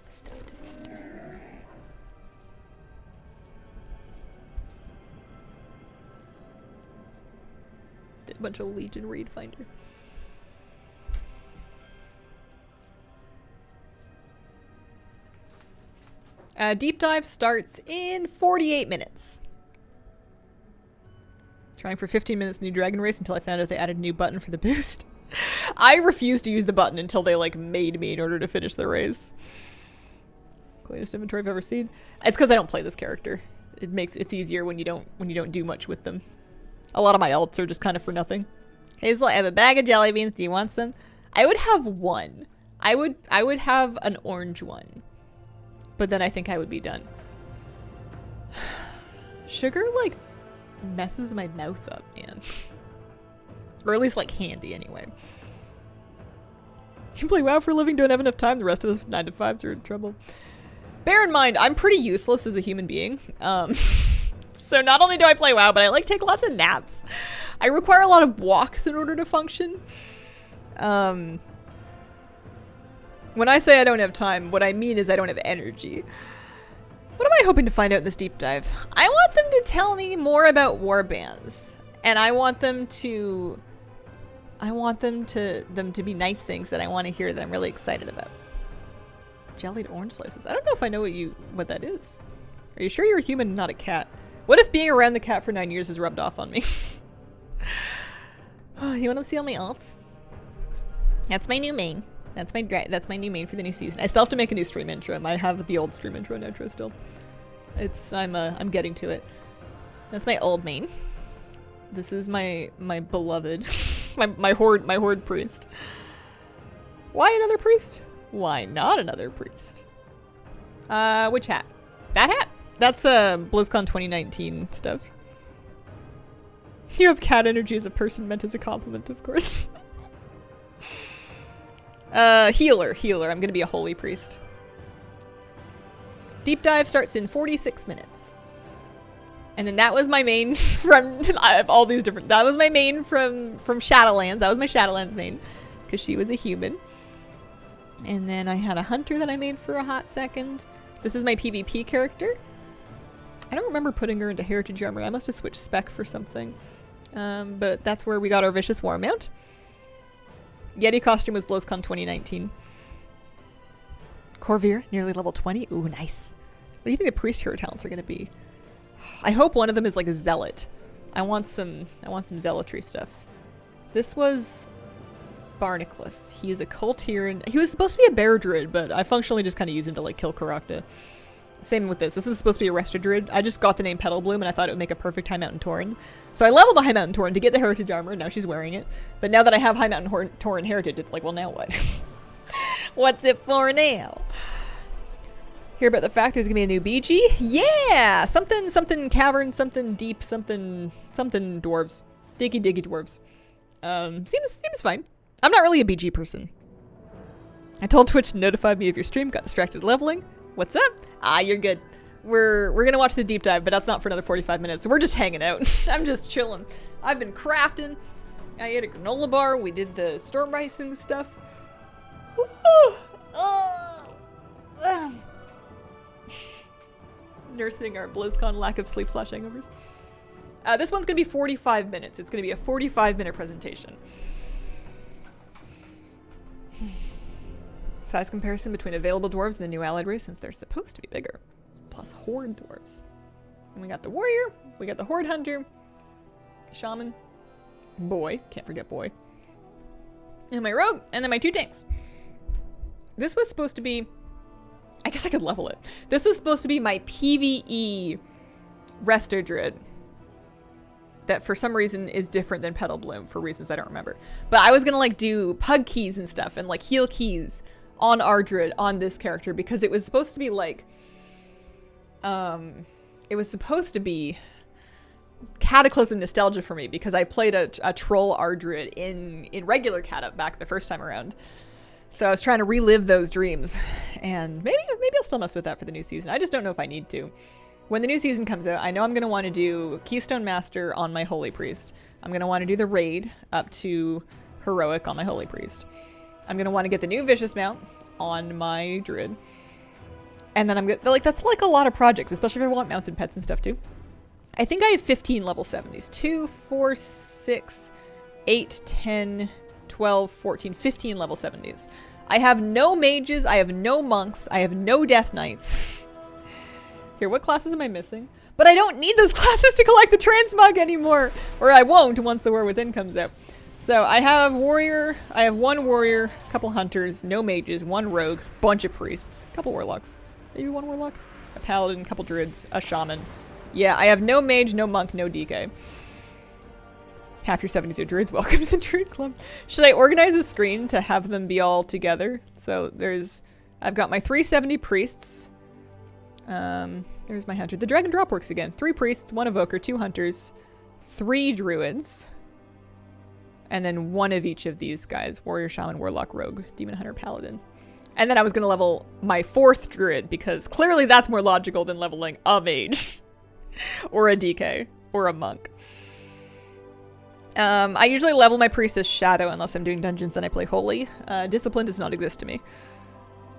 Stuffed. Did a bunch of Legion Raid Finder. Deep dive starts in 48 minutes. Trying for 15 minutes new Dragon Race until I found out they added a new button for the boost. I refused to use the button until they like made me in order to finish the race. Cleanest inventory I've ever seen. It's because I don't play this character. It's easier when you don't do much with them. A lot of my alts are just kind of for nothing. Hazel, I have a bag of jelly beans. Do you want some? I would have one. I would have an orange one. But then I think I would be done. Sugar, like, messes my mouth up, man. Or at least, like, handy, anyway. You play WoW for a living, don't have enough time. The rest of us 9 to 5s are in trouble. Bear in mind, I'm pretty useless as a human being. So not only do I play WoW, but I, like, take lots of naps. I require a lot of walks in order to function. When I say I don't have time, what I mean is I don't have energy. What am I hoping to find out in this deep dive? I want them to tell me more about warbands. And I want them to be nice things that I want to hear that I'm really excited about. Jellied orange slices. I don't know if I know what that is. Are you sure you're a human and not a cat? What if being around the cat for 9 years has rubbed off on me? Oh, you want to see all my alts? That's my new main. That's my new main for the new season. I still have to make a new stream intro. I have the old stream intro and outro still. I'm getting to it. That's my old main. This is my beloved, my horde priest. Why another priest? Why not another priest? Which hat? That hat? That's BlizzCon 2019 stuff. You have cat energy as a person meant as a compliment, of course. Healer. I'm gonna be a holy priest. Deep dive starts in 46 minutes. And then that was my main from I have all these different. That was my main from Shadowlands. That was my Shadowlands main because she was a human. And then I had a hunter that I made for a hot second. This is my PvP character. I don't remember putting her into heritage armor. I must have switched spec for something. But that's where we got our vicious war mount. Yeti costume was BlizzCon 2019. Corvair, nearly level 20. Ooh, nice. What do you think the priest hero talents are going to be? I hope one of them is like a zealot. I want some zealotry stuff. This was Barnacles. He is a cultier and he was supposed to be a bear druid, but I functionally just kind of used him to like kill Karakta. Same with this. This was supposed to be a Resto Druid. I just got the name Petal Bloom and I thought it would make a perfect High Mountain Tauren. So I leveled a High Mountain Tauren to get the heritage armor and now she's wearing it. But now that I have High Mountain Tauren heritage, it's like, well, now what? What's it for now? Hear about the fact there's gonna be a new BG? Yeah! Something cavern, something deep, something dwarves. Diggy dwarves. Seems fine. I'm not really a BG person. I told Twitch to notify me if your stream got distracted leveling. What's up? Ah, you're good. We're gonna watch the deep dive, but that's not for another 45 minutes. So we're just hanging out. I'm just chilling. I've been crafting. I ate a granola bar. We did the storm rising stuff. Nursing our BlizzCon lack of sleep / hangovers. This one's gonna be 45 minutes. It's gonna be a 45-minute presentation. Size comparison between available dwarves and the new allied race since they're supposed to be bigger. Plus horde dwarves. And we got the warrior, we got the horde hunter, shaman, boy, can't forget boy, and my rogue, and then my 2 tanks. This was supposed to be, I guess I could level it. This was supposed to be my PvE Resto Druid. That for some reason is different than Petal Bloom for reasons I don't remember. But I was gonna like do pug keys and stuff and like heal keys on our druid on this character because it was supposed to be like it was supposed to be Cataclysm nostalgia for me because I played a troll Ardruid in regular Cat back the first time around. So I was trying to relive those dreams, and maybe I'll still mess with that for the new season. I just don't know if I need to. When the new season comes out, I know I'm going to want to do Keystone Master on my Holy Priest. I'm going to want to do the raid up to Heroic on my Holy Priest. I'm going to want to get the new Vicious Mount on my Druid. And then I'm going to, like, that's like a lot of projects, especially if I want mounts and pets and stuff too. I think I have 15 level 70s. 2, 4, 6, 8, 10, 12, 14, 15 level 70s. I have no mages, I have no monks, I have no death knights. Here, what classes am I missing? But I don't need those classes to collect the transmog anymore. Or I won't once the War Within comes out. So I have warrior, I have 1 warrior, a couple hunters, no mages, 1 rogue, bunch of priests, a couple warlocks. Maybe 1 warlock? A paladin, a couple druids, a shaman. Yeah, I have no mage, no monk, no DK. Half your 70s are druids. Welcome to the Druid Club. Should I organize a screen to have them be all together? So I've got my 370 priests. There's my hunter. The drag and drop works again. 3 priests, 1 evoker, 2 hunters, 3 druids, and then 1 of each of these guys. Warrior, shaman, warlock, rogue, demon hunter, paladin. And then I was going to level my 4th druid because clearly that's more logical than leveling a mage or a DK or a monk. I usually level my priest as shadow unless I'm doing dungeons, then I play holy. Discipline does not exist to me.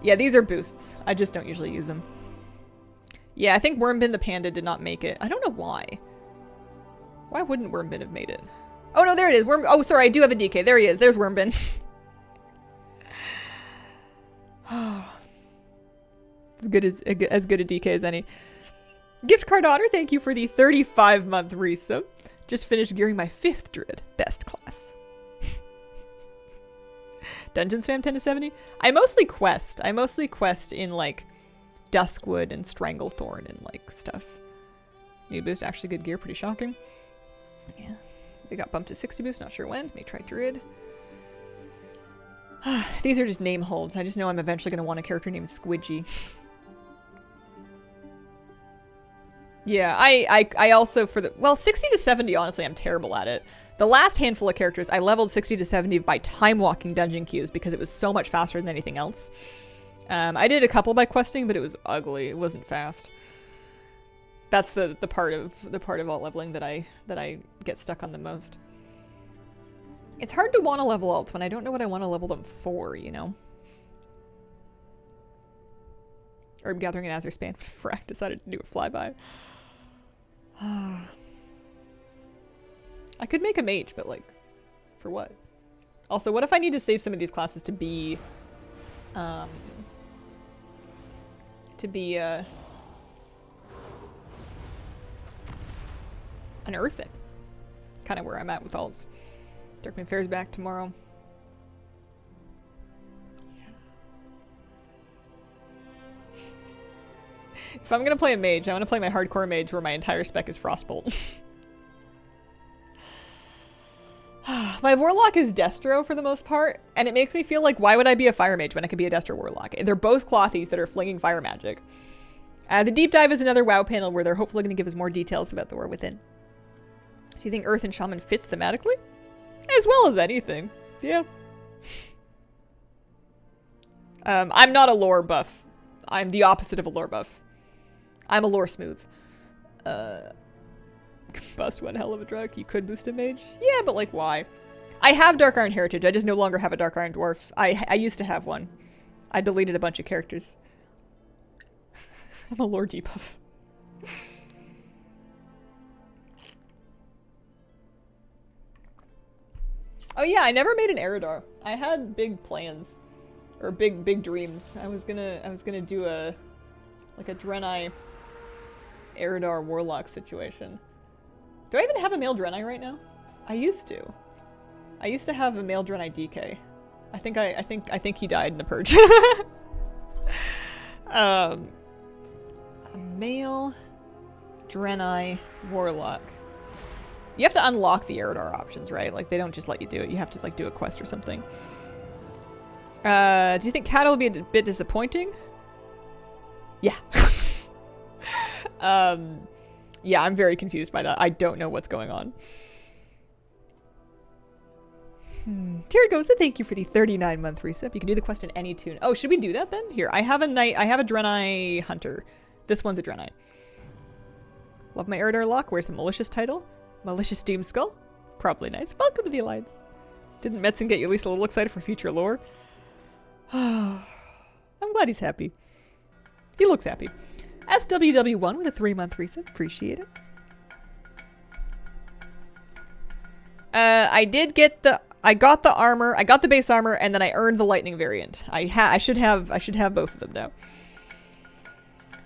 Yeah, these are boosts. I just don't usually use them. Yeah, I think Wormbin the panda did not make it. I don't know why. Why wouldn't Wormbin have made it? Oh no, there it is. Oh, sorry, I do have a DK. There he is. There's Wormbin. As good a DK as any. Gift card honor, thank you for the 35-month resub. Just finished gearing my 5th druid. Best class. Dungeon spam 10 to 70? I mostly quest. I mostly quest in like Duskwood and Stranglethorn and like stuff. New boost, actually good gear, pretty shocking. Yeah. They got bumped to 60 boost, not sure when. May try Druid. These are just name holds. I just know I'm eventually going to want a character named Squidgy. Yeah, I also for the... Well, 60 to 70, honestly, I'm terrible at it. The last handful of characters, I leveled 60 to 70 by time-walking dungeon queues because it was so much faster than anything else. I did a couple by questing, but it was ugly. It wasn't fast. That's the part of alt leveling that I get stuck on the most. It's hard to want to level alts when I don't know what I want to level them for, you know? Herb Gathering and Azure Span. Frack decided to do a flyby. I could make a mage, but like, for what? Also, what if I need to save some of these classes to be an earthen? Kind of where I'm at with alts. Darkman Fair's back tomorrow. If I'm gonna play a mage, I want to play my hardcore mage where my entire spec is Frostbolt. My Warlock is Destro for the most part, and it makes me feel like, why would I be a Fire Mage when I could be a Destro Warlock? They're both clothies that are flinging fire magic. The Deep Dive is another WoW panel where they're hopefully going to give us more details about the War Within. Do you think Earth and Shaman fits thematically? As well as anything. Yeah. I'm not a lore buff. I'm the opposite of a lore buff. I'm a lore smooth. Bust one hell of a drug. You could boost a mage. Yeah, but like, why? I have Dark Iron Heritage. I just no longer have a Dark Iron Dwarf. I used to have one. I deleted a bunch of characters. I'm a lore debuff. Oh yeah, I never made an Eridar. I had big plans. Or big dreams. I was gonna do a Draenei Eridar Warlock situation. Do I even have a male Draenei right now? I used to. I used to have a male Draenei DK. I think he died in the purge. A male Draenei Warlock. You have to unlock the Eridar options, right? Like, they don't just let you do it. You have to, like, do a quest or something. Do you think Cattle will be a bit disappointing? Yeah. Yeah, I'm very confused by that. I don't know what's going on. Terry goes, thank you for the 39-month resub. You can do the quest in any tune. Oh, should we do that then? Here, I have a Draenei Hunter. This one's a Draenei. Love my Eridar lock. Where's the malicious title? Malicious Doom Skull? Probably nice. Welcome to the Alliance. Didn't Metzen get you at least a little excited for future lore? I'm glad he's happy. He looks happy. SWW1 with a 3-month resub. Appreciate it. I got the armor. I got the base armor, and then I earned the lightning variant. I should have both of them now.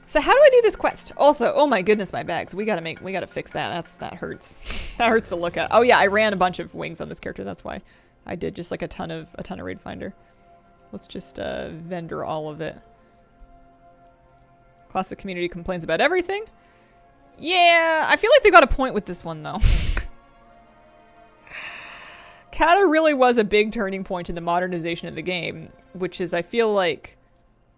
So how do I do this quest? Also, oh my goodness, my bags. We gotta fix that. That hurts. That hurts to look at. Oh yeah, I ran a bunch of wings on this character. That's why I did just like a ton of Raid Finder. Let's just vendor all of it. Classic community complains about everything. Yeah, I feel like they got a point with this one though. Kata really was a big turning point in the modernization of the game, which is, I feel like,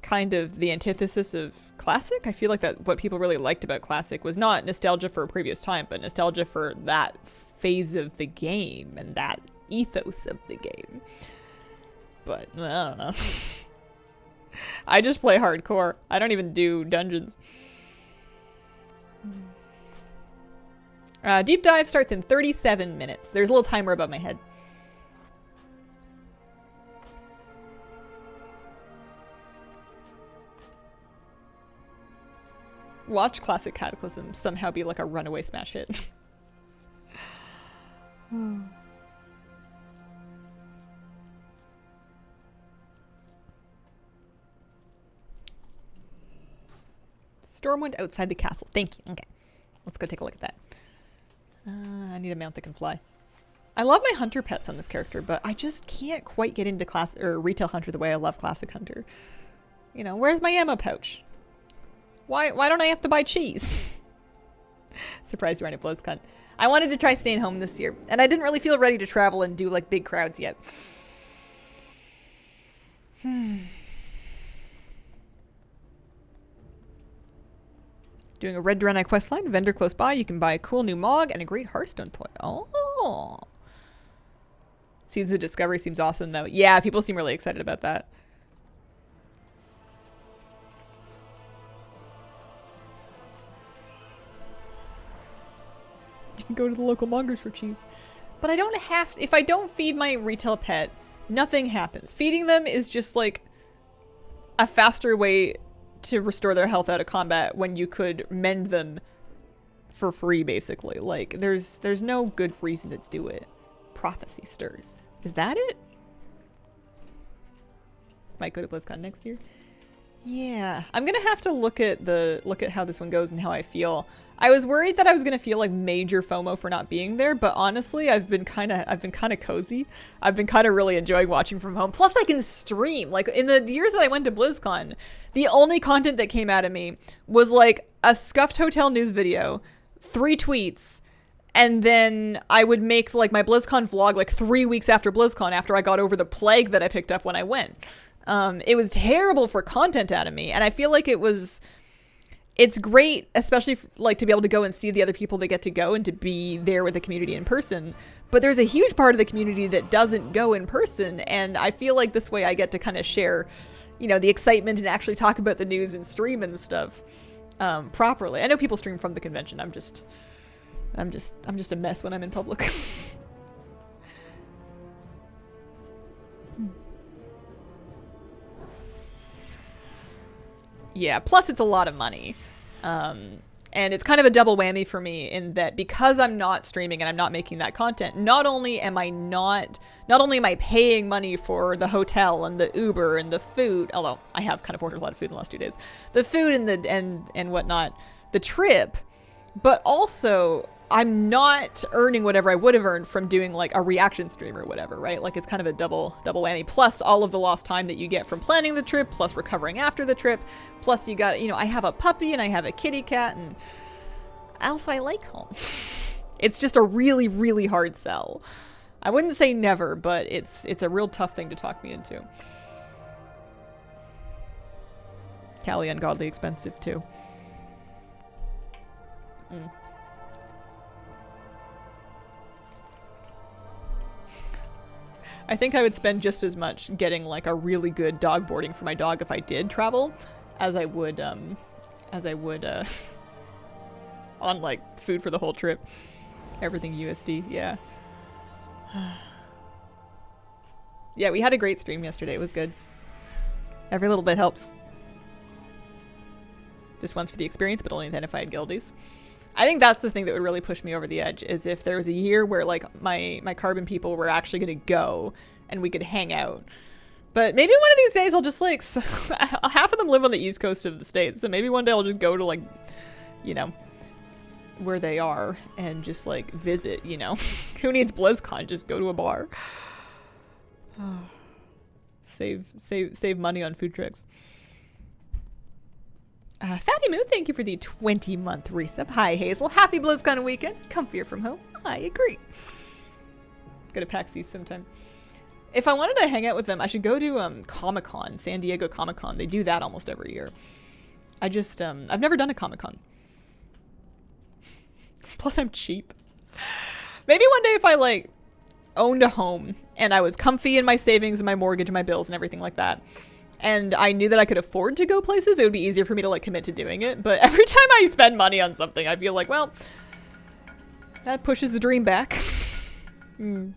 kind of the antithesis of Classic. I feel like that what people really liked about Classic was not nostalgia for a previous time, but nostalgia for that phase of the game and that ethos of the game. But, I don't know. I just play hardcore. I don't even do dungeons. Deep Dive starts in 37 minutes. There's a little timer above my head. Watch Classic Cataclysm somehow be like a runaway smash hit. Stormwind outside the castle. Thank you. Okay. Let's go take a look at that. I need a mount that can fly. I love my hunter pets on this character, but I just can't quite get into class or retail hunter the way I love classic hunter. You know, where's my ammo pouch? Why don't I have to buy cheese? Surprised you're on a BlizzCon. I wanted to try staying home this year, and I didn't really feel ready to travel and do like big crowds yet. Doing a Red Draenei questline, vendor close by, you can buy a cool new Mog and a great Hearthstone toy. Oh. Seasons of Discovery seems awesome though. Yeah, people seem really excited about that. You can go to the local mongers for cheese. But I don't have, if I don't feed my retail pet, nothing happens. Feeding them is just like a faster way to restore their health out of combat when you could mend them for free, basically. Like, there's no good reason to do it. Prophecy stirs. Is that it? Might go to BlizzCon next year. Yeah, I'm gonna have to look at how this one goes and how I feel. I was worried that I was gonna feel like major FOMO for not being there, but honestly, I've been kind of cozy. I've been kind of really enjoying watching from home. Plus, I can stream. Like in the years that I went to BlizzCon, the only content that came out of me was like a Scuffed Hotel news video, 3 tweets, and then I would make like my BlizzCon vlog like 3 weeks after BlizzCon, after I got over the plague that I picked up when I went. It was terrible for content out of me, and I feel like it's great, especially like to be able to go and see the other people that get to go and to be there with the community in person. But there's a huge part of the community that doesn't go in person, and I feel like this way I get to kind of share, you know, the excitement and actually talk about the news and stream and stuff properly. I know people stream from the convention. I'm just a mess when I'm in public. Yeah, plus it's a lot of money. And it's kind of a double whammy for me in that because I'm not streaming and I'm not making that content, not only am I paying money for the hotel and the Uber and the food, although I have kind of ordered a lot of food in the last 2 days, the food and whatnot, the trip, but also I'm not earning whatever I would have earned from doing like a reaction stream or whatever, right? Like it's kind of a double whammy, plus all of the lost time that you get from planning the trip, plus recovering after the trip, plus you got, you know, I have a puppy and I have a kitty cat, and also I like home. It's just a really, really hard sell. I wouldn't say never, but it's a real tough thing to talk me into. Cali ungodly expensive too. I think I would spend just as much getting like a really good dog boarding for my dog if I did travel as I would on like food for the whole trip. Everything USD, yeah. Yeah, we had a great stream yesterday. It was good. Every little bit helps. Just once for the experience, but only then if I had guildies. I think that's the thing that would really push me over the edge, is if there was a year where like my carbon people were actually going to go and we could hang out. But maybe one of these days I'll just like, half of them live on the east coast of the States, so maybe one day I'll just go to like, you know, where they are and just like visit, you know. Who needs BlizzCon? Just go to a bar. Save money on food trips. Fatty Moo, thank you for the 20-month resub. Hi, Hazel. Happy BlizzCon weekend. Comfier from home. I agree. Go to PAX East sometime. If I wanted to hang out with them, I should go to Comic-Con, San Diego Comic-Con. They do that almost every year. I just, I've never done a Comic-Con. Plus, I'm cheap. Maybe one day if I, like, owned a home and I was comfy in my savings and my mortgage and my bills and everything like that, and I knew that I could afford to go places, it would be easier for me to like commit to doing it. But every time I spend money on something, I feel like, well, that pushes the dream back. Wrong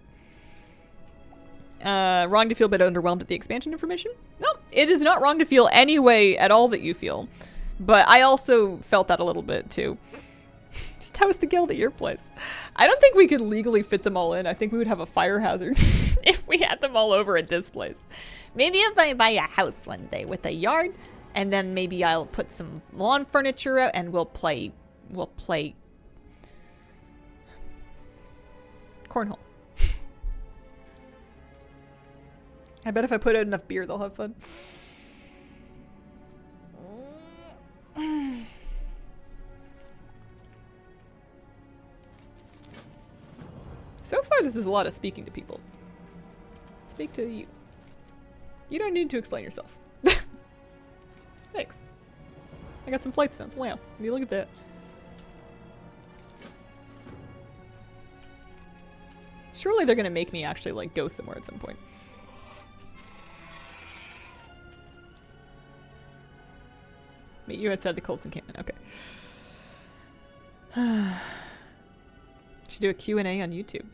to feel a bit underwhelmed at the expansion information? No, it is not wrong to feel any way at all that you feel. But I also felt that a little bit too. Just house the guild at your place. I don't think we could legally fit them all in. I think we would have a fire hazard if we had them all over at this place. Maybe if I buy a house one day with a yard, and then maybe I'll put some lawn furniture out and we'll play cornhole. I bet if I put out enough beer, they'll have fun. So far, this is a lot of speaking to people. Speak to you. You don't need to explain yourself. Thanks. I got some flight stones. Wow. You look at that. Surely they're gonna make me actually, like, go somewhere at some point. Meet you outside the Colts encampment. Okay. Should do a Q&A on YouTube.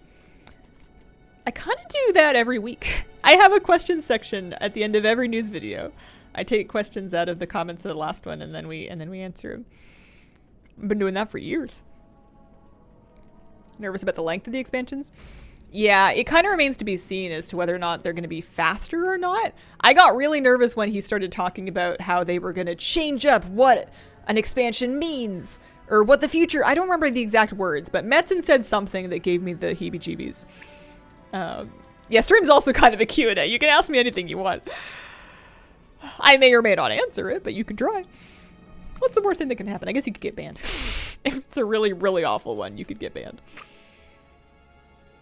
I kind of do that every week. I have a question section at the end of every news video. I take questions out of the comments of the last one, and then we answer them. I've been doing that for years. Nervous about the length of the expansions? Yeah, it kind of remains to be seen as to whether or not they're going to be faster or not. I got really nervous when he started talking about how they were going to change up what an expansion means, or what the future... I don't remember the exact words, but Metzen said something that gave me the heebie-jeebies. Yeah, stream's also kind of a Q&A. You can ask me anything you want. I may or may not answer it, but you can try. What's the worst thing that can happen? I guess you could get banned. If it's a really, really awful one, you could get banned.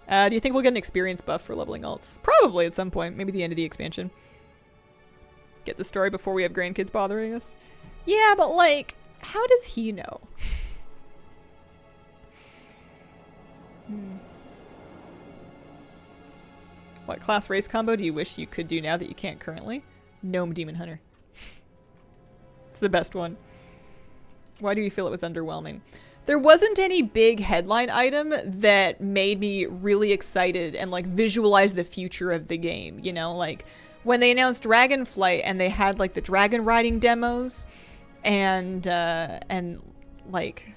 Do you think we'll get an experience buff for leveling alts? Probably at some point. Maybe the end of the expansion. Get the story before we have grandkids bothering us. Yeah, but like, how does he know? What class race combo do you wish you could do now that you can't currently? Gnome Demon Hunter. It's the best one. Why do you feel it was underwhelming? There wasn't any big headline item that made me really excited and like visualize the future of the game. You know, like when they announced Dragonflight and they had like the dragon riding demos and like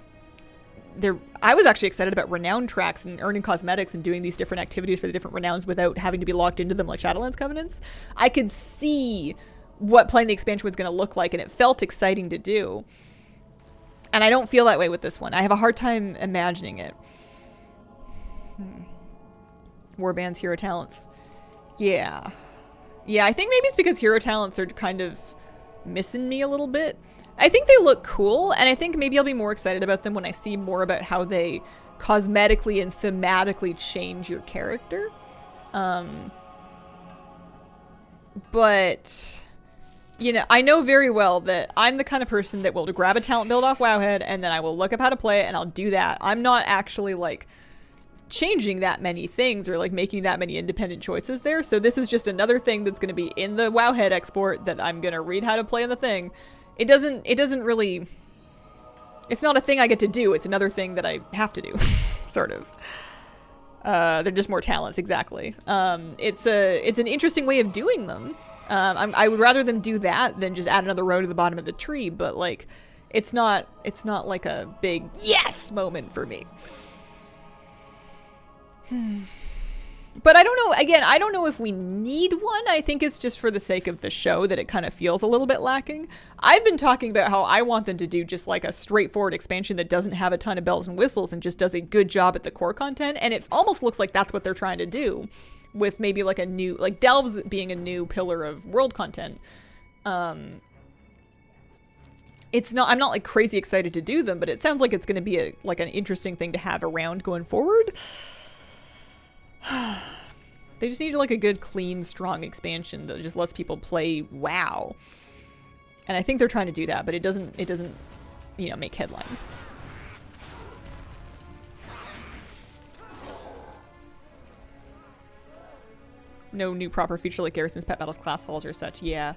I was actually excited about renown tracks and earning cosmetics and doing these different activities for the different renowns without having to be locked into them like Shadowlands Covenants. I could see what playing the expansion was going to look like, and it felt exciting to do. And I don't feel that way with this one. I have a hard time imagining it. Warbands, hero talents. Yeah. Yeah, I think maybe it's because hero talents are kind of missing me a little bit. I think they look cool, and I think maybe I'll be more excited about them when I see more about how they cosmetically and thematically change your character. But, you know, I know very well that I'm the kind of person that will grab a talent build off Wowhead, and then I will look up how to play it, and I'll do that. I'm not actually, like, changing that many things or, like, making that many independent choices there. So this is just another thing that's going to be in the Wowhead export that I'm going to read how to play in the thing. It doesn't really, it's not a thing I get to do. It's another thing that I have to do, sort of. They're just more talents, exactly. It's an interesting way of doing them. I would rather them do that than just add another row to the bottom of the tree, but like, it's not like a big yes moment for me. But I don't know, again, I don't know if we need one. I think it's just for the sake of the show that it kind of feels a little bit lacking. I've been talking about how I want them to do just like a straightforward expansion that doesn't have a ton of bells and whistles and just does a good job at the core content. And it almost looks like that's what they're trying to do with maybe like a new, like Delves being a new pillar of world content. It's not, I'm not like crazy excited to do them, but it sounds like it's going to be like an interesting thing to have around going forward. They just need like a good, clean, strong expansion that just lets people play WoW. And I think they're trying to do that, but it doesn't, you know, make headlines. No new proper feature like Garrison's Pet Battles class halls or such. Yeah.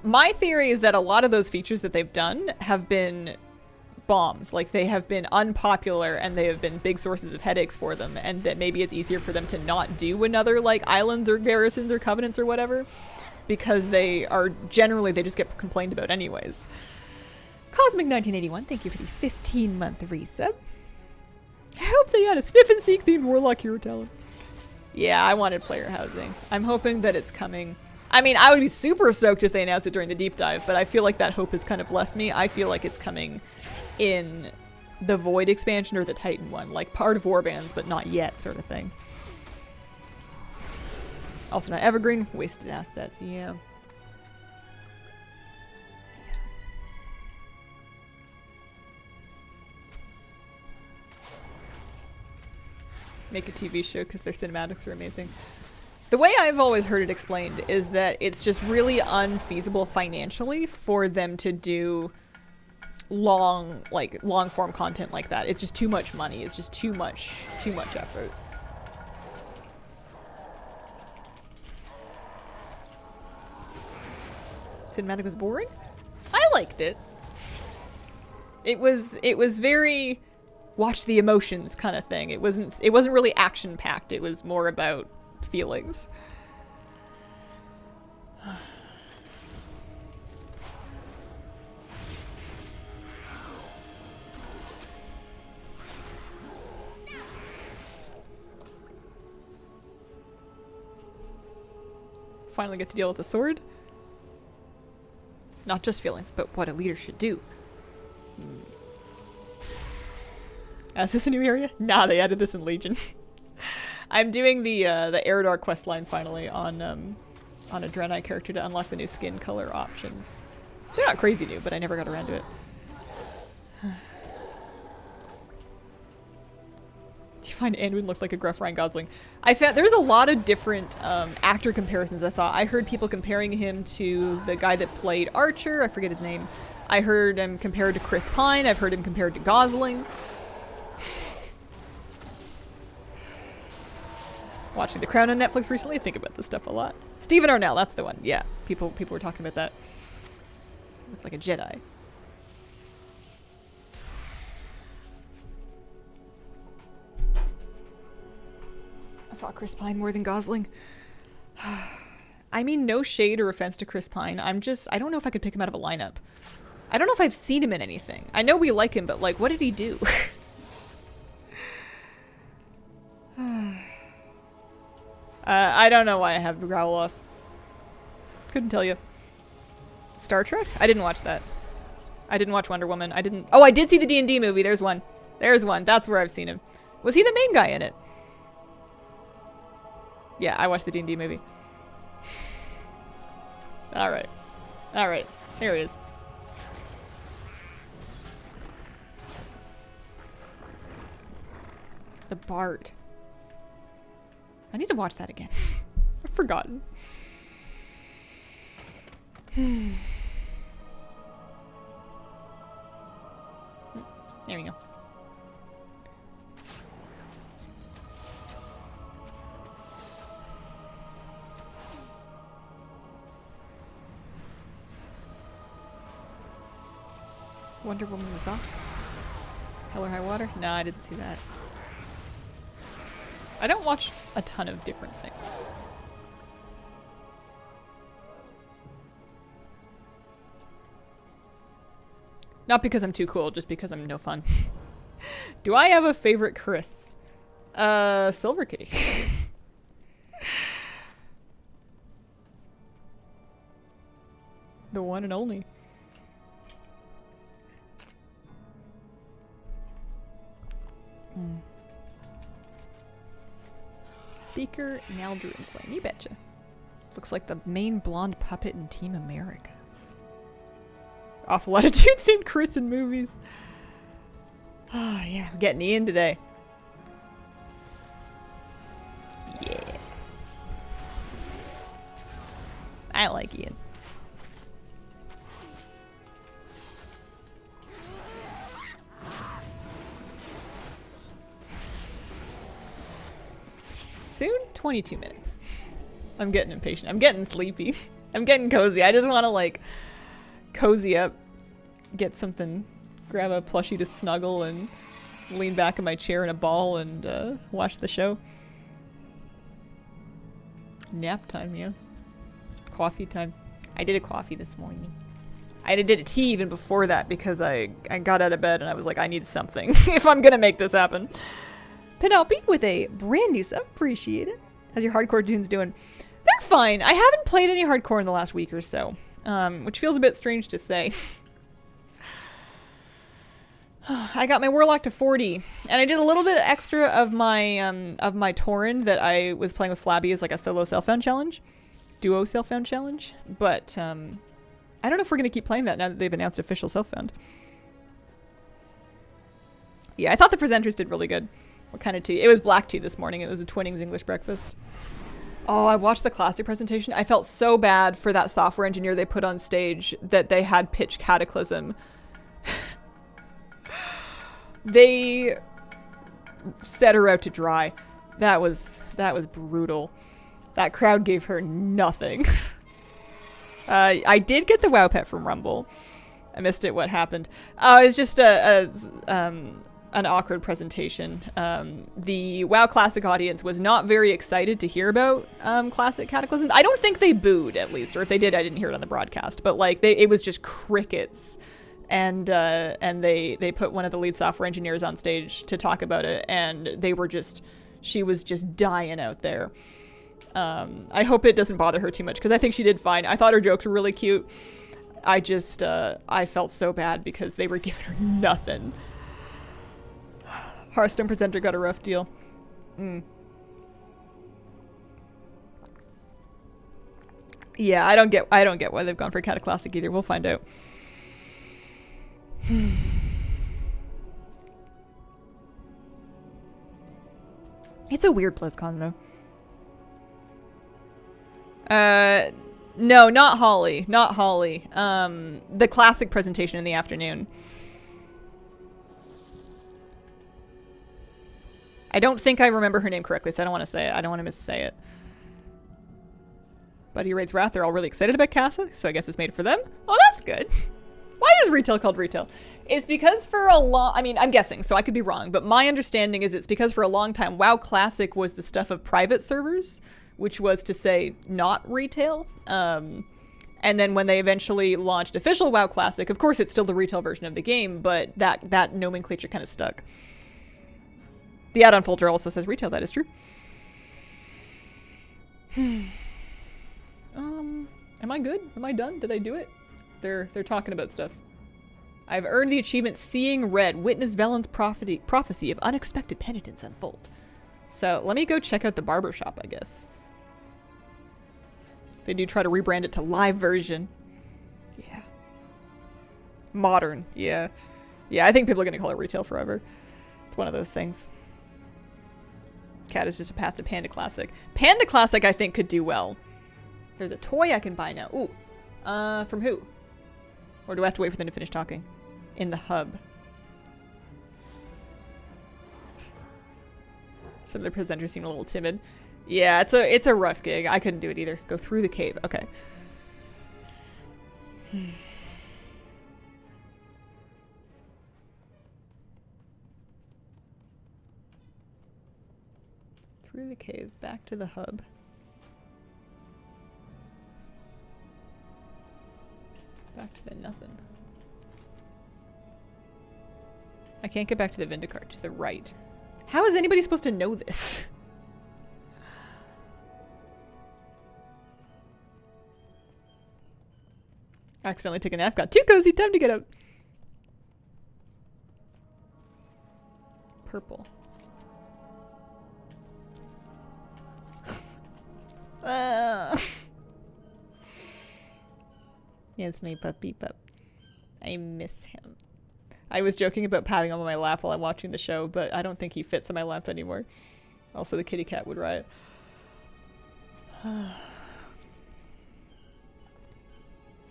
My theory is that a lot of those features that they've done have been bombs. Like, they have been unpopular and they have been big sources of headaches for them, and that maybe it's easier for them to not do another like islands or garrisons or covenants or whatever, because they are generally, they just get complained about anyways. Cosmic 1981, thank you for the 15-month resub. I hope they had a sniff and seek themed warlock hero talent. Yeah, I wanted player housing. I'm hoping that it's coming. I mean, I would be super stoked if they announced it during the deep dive, but I feel like that hope has kind of left me. I feel like it's coming in the Void expansion or the Titan one, like part of Warbands, but not yet, sort of thing. Also not evergreen. Wasted assets. Yeah. Make a TV show because their cinematics are amazing. The way I've always heard it explained is that it's just really unfeasible financially for them to do long form content like that. It's just too much money. It's just too much effort. Cinematic was boring? I liked it. It was very watch the emotions kind of thing. It wasn't really action packed. It was more about feelings. Finally get to deal with a sword. Not just feelings, but what a leader should do. Is this a new area? Nah, they added this in Legion. I'm doing the Eridar questline finally on a Draenei character to unlock the new skin color options. They're not crazy new, but I never got around to it. Do you find Anduin looked like a gruff Ryan Gosling? I found there's a lot of different actor comparisons I saw. I heard people comparing him to the guy that played Archer. I forget his name. I heard him compared to Chris Pine. I've heard him compared to Gosling. Watching The Crown on Netflix recently, I think about this stuff a lot. Stephen Arnell, that's the one. Yeah, people were talking about that. Looks like a Jedi. I saw Chris Pine more than Gosling. I mean, no shade or offense to Chris Pine. I don't know if I could pick him out of a lineup. I don't know if I've seen him in anything. I know we like him, but like, what did he do? I don't know why I have growl off. Couldn't tell you. Star Trek? I didn't watch that. I didn't watch Wonder Woman. Oh, I did see the D&D movie. There's one. There's one. That's where I've seen him. Was he the main guy in it? Yeah, I watched the D&D movie. Alright. Alright. Here he is. The Bard. I need to watch that again. I've forgotten. There we go. Wonder Woman was awesome. Hell or High Water? No, I didn't see that. I don't watch a ton of different things. Not because I'm too cool, just because I'm no fun. Do I have a favorite Chris? Silver Kitty. The one and only. Speaker, Naldru, and Slime. You betcha. Looks like the main blonde puppet in Team America. Awful lot of dudes named Chris in movies. Oh, yeah. We're getting Ian today. Yeah. I like Ian. Soon? 22 minutes. I'm getting impatient. I'm getting sleepy. I'm getting cozy. I just want to, like, cozy up. Get something. Grab a plushie to snuggle and lean back in my chair in a ball and watch the show. Nap time, yeah. Coffee time. I did a coffee this morning. I did a tea even before that because I got out of bed and I was like, I need something if I'm gonna make this happen. Penelope with a brand new sub. Appreciate it. How's your hardcore dunes doing? They're fine. I haven't played any hardcore in the last week or so, which feels a bit strange to say. I got my Warlock to 40, and I did a little bit extra of my Tauren that I was playing with Flabby as like a solo self-found challenge. Duo self-found challenge. But, I don't know if we're going to keep playing that now that they've announced official self-found. Yeah, I thought the presenters did really good. What kind of tea? It was black tea this morning. It was a Twinings English breakfast. Oh, I watched the classic presentation. I felt so bad for that software engineer they put on stage that they had pitch Cataclysm. They set her out to dry. That was brutal. That crowd gave her nothing. I did get the WoW pet from Rumble. I missed it. What happened? It was just an awkward presentation. The WoW Classic audience was not very excited to hear about Classic Cataclysm. I don't think they booed, at least, or if they did, I didn't hear it on the broadcast. But like, it was just crickets. And they put one of the lead software engineers on stage to talk about it, and she was just dying out there. I hope it doesn't bother her too much, because I think she did fine. I thought her jokes were really cute. I felt so bad because they were giving her nothing. Hearthstone presenter got a rough deal. Yeah, I don't get why they've gone for Cataclassic either. We'll find out. It's a weird BlizzCon though. No, not Holly. Not Holly. The classic presentation in the afternoon. I don't think I remember her name correctly, so I don't want to say it. I don't want to missay it. Buddy Raid's Wrath, they're all really excited about Casa, so I guess it's made for them. Oh, that's good. Why is retail called retail? It's because for a long... I mean, I'm guessing, so I could be wrong, but my understanding is it's because for a long time, WoW Classic was the stuff of private servers, which was to say not retail. And then when they eventually launched official WoW Classic, of course it's still the retail version of the game, but that nomenclature kind of stuck. The add-on folder also says retail, that is true. Am I good? Am I done? Did I do it? They're talking about stuff. I've earned the achievement Seeing Red. Witness Velen's prophecy of unexpected penitence unfold. So let me go check out the barbershop, I guess. They do try to rebrand it to live version. Yeah. Modern. Yeah. Yeah, I think people are going to call it retail forever. It's one of those things. Cat is just a path to Panda Classic. Panda Classic, I think, could do well. There's a toy I can buy now. Ooh. From who? Or do I have to wait for them to finish talking? In the hub. Some of the presenters seem a little timid. Yeah, it's a rough gig. I couldn't do it either. Go through the cave. Okay. Through the cave, back to the hub. Back to the nothing. I can't get back to the Vindicart, to the right. How is anybody supposed to know this? Accidentally took a nap, got too cozy, time to get up. Purple. It's my puppy pup. I miss him. I was joking about patting him on my lap while I'm watching the show, but I don't think he fits on my lap anymore. Also, the kitty cat would riot.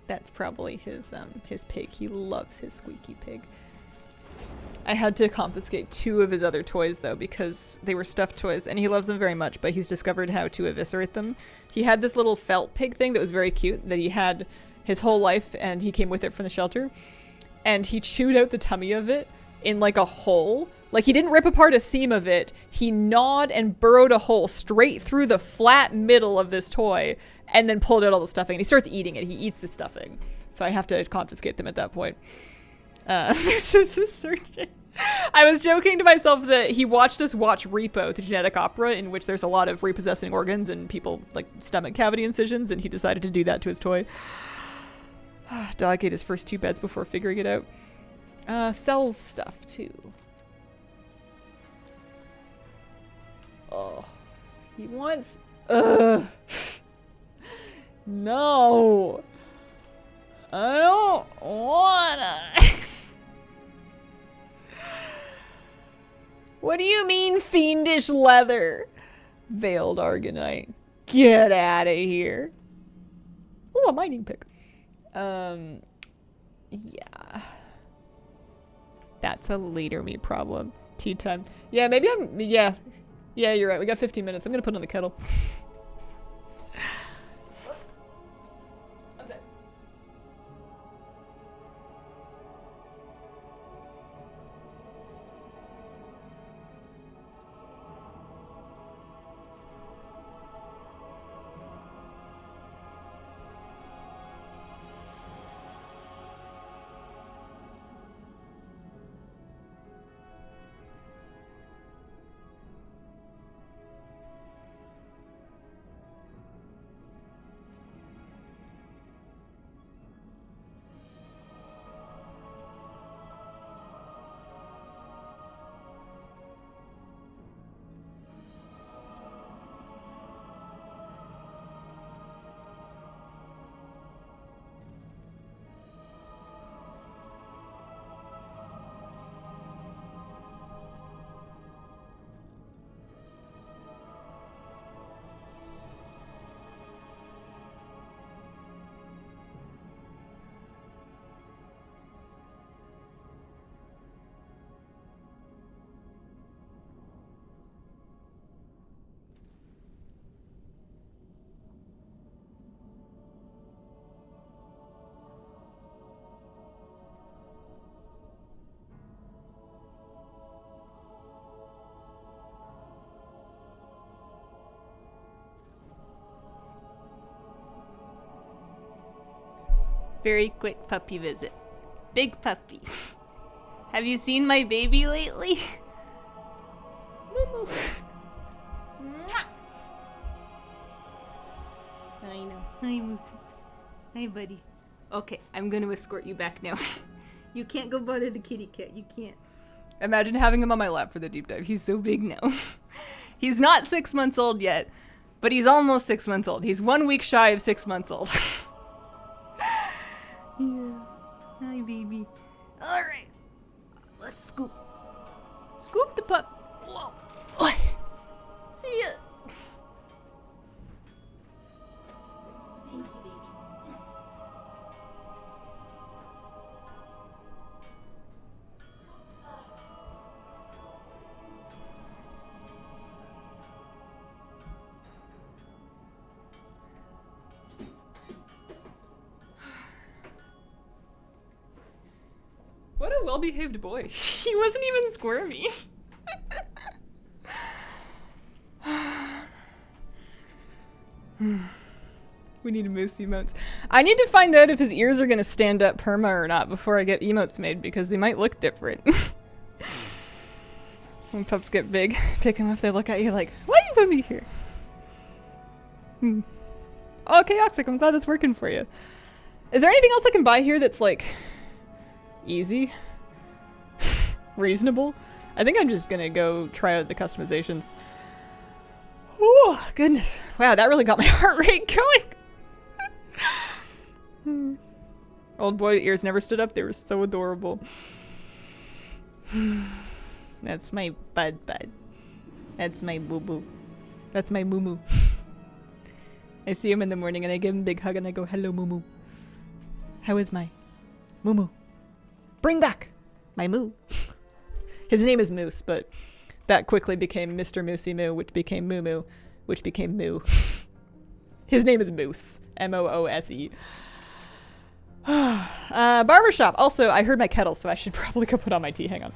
That's probably his pig. He loves his squeaky pig. I had to confiscate 2 of his other toys, though, because they were stuffed toys, and he loves them very much, but he's discovered how to eviscerate them. He had this little felt pig thing that was very cute, that he had his whole life, and he came with it from the shelter. And he chewed out the tummy of it in, like, a hole. Like, he didn't rip apart a seam of it. He gnawed and burrowed a hole straight through the flat middle of this toy, and then pulled out all the stuffing. And he starts eating it. He eats the stuffing. So I have to confiscate them at that point. This is a surgeon. I was joking to myself that he watched us watch Repo, the genetic opera, in which there's a lot of repossessing organs and people, like, stomach cavity incisions, and he decided to do that to his toy. Dog ate his first 2 beds before figuring it out. Sells stuff too. Oh, he wants. No, I don't wanna. What do you mean, fiendish leather? Veiled Argonite. Get out of here. Oh, a mining pick. Yeah. That's a later me problem. Tea time. Yeah, maybe I'm. Yeah. Yeah, you're right. We got 15 minutes. I'm gonna put on the kettle. Very quick puppy visit. Big puppy. Have you seen my baby lately? Moo moo. I know. Hi, Moosey. Hi, buddy. Okay, I'm gonna escort you back now. You can't go bother the kitty cat. You can't. Imagine having him on my lap for the deep dive. He's so big now. He's not 6 months old yet, but he's almost 6 months old. He's 1 week shy of 6 months old. Yeah. Hi, baby. All right. Let's scoop. Scoop the pup. Whoa. See ya. Thank you, baby. What a well-behaved boy. He wasn't even squirmy. We need moose emotes. I need to find out if his ears are gonna stand up perma or not before I get emotes made, because they might look different. When pups get big, pick them up, they look at you like, why you put me here? Okay, Oxic, I'm glad that's working for you. Is there anything else I can buy here that's like easy? Reasonable? I think I'm just gonna go try out the customizations. Oh, goodness. Wow, that really got my heart rate going. Old boy ears never stood up. They were so adorable. That's my bud. That's my boo-boo. That's my moo-moo. I see him in the morning and I give him a big hug and I go, hello, moo-moo. How is my moo-moo? Bring back my moo. His name is Moose, but that quickly became Mr. Moosey Moo, which became Moo Moo, which became Moo. His name is Moose. M-O-O-S-E. Barbershop. Also, I heard my kettle, so I should probably go put on my tea. Hang on.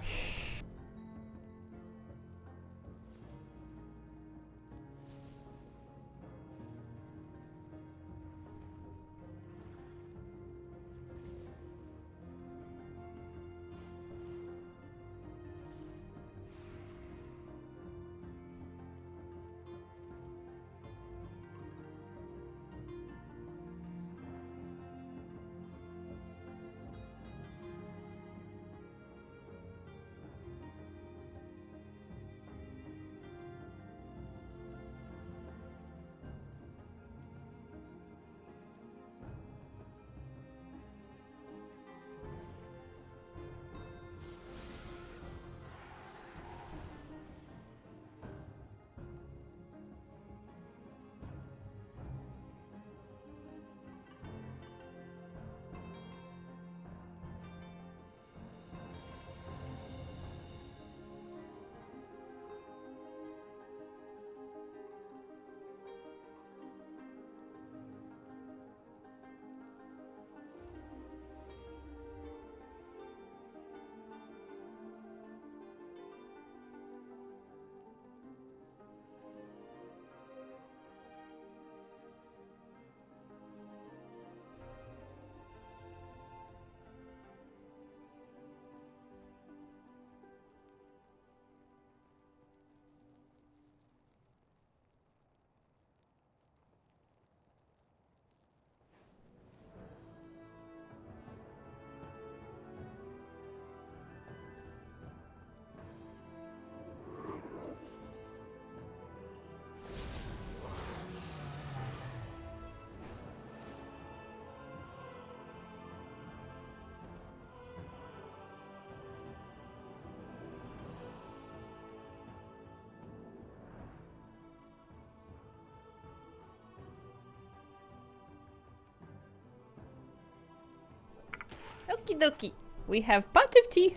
Okie dokie. We have pot of tea,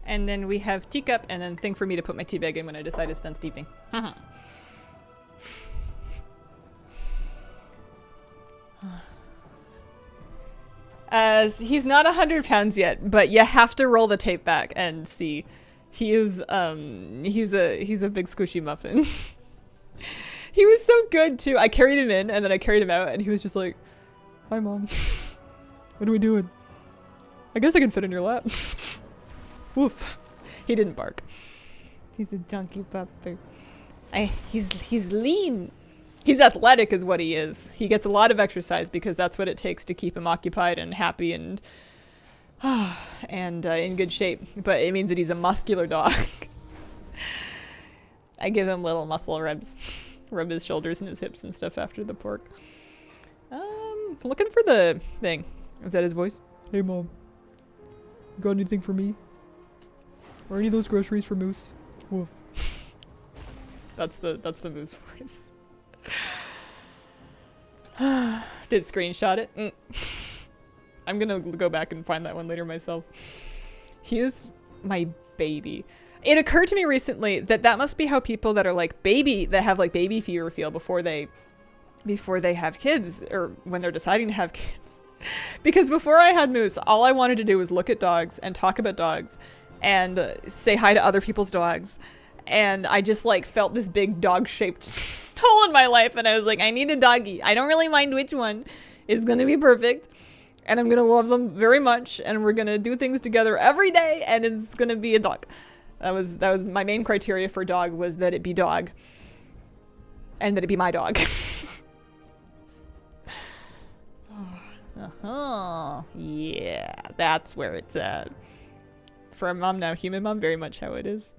and then we have teacup, and then thing for me to put my tea bag in when I decide it's done steeping. He's not 100 pounds yet, but you have to roll the tape back and see. He is, he's a big squishy muffin. He was so good too. I carried him in and then I carried him out and he was just like, "Hi Mom. What are we doing? I guess I can fit in your lap." Woof. He didn't bark. He's a donkey pupper. He's lean. He's athletic is what he is. He gets a lot of exercise because that's what it takes to keep him occupied and happy and in good shape. But it means that he's a muscular dog. I give him little muscle rubs. Rub his shoulders and his hips and stuff after the pork. Looking for the thing. Is that his voice? "Hey Mom. Got anything for me? Or any of those groceries for Moose?" Woof. That's the Moose voice. Did screenshot it. I'm gonna go back and find that one later myself. He is my baby. It occurred to me recently that that must be how people that are like that have like baby fever feel before they have kids or when they're deciding to have kids. Because before I had Moose, all I wanted to do was look at dogs and talk about dogs and say hi to other people's dogs. And I just like felt this big dog-shaped hole in my life. And I was like, I need a doggy. I don't really mind which one is going to be perfect. And I'm going to love them very much. And we're going to do things together every day. And it's going to be a dog. That was my main criteria for dog, was that it be dog. And that it be my dog. Yeah, that's where it's at. For a mom now, human mom, very much how it is.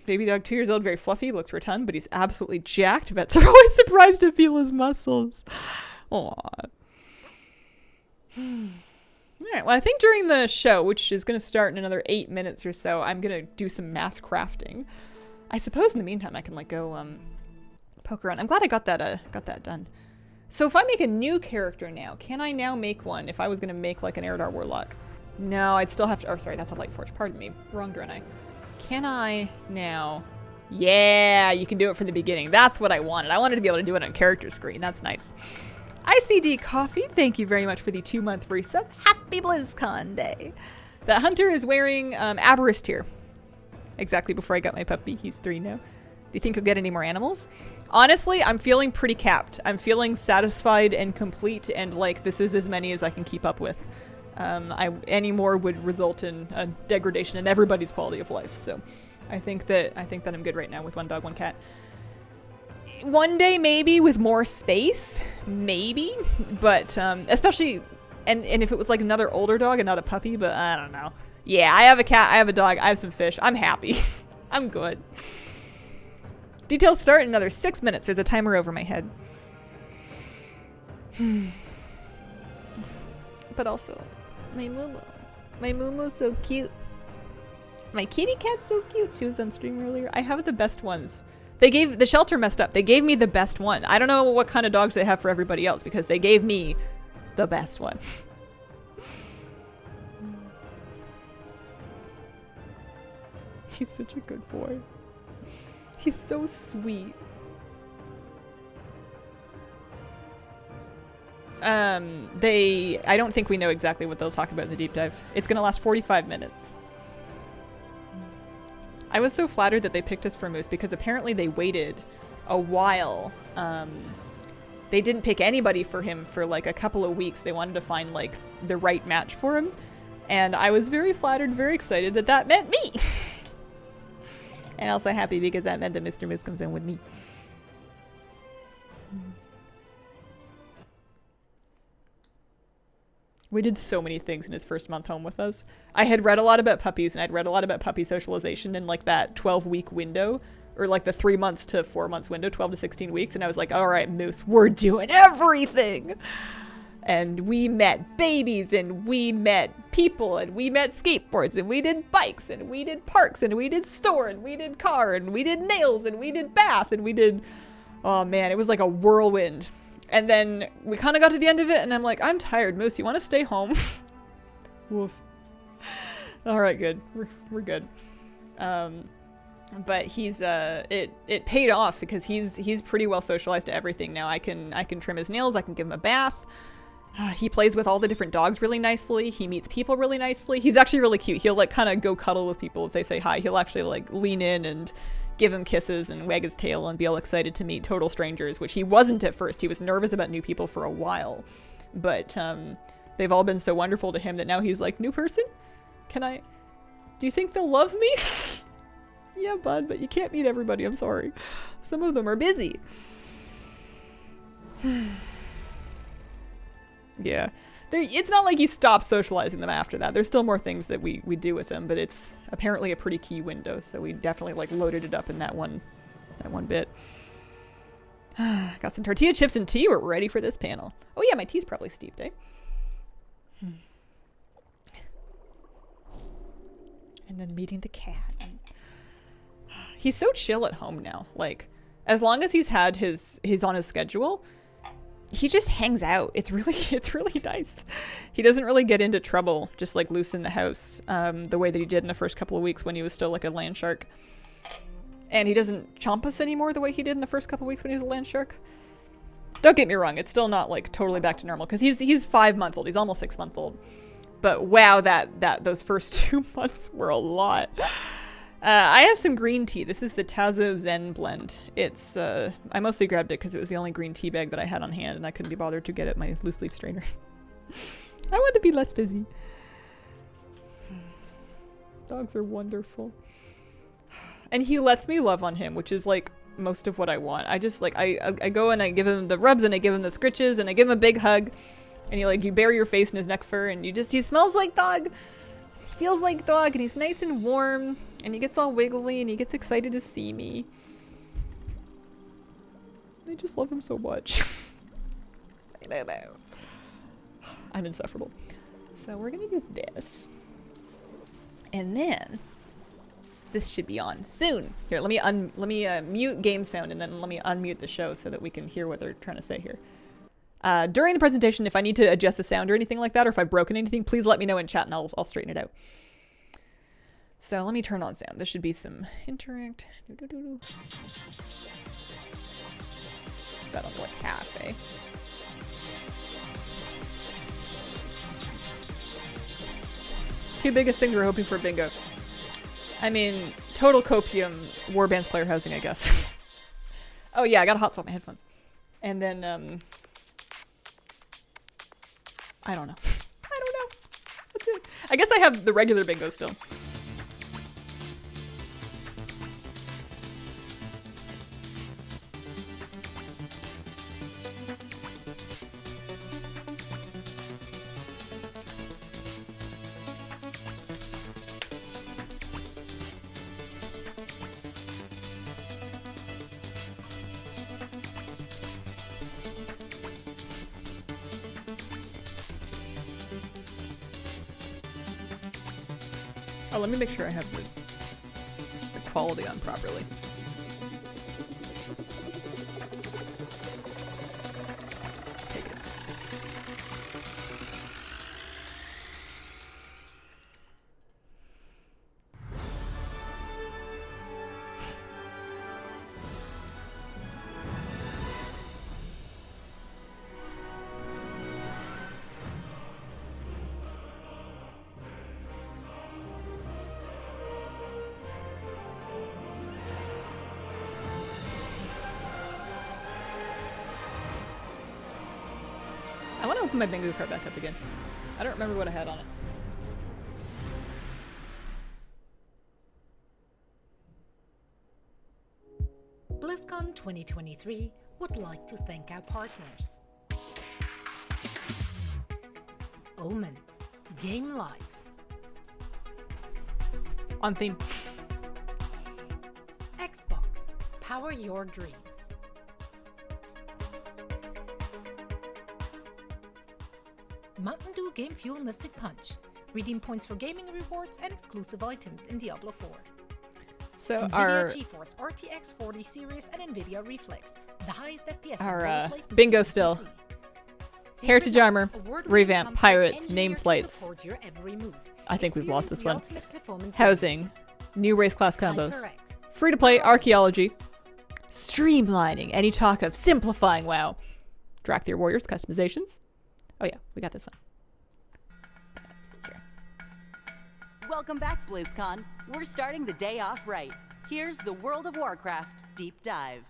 Baby dog, 2 years old, very fluffy, looks rotund, but he's absolutely jacked. Vets are always surprised to feel his muscles. Aww. Alright, well I think during the show, which is going to start in another 8 minutes or so, I'm going to do some math crafting. I suppose in the meantime I can like go poke around. I'm glad I got that done. So if I make a new character now, can I now make one if I was going to make like an Eredar Warlock? No, I'd still have to, oh sorry, that's a Lightforge, pardon me, wrong Draenei. Can I now? Yeah, you can do it from the beginning. That's what I wanted. I wanted to be able to do it on character screen. That's nice. ICD Coffee, thank you very much for the 2-month resub. Happy BlizzCon Day. The hunter is wearing Aberist here. Exactly before I got my puppy. He's 3 now. Do you think he'll get any more animals? Honestly, I'm feeling pretty capped. I'm feeling satisfied and complete and like this is as many as I can keep up with. Any more would result in a degradation in everybody's quality of life. So I think that I'm good right now with 1 dog, 1 cat. One day maybe with more space, maybe, but especially and if it was like another older dog and not a puppy, but I don't know. Yeah, I have a cat, I have a dog, I have some fish. I'm happy. I'm good. Details start in another 6 minutes. There's a timer over my head. But also, my Moo-Moo. My Moo-Moo's so cute. My kitty cat's so cute. She was on stream earlier. I have the best ones. The shelter messed up. They gave me the best one. I don't know what kind of dogs they have for everybody else because they gave me the best one. He's such a good boy. He's so sweet. I don't think we know exactly what they'll talk about in the deep dive. It's gonna last 45 minutes. I was so flattered that they picked us for Moose because apparently they waited a while. They didn't pick anybody for him for like a couple of weeks. They wanted to find like the right match for him. And I was very flattered, very excited that that meant me. And also happy because that meant that Mr. Moose comes in with me. We did so many things in his first month home with us. I had read a lot about puppies and I'd read a lot about puppy socialization in like that 12-week window or like the 3 months to 4 months window, 12 to 16 weeks. And I was like, all right, Moose, we're doing everything. And we met babies and we met people and we met skateboards and we did bikes and we did parks and we did store and we did car and we did nails and we did bath and we did, oh man, it was like a whirlwind. And then we kind of got to the end of it and I'm like, I'm tired, Moose, you want to stay home? Woof. All right, good. We're good. But he's it paid off because he's pretty well socialized to everything now. I can trim his nails. I can give him a bath. He plays with all the different dogs really nicely. He meets people really nicely. He's actually really cute. He'll like kind of go cuddle with people if they say hi. He'll actually like lean in and give him kisses and wag his tail and be all excited to meet total strangers, which he wasn't at first. He was nervous about new people for a while, but they've all been so wonderful to him that now he's like, new person? Do you think they'll love me? Yeah, bud, but you can't meet everybody. I'm sorry. Some of them are busy. Yeah. It's not like he stopped socializing them after that. There's still more things that we do with him, but it's apparently a pretty key window, so we definitely like loaded it up in that one bit. Got some tortilla chips and tea. We're ready for this panel. Oh yeah, my tea's probably steeped, eh? And then meeting the cat. He's so chill at home now. Like, as long as he's on his schedule, he just hangs out. It's really nice. He doesn't really get into trouble, just like loose in the house, the way that he did in the first couple of weeks when he was still like a land shark. And he doesn't chomp us anymore the way he did in the first couple of weeks when he was a land shark. Don't get me wrong, it's still not like totally back to normal because he's 5 months old. He's almost 6 months old. But wow, those first 2 months were a lot. I have some green tea. This is the Tazo Zen blend. It's, I mostly grabbed it because it was the only green tea bag that I had on hand and I couldn't be bothered to get it my loose leaf strainer. I wanted to be less busy. Dogs are wonderful. And he lets me love on him, which is like most of what I want. I just like, I go and I give him the rubs and I give him the scritches and I give him a big hug. And you bury your face in his neck fur and he smells like dog. He feels like dog and he's nice and warm. And he gets all wiggly and he gets excited to see me. I just love him so much. I'm insufferable. So we're gonna do this. And then this should be on soon. Here, let me mute game sound and then let me unmute the show so that we can hear what they're trying to say here. During the presentation, if I need to adjust the sound or anything like that, or if I've broken anything, please let me know in chat and I'll straighten it out. So let me turn on sound. This should be some interact. That on like half, eh? Two biggest things we're hoping for bingo. I mean, total copium, Warbands player housing, I guess. Oh yeah, I gotta hot swap my headphones. And then, I don't know. That's it. I guess I have the regular bingo still. Oh, let me make sure I have the quality on properly. Take it. I want to open my bingo card back up again. I don't remember what I had on it. BlizzCon 2023 would like to thank our partners. Omen, Game Life. On theme. Xbox, power your dreams. Mountain Dew Game Fuel Mystic Punch. Redeem points for gaming rewards and exclusive items in Diablo 4. So NVIDIA our GeForce RTX 40 series and NVIDIA Reflex, the highest FPS our and lowest latency bingo on still. PC. Heritage armor, award-winning revamp, content pirates, engineered to nameplates. support your every move. I think we've lost Experience this the one. ultimate performance Housing, bonus. new race class combos, HyperX. free-to-play archaeology, streamlining, any talk of simplifying WoW, Drakthir Warriors customizations. Oh yeah, we got this one. Welcome back, BlizzCon. We're starting the day off right. Here's the World of Warcraft Deep Dive.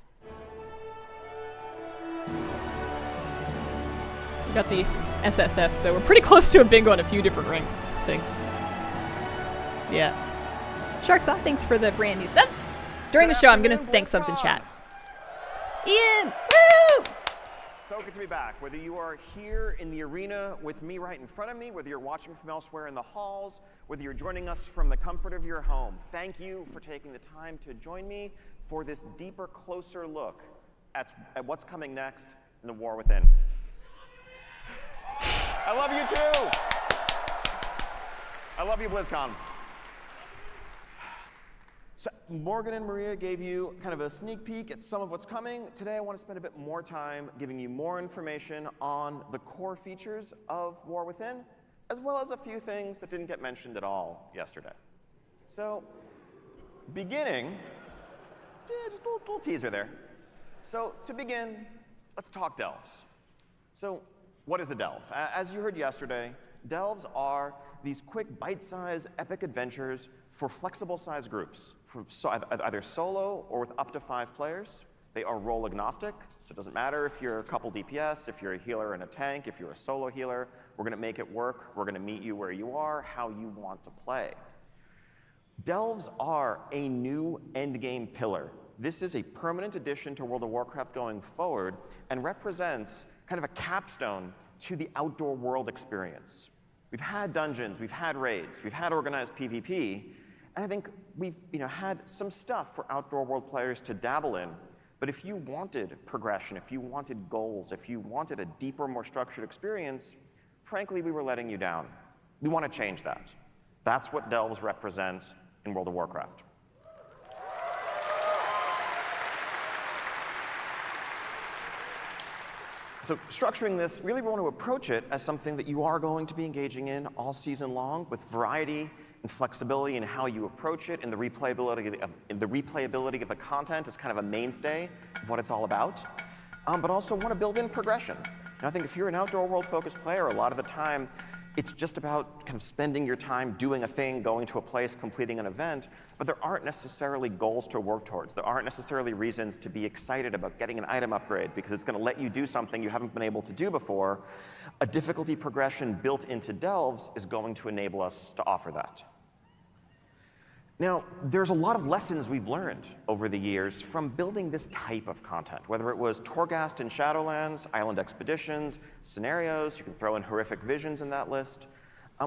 We got the SSF, so we're pretty close to a bingo on a few different ring things. Yeah. Sharksaw, thanks for the brand new sub. During the show, I'm going to thank subs in chat. Ian! Woo! So good to be back. Whether you are here in the arena with me right in front of me, whether you're watching from elsewhere in the halls, whether you're joining us from the comfort of your home, thank you for taking the time to join me for this deeper, closer look at what's coming next in the War Within. I love you too. I love you, BlizzCon. So Morgan and Maria gave you kind of a sneak peek at some of what's coming. Today I want to spend a bit more time giving you more information on the core features of War Within, as well as a few things that didn't get mentioned at all yesterday. So beginning, just a little teaser there. So to begin, let's talk delves. So what is a delve? As you heard yesterday, delves are these quick, bite-sized, epic adventures for flexible-sized groups, either solo or with up to 5 players. They are role agnostic, so it doesn't matter if you're a couple DPS, if you're a healer and a tank, if you're a solo healer. We're going to make it work. We're going to meet you where you are, how you want to play. Delves are a new endgame pillar. This is a permanent addition to World of Warcraft going forward and represents kind of a capstone to the outdoor world experience. We've had dungeons, we've had raids, we've had organized PvP, and I think we've had some stuff for outdoor world players to dabble in. But if you wanted progression, if you wanted goals, if you wanted a deeper, more structured experience, frankly, we were letting you down. We want to change that. That's what delves represent in World of Warcraft. So structuring this, really we want to approach it as something that you are going to be engaging in all season long with variety and flexibility in how you approach it, and the replayability of the content is kind of a mainstay of what it's all about. But also want to build in progression. And I think if you're an outdoor world focused player, a lot of the time it's just about kind of spending your time doing a thing, going to a place, completing an event, but there aren't necessarily goals to work towards. There aren't necessarily reasons to be excited about getting an item upgrade because it's going to let you do something you haven't been able to do before. A difficulty progression built into delves is going to enable us to offer that. Now, there's a lot of lessons we've learned over the years from building this type of content, whether it was Torghast in Shadowlands, Island Expeditions, scenarios, you can throw in Horrific Visions in that list.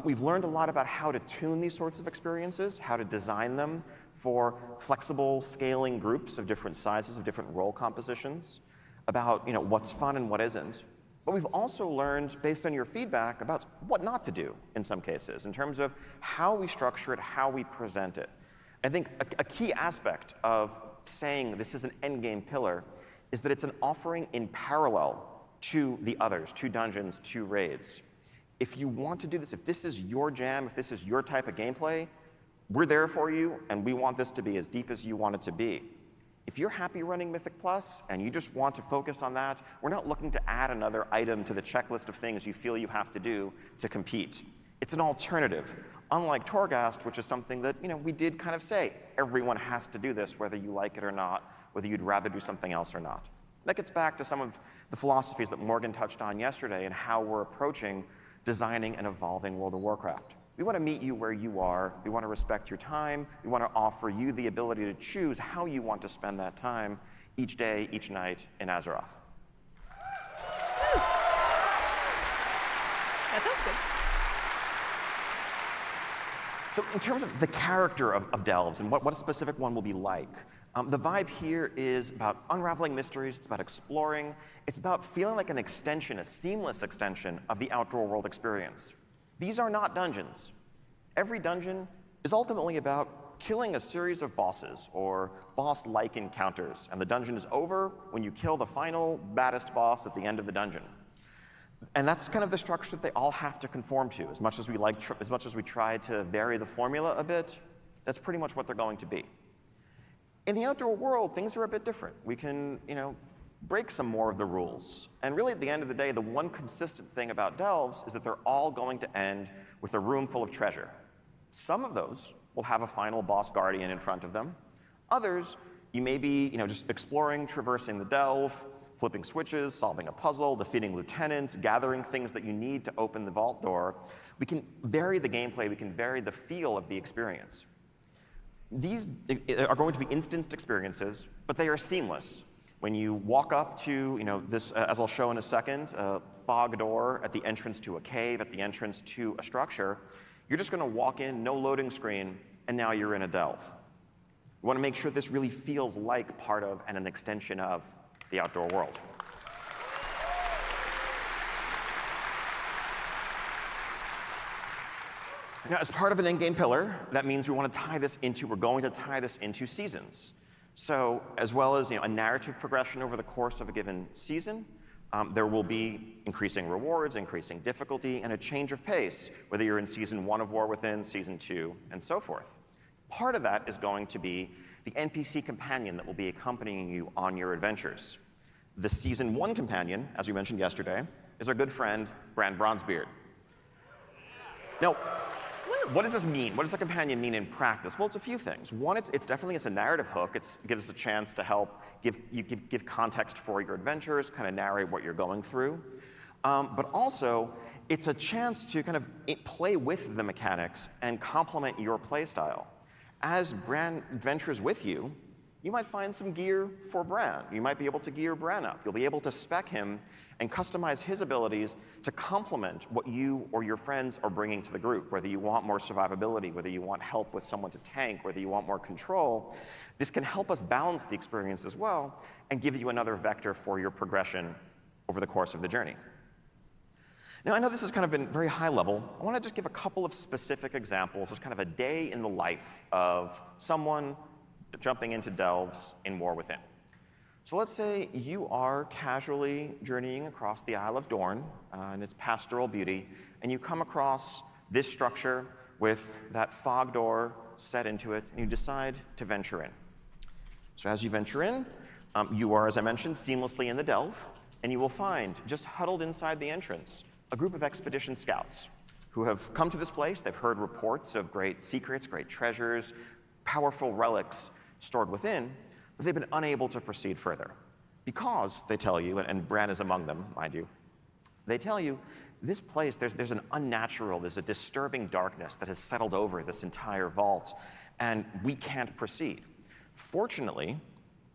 We've learned a lot about how to tune these sorts of experiences, how to design them for flexible scaling groups of different sizes, of different role compositions, about what's fun and what isn't. But we've also learned, based on your feedback, about what not to do in some cases, in terms of how we structure it, how we present it. I think a key aspect of saying this is an endgame pillar is that it's an offering in parallel to the others, to dungeons, to raids. If you want to do this, if this is your jam, if this is your type of gameplay, we're there for you, and we want this to be as deep as you want it to be. If you're happy running Mythic Plus and you just want to focus on that, we're not looking to add another item to the checklist of things you feel you have to do to compete. It's an alternative. Unlike Torghast, which is something that we did kind of say, everyone has to do this, whether you like it or not, whether you'd rather do something else or not. That gets back to some of the philosophies that Morgan touched on yesterday and how we're approaching designing and evolving World of Warcraft. We want to meet you where you are. We want to respect your time. We want to offer you the ability to choose how you want to spend that time each day, each night in Azeroth. That sounds good. So in terms of the character of delves and what a specific one will be like, the vibe here is about unraveling mysteries, it's about exploring, it's about feeling like an extension, a seamless extension of the outdoor world experience. These are not dungeons. Every dungeon is ultimately about killing a series of bosses or boss-like encounters, and the dungeon is over when you kill the final baddest boss at the end of the dungeon. And that's kind of the structure that they all have to conform to. As much as we try to vary the formula a bit, that's pretty much what they're going to be. In the outdoor world, things are a bit different. We can, break some more of the rules. And really, at the end of the day, the one consistent thing about delves is that they're all going to end with a room full of treasure. Some of those will have a final boss guardian in front of them. Others, you may be, just exploring, traversing the delve, flipping switches, solving a puzzle, defeating lieutenants, gathering things that you need to open the vault door. We can vary the gameplay, we can vary the feel of the experience. These are going to be instanced experiences, but they are seamless. When you walk up to, this, as I'll show in a second, a fog door at the entrance to a cave, at the entrance to a structure, you're just going to walk in, no loading screen, and now you're in a delve. You want to make sure this really feels like part of and an extension of the outdoor world. Now, as part of an in-game pillar, that means we're going to tie this into seasons. So, as well as a narrative progression over the course of a given season, there will be increasing rewards, increasing difficulty, and a change of pace, whether you're in Season 1 of War Within, Season 2, and so forth. Part of that is going to be the NPC companion that will be accompanying you on your adventures. The Season 1 companion, as we mentioned yesterday, is our good friend, Bran Bronzebeard. Now, what does this mean? What does a companion mean in practice? Well, it's a few things. One, it's definitely a narrative hook. It gives us a chance to help give context for your adventures, kind of narrate what you're going through. But also, it's a chance to kind of play with the mechanics and complement your playstyle. As Bran adventures with you, you might find some gear for Bran. You might be able to gear Bran up. You'll be able to spec him and customize his abilities to complement what you or your friends are bringing to the group, whether you want more survivability, whether you want help with someone to tank, whether you want more control. This can help us balance the experience as well and give you another vector for your progression over the course of the journey. Now, I know this has kind of been very high level. I want to just give a couple of specific examples, just kind of a day in the life of someone jumping into delves in War Within. So let's say you are casually journeying across the Isle of Dorne and its pastoral beauty, and you come across this structure with that fog door set into it, and you decide to venture in. So as you venture in, you are, as I mentioned, seamlessly in the delve, and you will find, just huddled inside the entrance, a group of expedition scouts who have come to this place. They've heard reports of great secrets, great treasures, powerful relics stored within, but they've been unable to proceed further. Because, they tell you, and Bran is among them, mind you, they tell you, this place, there's an unnatural, there's a disturbing darkness that has settled over this entire vault, and we can't proceed. Fortunately,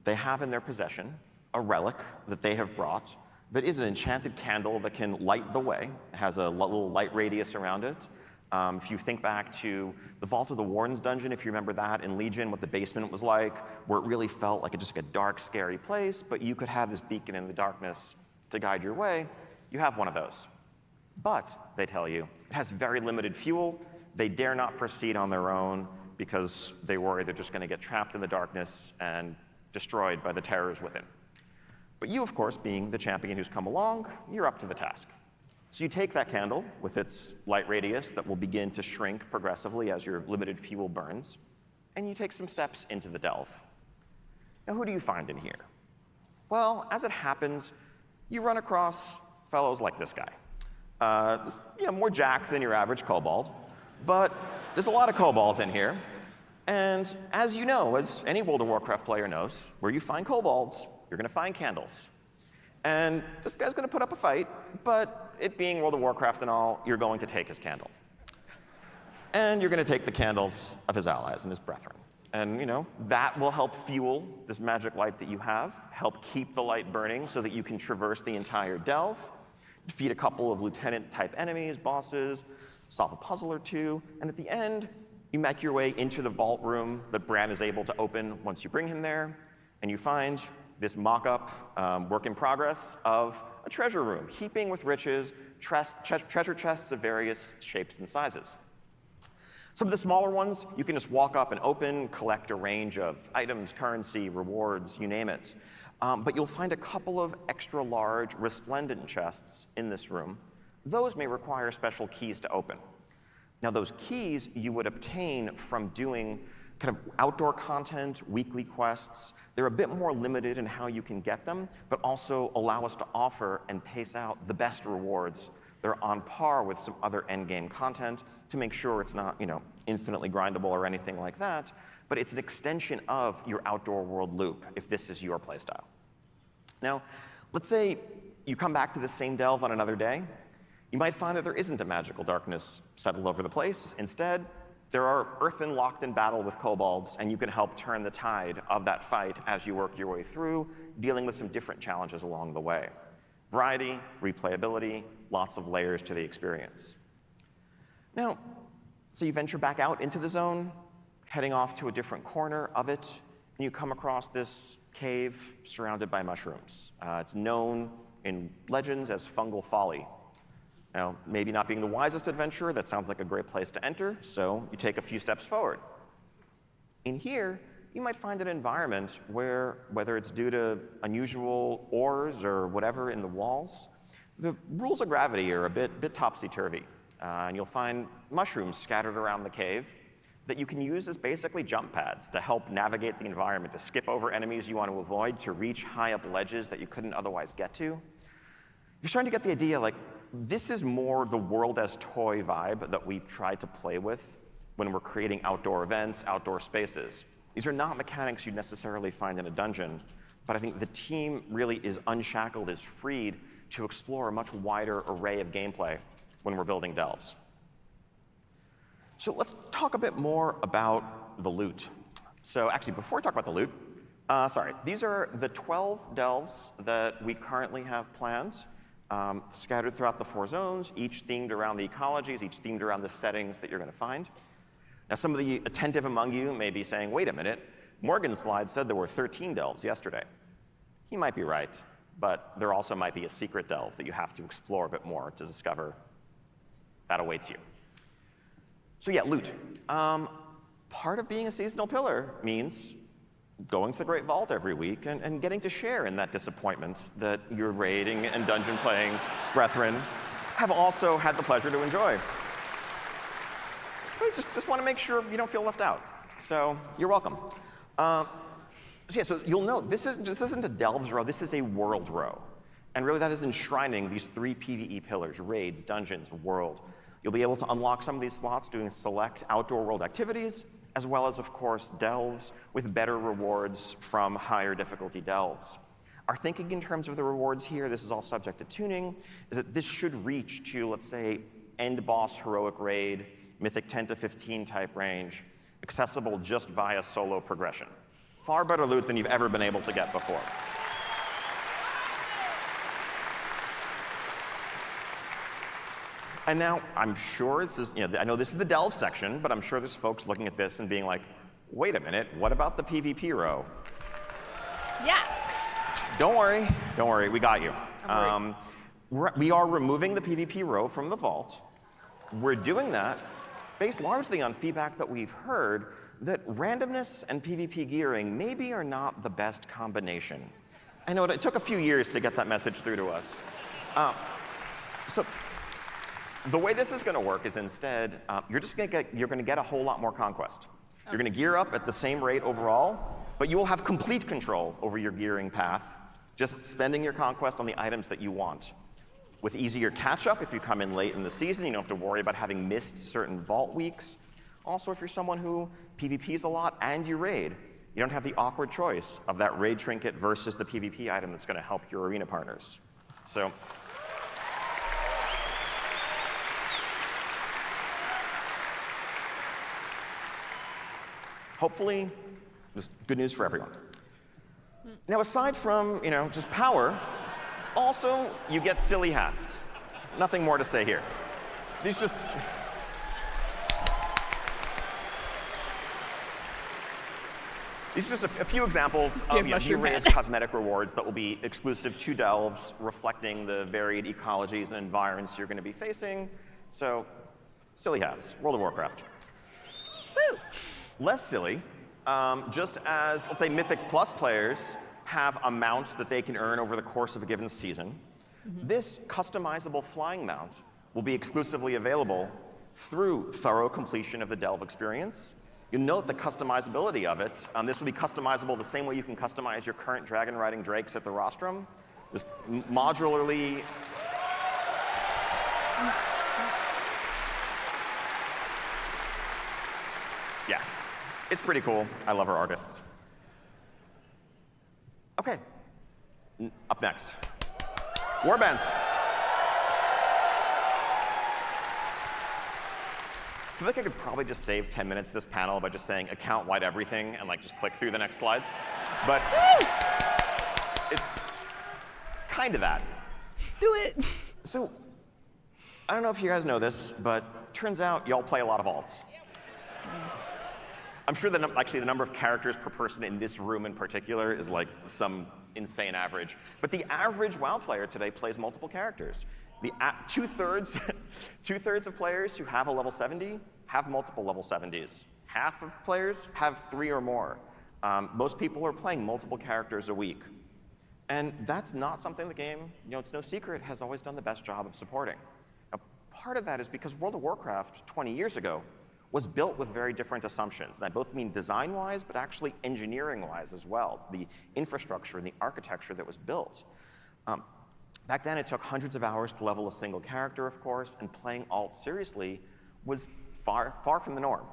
they have in their possession a relic that they have brought that is an enchanted candle that can light the way. It has a little light radius around it. If you think back to the Vault of the Warden's dungeon, if you remember that in Legion, what the basement was like, where it really felt like just like a dark, scary place, but you could have this beacon in the darkness to guide your way, you have one of those. But, they tell you, it has very limited fuel. They dare not proceed on their own because they worry they're just going to get trapped in the darkness and destroyed by the terrors within. But you, of course, being the champion who's come along, you're up to the task. So you take that candle with its light radius that will begin to shrink progressively as your limited fuel burns, and you take some steps into the delve. Now, who do you find in here? Well, as it happens, you run across fellows like this guy. More jacked than your average kobold, but there's a lot of kobolds in here. And as you know, as any World of Warcraft player knows, where you find kobolds, you're going to find candles. And this guy's going to put up a fight, but it being World of Warcraft and all, you're going to take his candle. And you're going to take the candles of his allies and his brethren. And, that will help fuel this magic light that you have, help keep the light burning so that you can traverse the entire delve, defeat a couple of lieutenant-type enemies, bosses, solve a puzzle or two, and at the end, you make your way into the vault room that Bran is able to open once you bring him there, and you find this mock-up, work in progress of a treasure room, heaping with riches, treasure chests of various shapes and sizes. Some of the smaller ones, you can just walk up and open, collect a range of items, currency, rewards, you name it. But you'll find a couple of extra large resplendent chests in this room. Those may require special keys to open. Now those keys you would obtain from doing kind of outdoor content, weekly quests. They're a bit more limited in how you can get them, but also allow us to offer and pace out the best rewards. They're on par with some other endgame content to make sure it's not, infinitely grindable or anything like that, but it's an extension of your outdoor world loop if this is your playstyle. Now, let's say you come back to the same delve on another day. You might find that there isn't a magical darkness settled over the place. Instead, there are earthen locked in battle with kobolds, and you can help turn the tide of that fight as you work your way through, dealing with some different challenges along the way. Variety, replayability, lots of layers to the experience. Now, so you venture back out into the zone, heading off to a different corner of it, and you come across this cave surrounded by mushrooms. It's known in legends as fungal folly. Now, maybe not being the wisest adventurer, that sounds like a great place to enter, so you take a few steps forward. In here, you might find an environment where, whether it's due to unusual ores or whatever in the walls, the rules of gravity are a bit topsy-turvy. And you'll find mushrooms scattered around the cave that you can use as basically jump pads to help navigate the environment, to skip over enemies you want to avoid, to reach high up ledges that you couldn't otherwise get to. You're starting to get the idea, like, this is more the world as toy vibe that we try to play with when we're creating outdoor events, outdoor spaces. These are not mechanics you'd necessarily find in a dungeon, but I think the team really is unshackled, is freed to explore a much wider array of gameplay when we're building delves. So let's talk a bit more about the loot. So actually, before I talk about the loot, these are the 12 delves that we currently have planned, scattered throughout the 4 zones, each themed around the ecologies, each themed around the settings that you're going to find. Now, some of the attentive among you may be saying, wait a minute, Morgan's slide said there were 13 delves yesterday. He might be right, but there also might be a secret delve that you have to explore a bit more to discover that awaits you. So yeah, loot. Part of being a seasonal pillar means going to the Great Vault every week and getting to share in that disappointment that your raiding and dungeon playing brethren have also had the pleasure to enjoy. We just want to make sure you don't feel left out. So you're welcome. So you'll note this isn't a delves row, this is a world row. And really that is enshrining these 3 PvE pillars: raids, dungeons, world. You'll be able to unlock some of these slots doing select outdoor world activities, as well as, of course, delves with better rewards from higher difficulty delves. Our thinking in terms of the rewards here, this is all subject to tuning, is that this should reach to, let's say, end boss heroic raid, mythic 10 to 15 type range, accessible just via solo progression. Far better loot than you've ever been able to get before. And now, I'm sure this is, I know this is the delve section, but I'm sure there's folks looking at this and being like, wait a minute, what about the PvP row? Yeah. Don't worry, we got you. We are removing the PvP row from the vault. We're doing that based largely on feedback that we've heard that randomness and PvP gearing maybe are not the best combination. I know it took a few years to get that message through to us. So the way this is going to work is instead, you're going to get a whole lot more conquest. Okay. You're going to gear up at the same rate overall, but you will have complete control over your gearing path, just spending your conquest on the items that you want. With easier catch-up, if you come in late in the season, you don't have to worry about having missed certain vault weeks. Also, if you're someone who PvPs a lot and you raid, you don't have the awkward choice of that raid trinket versus the PvP item that's going to help your arena partners. So, hopefully, just good news for everyone. Now, aside from, just power, also, you get silly hats. Nothing more to say here. These are just a few examples of new cosmetic rewards that will be exclusive to delves, reflecting the varied ecologies and environments you're going to be facing. So, silly hats, World of Warcraft. Less silly, just as, let's say, Mythic Plus players have a mount that they can earn over the course of a given season, this customizable flying mount will be exclusively available through thorough completion of the Delve experience. You'll note the customizability of it. This will be customizable the same way you can customize your current dragon riding drakes at the rostrum. Just modularly. Yeah, it's pretty cool. I love our artists. Okay, up next, warbands. I feel like I could probably just save 10 minutes of this panel by just saying account-wide everything and like just click through the next slides. But it's kind of that. Do it. So I don't know if you guys know this, but turns out y'all play a lot of alts. I'm sure that actually the number of characters per person in this room in particular is like some insane average. But the average WoW player today plays multiple characters. The two-thirds of players who have a level 70 have multiple level 70s. Half of players have 3 or more. Most people are playing multiple characters a week. And that's not something the game, it's no secret, has always done the best job of supporting. Now, part of that is because World of Warcraft 20 years ago was built with very different assumptions. And I both mean design-wise, but actually engineering-wise as well. The infrastructure and the architecture that was built. Back then, it took hundreds of hours to level a single character, of course, and playing alt seriously was far, far from the norm.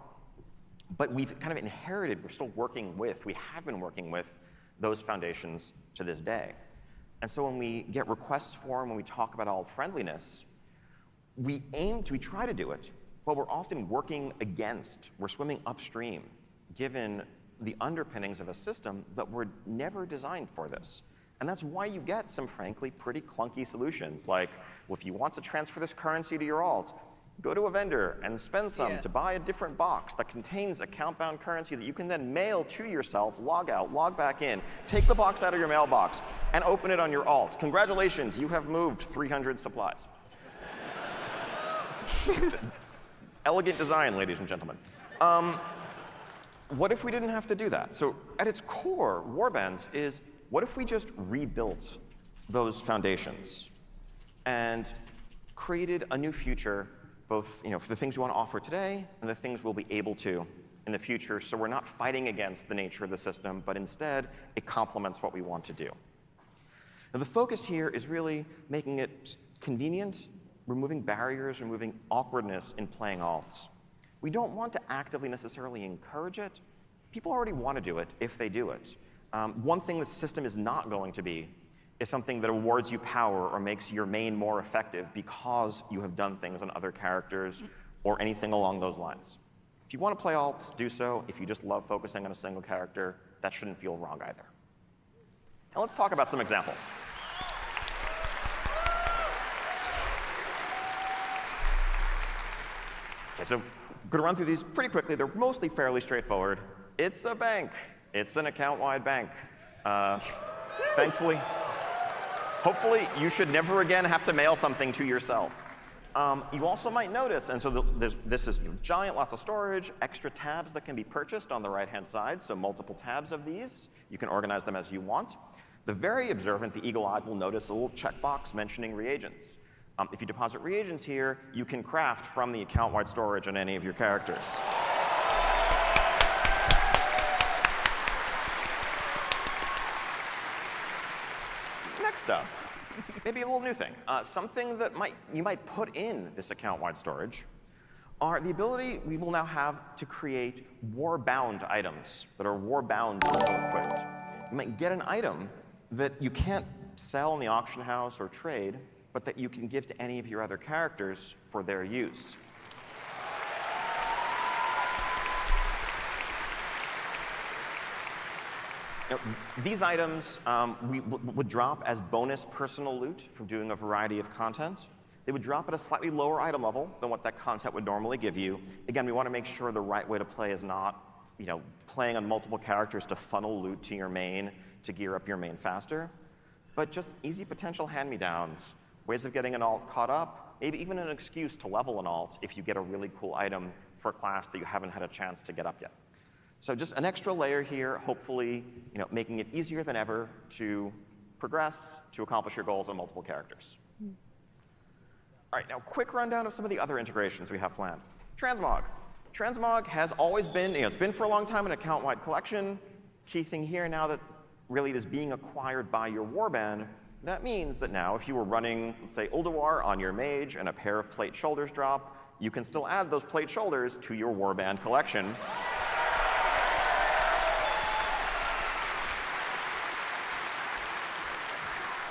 But we've kind of inherited, we have been working with those foundations to this day. And so when we get requests for them, when we talk about alt friendliness, we try to do it, but we're often we're swimming upstream, given the underpinnings of a system that were never designed for this. And that's why you get some, frankly, pretty clunky solutions. Like, well, if you want to transfer this currency to your alt, go to a vendor and spend some to buy a different box that contains account-bound currency that you can then mail to yourself, log out, log back in, take the box out of your mailbox, and open it on your alt. Congratulations, you have moved 300 supplies. Elegant design, ladies and gentlemen. What if we didn't have to do that? So at its core, warbands is, what if we just rebuilt those foundations and created a new future, both for the things we want to offer today and the things we'll be able to in the future, so we're not fighting against the nature of the system, but instead it complements what we want to do. Now the focus here is really making it convenient, removing barriers, removing awkwardness in playing alts. We don't want to actively necessarily encourage it. People already want to do it if they do it. One thing the system is not going to be is something that awards you power or makes your main more effective because you have done things on other characters or anything along those lines. If you want to play alts, do so. If you just love focusing on a single character, that shouldn't feel wrong either. Now let's talk about some examples. Okay, so I'm going to run through these pretty quickly. They're mostly fairly straightforward. It's a bank. It's an account-wide bank. Thankfully, hopefully, you should never again have to mail something to yourself. You also might notice, and so this is giant, lots of storage, extra tabs that can be purchased on the right-hand side, so multiple tabs of these. You can organize them as you want. The very observant, the eagle-eyed, will notice a little checkbox mentioning reagents. If you deposit reagents here, you can craft from the account-wide storage on any of your characters. Next up, maybe a little new thing. Something that you might put in this account-wide storage are the ability we will now have to create war-bound items that are war-bound equipped. You might get an item that you can't sell in the auction house or trade, but that you can give to any of your other characters for their use. Now, these items would drop as bonus personal loot from doing a variety of content. They would drop at a slightly lower item level than what that content would normally give you. Again, we want to make sure the right way to play is not playing on multiple characters to funnel loot to your main, to gear up your main faster, but just easy potential hand-me-downs, ways of getting an alt caught up, maybe even an excuse to level an alt if you get a really cool item for a class that you haven't had a chance to get up yet. So just an extra layer here, hopefully making it easier than ever to progress, to accomplish your goals on multiple characters. All right, now quick rundown of some of the other integrations we have planned. Transmog. Transmog has always been, it's been for a long time an account-wide collection. Key thing here now that really it is being acquired by your warband, that means that now if you were running, let's say, Ulduar on your mage and a pair of plate shoulders drop, you can still add those plate shoulders to your warband collection.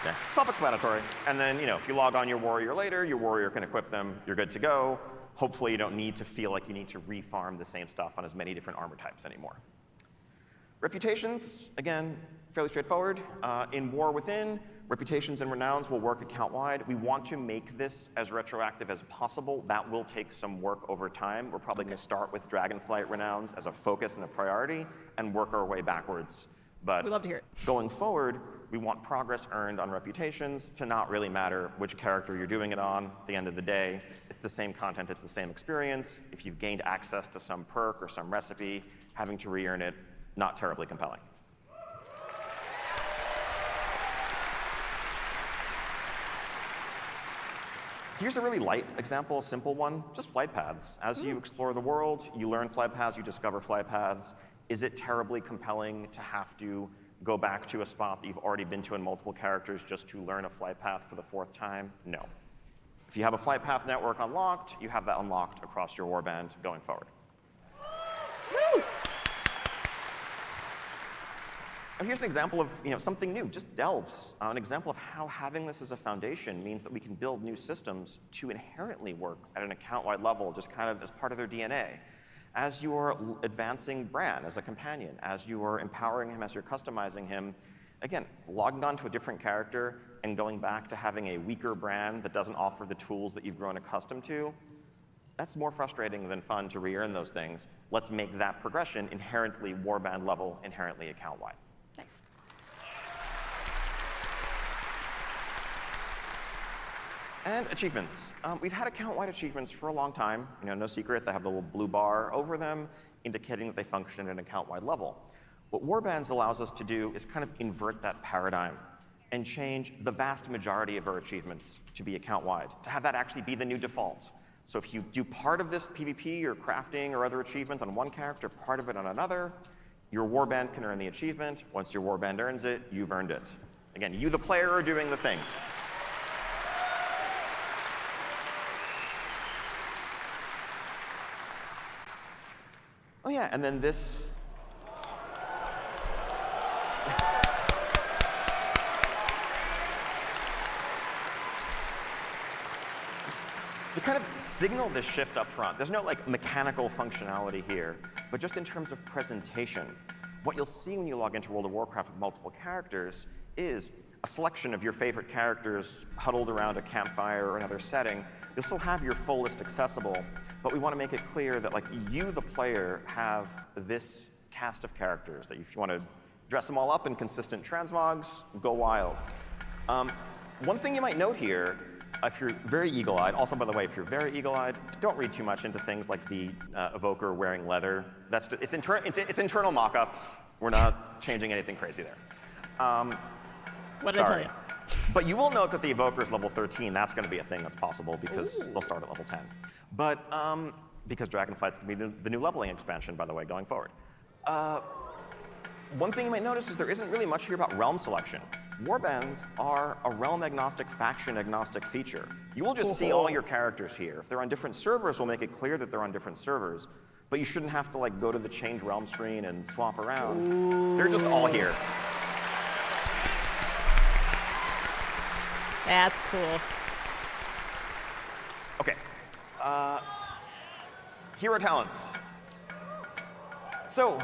Yeah, self-explanatory. And then, if you log on your warrior later, your warrior can equip them, you're good to go. Hopefully you don't need to feel like you need to refarm the same stuff on as many different armor types anymore. Reputations, again, fairly straightforward. In War Within, reputations and renowns will work account-wide. We want to make this as retroactive as possible. That will take some work over time. We're probably going to start with Dragonflight renowns as a focus and a priority and work our way backwards. But We'd love to hear it. Going forward, we want progress earned on reputations to not really matter which character you're doing it on. At the end of the day, it's the same content, it's the same experience. If you've gained access to some perk or some recipe, having to re-earn it, not terribly compelling. Here's a really light example, simple one, just flight paths. As you explore the world, you learn flight paths, you discover flight paths. Is it terribly compelling to have to go back to a spot that you've already been to in multiple characters just to learn a flight path for the 4th time? No. If you have a flight path network unlocked, you have that unlocked across your warband going forward. Woo! And here's an example of something new, just delves. An example of how having this as a foundation means that we can build new systems to inherently work at an account-wide level, just kind of as part of their DNA. As you are advancing Bran as a companion, as you are empowering him, as you're customizing him, again, logging on to a different character and going back to having a weaker Bran that doesn't offer the tools that you've grown accustomed to, that's more frustrating than fun to re-earn those things. Let's make that progression inherently warband level, inherently account-wide. Nice. And achievements. We've had account-wide achievements for a long time. No secret, they have the little blue bar over them, indicating that they function at an account-wide level. What Warbands allows us to do is kind of invert that paradigm and change the vast majority of our achievements to be account-wide, to have that actually be the new default. So if you do part of this PvP or crafting or other achievement on one character, part of it on another, your warband can earn the achievement. Once your warband earns it, you've earned it. Again, you, the player, are doing the thing. Oh yeah, and then this. To kind of signal this shift up front, there's no mechanical functionality here, but just in terms of presentation, what you'll see when you log into World of Warcraft with multiple characters is a selection of your favorite characters huddled around a campfire or another setting. You'll still have your full list accessible, but we want to make it clear that you, the player, have this cast of characters that if you want to dress them all up in consistent transmogs, go wild. One thing you might note here, if you're very eagle-eyed, also by the way, if you're very eagle-eyed, don't read too much into things like the evoker wearing leather. That's just, it's internal mock-ups. We're not changing anything crazy there. What did I tell you? But you will note that the evoker is level 13. That's going to be a thing that's possible because they'll start at level 10. But because Dragonflight's going to be the new leveling expansion, by the way, going forward. One thing you might notice is there isn't really much here about realm selection. Warbands are a realm-agnostic, faction-agnostic feature. You will just see all your characters here. If they're on different servers, we'll make it clear that they're on different servers. But you shouldn't have to go to the change realm screen and swap around. They're just all here. That's cool. Okay. Hero talents. So,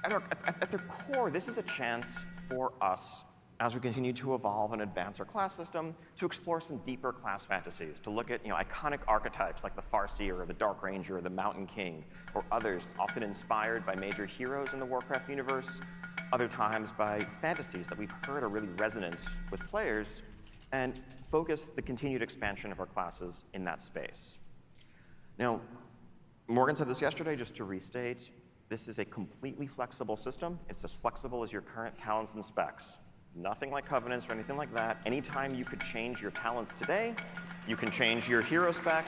at their core, this is a chance for us, as we continue to evolve and advance our class system, to explore some deeper class fantasies, to look at iconic archetypes like the Farseer or the Dark Ranger or the Mountain King, or others often inspired by major heroes in the Warcraft universe, other times by fantasies that we've heard are really resonant with players, and focus the continued expansion of our classes in that space. Now, Morgan said this yesterday, just to restate, this is a completely flexible system. It's as flexible as your current talents and specs. Nothing like covenants or anything like that. Anytime you could change your talents today, you can change your hero spec,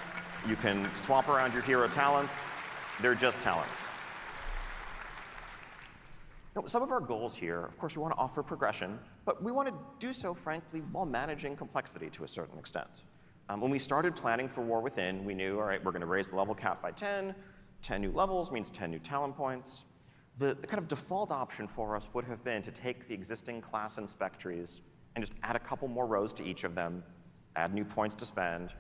you can swap around your hero talents. They're just talents. Now, some of our goals here, of course, we want to offer progression, but we want to do so, frankly, while managing complexity to a certain extent. When we started planning for War Within, we knew, all right, we're going to raise the level cap by 10. 10 new levels means 10 new talent points. The kind of default option for us would have been to take the existing class and spec trees and just add a couple more rows to each of them, add new points to spend.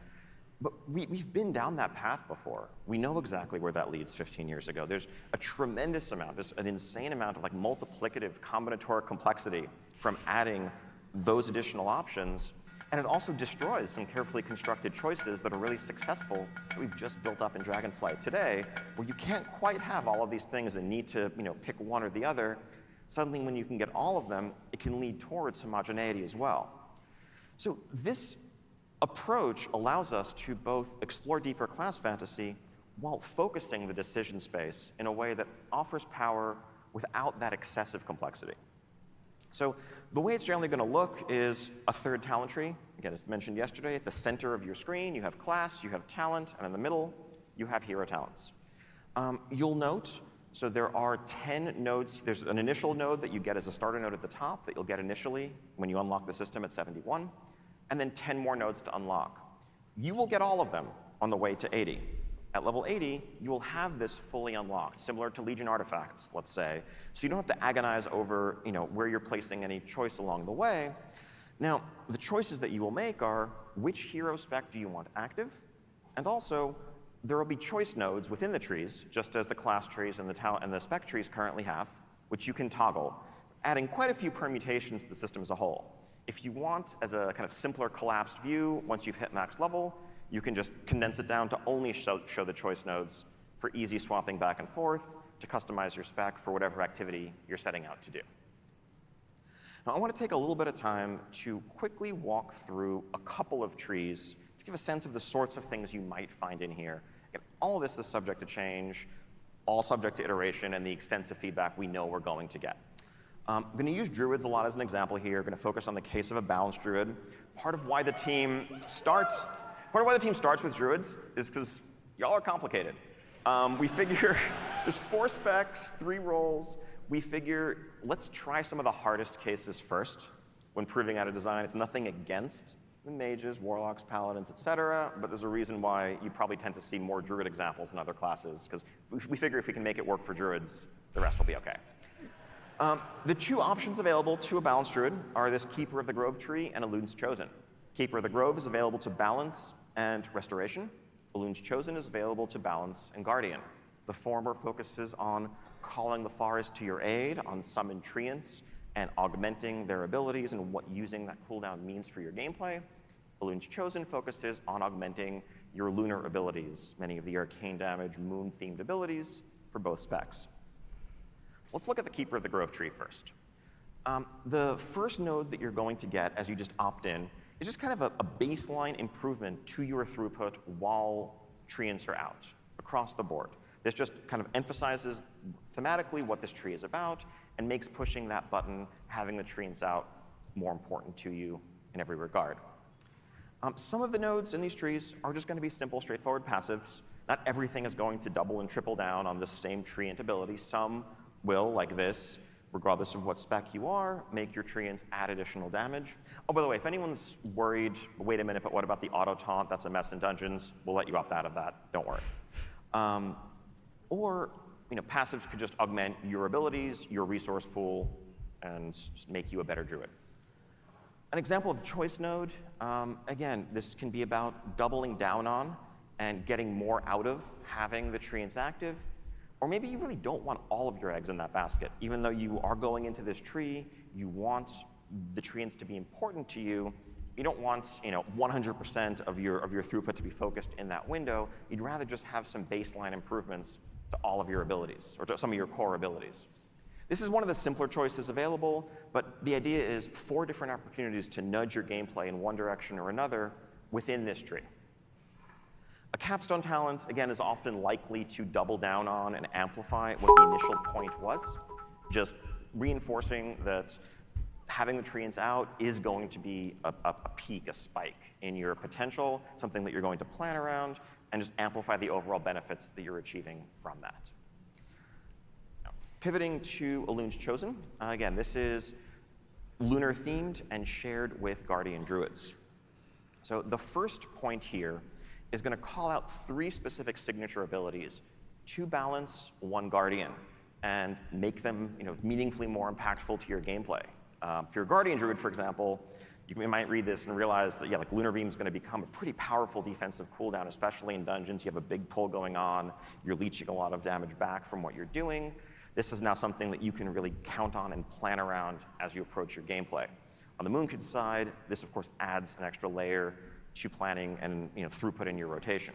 But we've been down that path before. We know exactly where that leads 15 years ago. There's a tremendous amount, there's an insane amount of like multiplicative combinatoric complexity from adding those additional options. And it also destroys some carefully constructed choices that are really successful that we've just built up in Dragonflight today, where you can't quite have all of these things and need to pick one or the other. Suddenly, when you can get all of them, it can lead towards homogeneity as well. So this approach allows us to both explore deeper class fantasy while focusing the decision space in a way that offers power without that excessive complexity. So the way it's generally going to look is a third talent tree. Again, as mentioned yesterday, at the center of your screen, you have class, you have talent, and in the middle, you have hero talents. You'll note, so there are 10 nodes. There's an initial node that you get as a starter node at the top that you'll get initially when you unlock the system at 71, and then 10 more nodes to unlock. You will get all of them on the way to 80. At level 80, you will have this fully unlocked, similar to Legion artifacts, let's say. So you don't have to agonize over where you're placing any choice along the way. Now, the choices that you will make are which hero spec do you want active? And also, there will be choice nodes within the trees, just as the class trees and the talent and the spec trees currently have, which you can toggle, adding quite a few permutations to the system as a whole. If you want, as a kind of simpler collapsed view, once you've hit max level, you can just condense it down to only show the choice nodes for easy swapping back and forth to customize your spec for whatever activity you're setting out to do. Now, I want to take a little bit of time to quickly walk through a couple of trees to give a sense of the sorts of things you might find in here. And all of this is subject to change, all subject to iteration, and the extensive feedback we know we're going to get. I'm going to use druids a lot as an example here. I'm going to focus on the case of a balanced druid. Part of why the team starts with druids is because y'all are complicated. We figure there's 4 specs, 3 roles. We figure let's try some of the hardest cases first when proving out a design. It's nothing against the mages, warlocks, paladins, etc. But there's a reason why you probably tend to see more druid examples than other classes, because we figure if we can make it work for druids, the rest will be okay. The 2 options available to a balanced druid are this Keeper of the Grove tree and Elune's Chosen. Keeper of the Grove is available to balance and restoration. Elune's Chosen is available to balance and guardian. The former focuses on calling the forest to your aid, on summon treants, and augmenting their abilities and what using that cooldown means for your gameplay. Elune's Chosen focuses on augmenting your lunar abilities, many of the arcane damage, moon-themed abilities for both specs. So let's look at the Keeper of the Grove tree first. The first node that you're going to get as you just opt in is just kind of a baseline improvement to your throughput while treants are out across the board. This just kind of emphasizes thematically what this tree is about and makes pushing that button, having the treants out, more important to you in every regard. Some of the nodes in these trees are just going to be simple, straightforward passives. Not everything is going to double and triple down on the same treant ability. Some will, like this, regardless of what spec you are, make your treants add additional damage. Oh, by the way, if anyone's worried, wait a minute, but what about the auto taunt? That's a mess in dungeons. We'll let you opt out of that. Don't worry. Or passives could just augment your abilities, your resource pool, and just make you a better druid. An example of choice node, again, this can be about doubling down on and getting more out of having the treants active. Or maybe you really don't want all of your eggs in that basket. Even though you are going into this tree, you want the treants to be important to you. You don't want 100% of your throughput to be focused in that window. You'd rather just have some baseline improvements to all of your abilities, or to some of your core abilities. This is one of the simpler choices available, but the idea is 4 different opportunities to nudge your gameplay in one direction or another within this tree. A capstone talent, again, is often likely to double down on and amplify what the initial point was, just reinforcing that having the treants out is going to be a peak, a spike in your potential, something that you're going to plan around, and just amplify the overall benefits that you're achieving from that. Now, pivoting to Elun's Chosen, again, this is lunar themed and shared with Guardian Druids. So the first point here is going to call out 3 specific signature abilities to balance 1 Guardian and make them meaningfully more impactful to your gameplay. If you're a Guardian Druid, for example, you might read this and realize that, like Lunar Beam is going to become a pretty powerful defensive cooldown, especially in dungeons. You have a big pull going on. You're leeching a lot of damage back from what you're doing. This is now something that you can really count on and plan around as you approach your gameplay. On the Moonkid side, this, of course, adds an extra layer to planning and throughput in your rotation.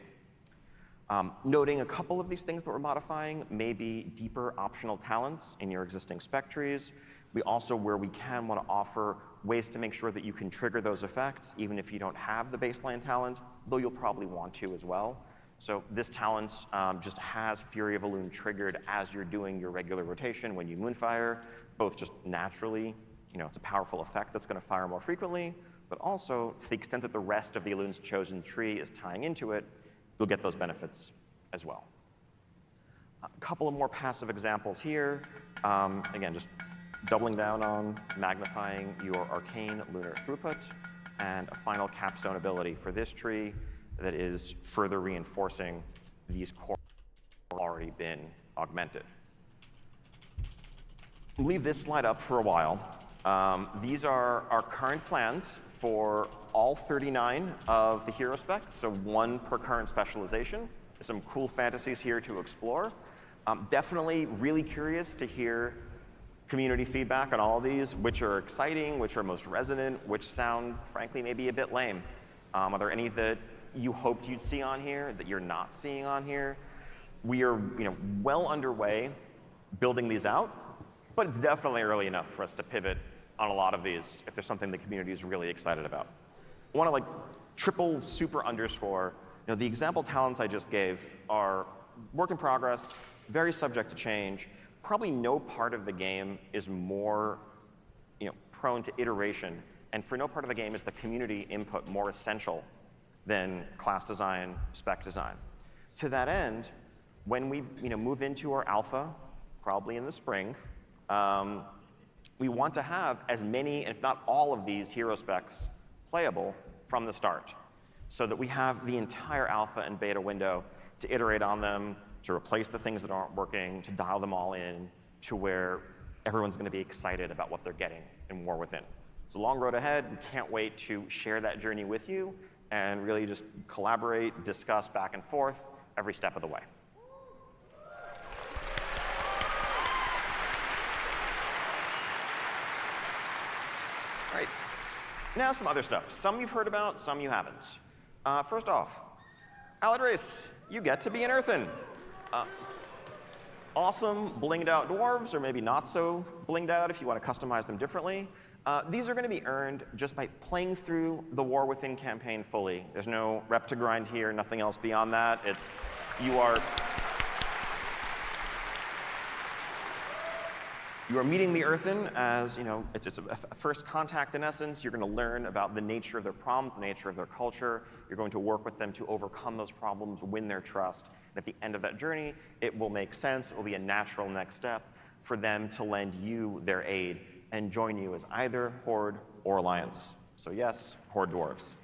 Noting a couple of these things that we're modifying may be deeper optional talents in your existing spec trees. We also, where we can, want to offer ways to make sure that you can trigger those effects even if you don't have the baseline talent, though you'll probably want to as well. So this talent just has Fury of Elune triggered as you're doing your regular rotation when you Moonfire, both just naturally, it's a powerful effect that's going to fire more frequently, but also to the extent that the rest of the Elun's Chosen tree is tying into it, you'll get those benefits as well. A couple of more passive examples here. Again, just doubling down on magnifying your arcane lunar throughput, and a final capstone ability for this tree that is further reinforcing these core already been augmented. We'll leave this slide up for a while. These are our current plans for all 39 of the hero specs, so 1 per current specialization. There's some cool fantasies here to explore. Definitely really curious to hear community feedback on all of these, which are exciting, which are most resonant, which sound, frankly, maybe a bit lame. Are there any that you hoped you'd see on here that you're not seeing on here? We are well underway building these out, but it's definitely early enough for us to pivot on a lot of these if there's something the community is really excited about. I want to triple super underscore, the example talents I just gave are work in progress, very subject to change. Probably no part of the game is more prone to iteration, and for no part of the game is the community input more essential than class design, spec design. To that end, when we move into our alpha, probably in the spring, we want to have as many, if not all of these hero specs playable from the start, so that we have the entire alpha and beta window to iterate on them, to replace the things that aren't working, to dial them all in to where everyone's going to be excited about what they're getting in War Within. It's a long road ahead. We can't wait to share that journey with you and really just collaborate, discuss back and forth every step of the way. All right, now some other stuff. Some you've heard about, some you haven't. First off, Aladrace, you get to be an Earthen. Awesome blinged out dwarves, or maybe not so blinged out if you want to customize them differently. These are going to be earned just by playing through the War Within campaign fully. There's no rep to grind here, nothing else beyond that. You are meeting the Earthen as, it's a first contact in essence. You're going to learn about the nature of their problems, the nature of their culture. You're going to work with them to overcome those problems, win their trust. And at the end of that journey, it will make sense. It will be a natural next step for them to lend you their aid and join you as either Horde or Alliance. So yes, Horde dwarves.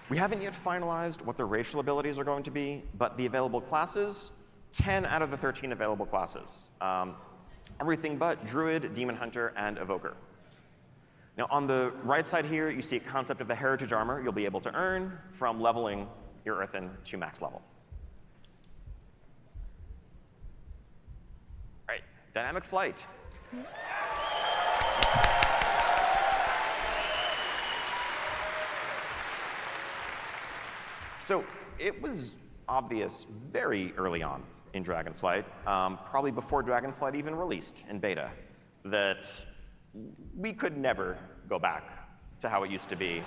We haven't yet finalized what their racial abilities are going to be, but the available classes, 10 out of the 13 available classes. Everything but Druid, Demon Hunter, and Evoker. Now on the right side here, you see a concept of the Heritage Armor you'll be able to earn from leveling your Earthen to max level. All right, Dynamic Flight. So it was obvious very early on in Dragonflight, probably before Dragonflight even released in beta, that we could never go back to how it used to be.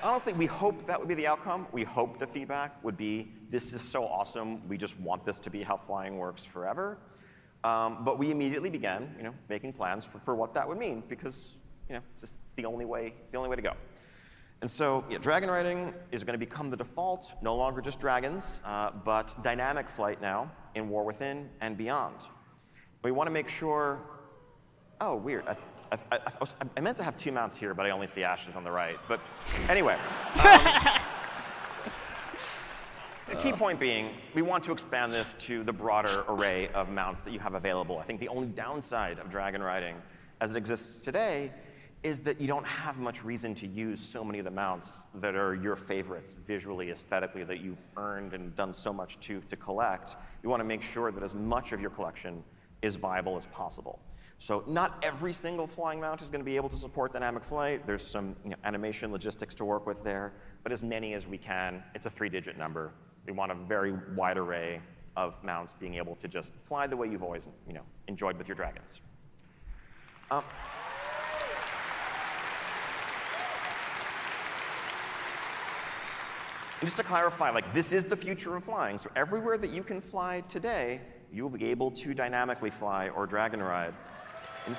Honestly, we hope that would be the outcome. We hope the feedback would be, this is so awesome, we just want this to be how flying works forever. But we immediately began, making plans for what that would mean, because, it's the only way to go. And so, dragon riding is going to become the default, no longer just dragons, but dynamic flight now in War Within and beyond. We want to make sure. Oh, weird. I meant to have 2 mounts here, but I only see Ashes on the right. But anyway. The key point being, we want to expand this to the broader array of mounts that you have available. I think the only downside of dragon riding as it exists today is that you don't have much reason to use so many of the mounts that are your favorites visually, aesthetically, that you've earned and done so much to collect. You want to make sure that as much of your collection is viable as possible. So not every single flying mount is going to be able to support dynamic flight. There's some animation logistics to work with there, but as many as we can. It's a 3-digit number. We want a very wide array of mounts being able to just fly the way you've always enjoyed with your dragons. And just to clarify, this is the future of flying. So everywhere that you can fly today, you'll be able to dynamically fly or dragon ride. In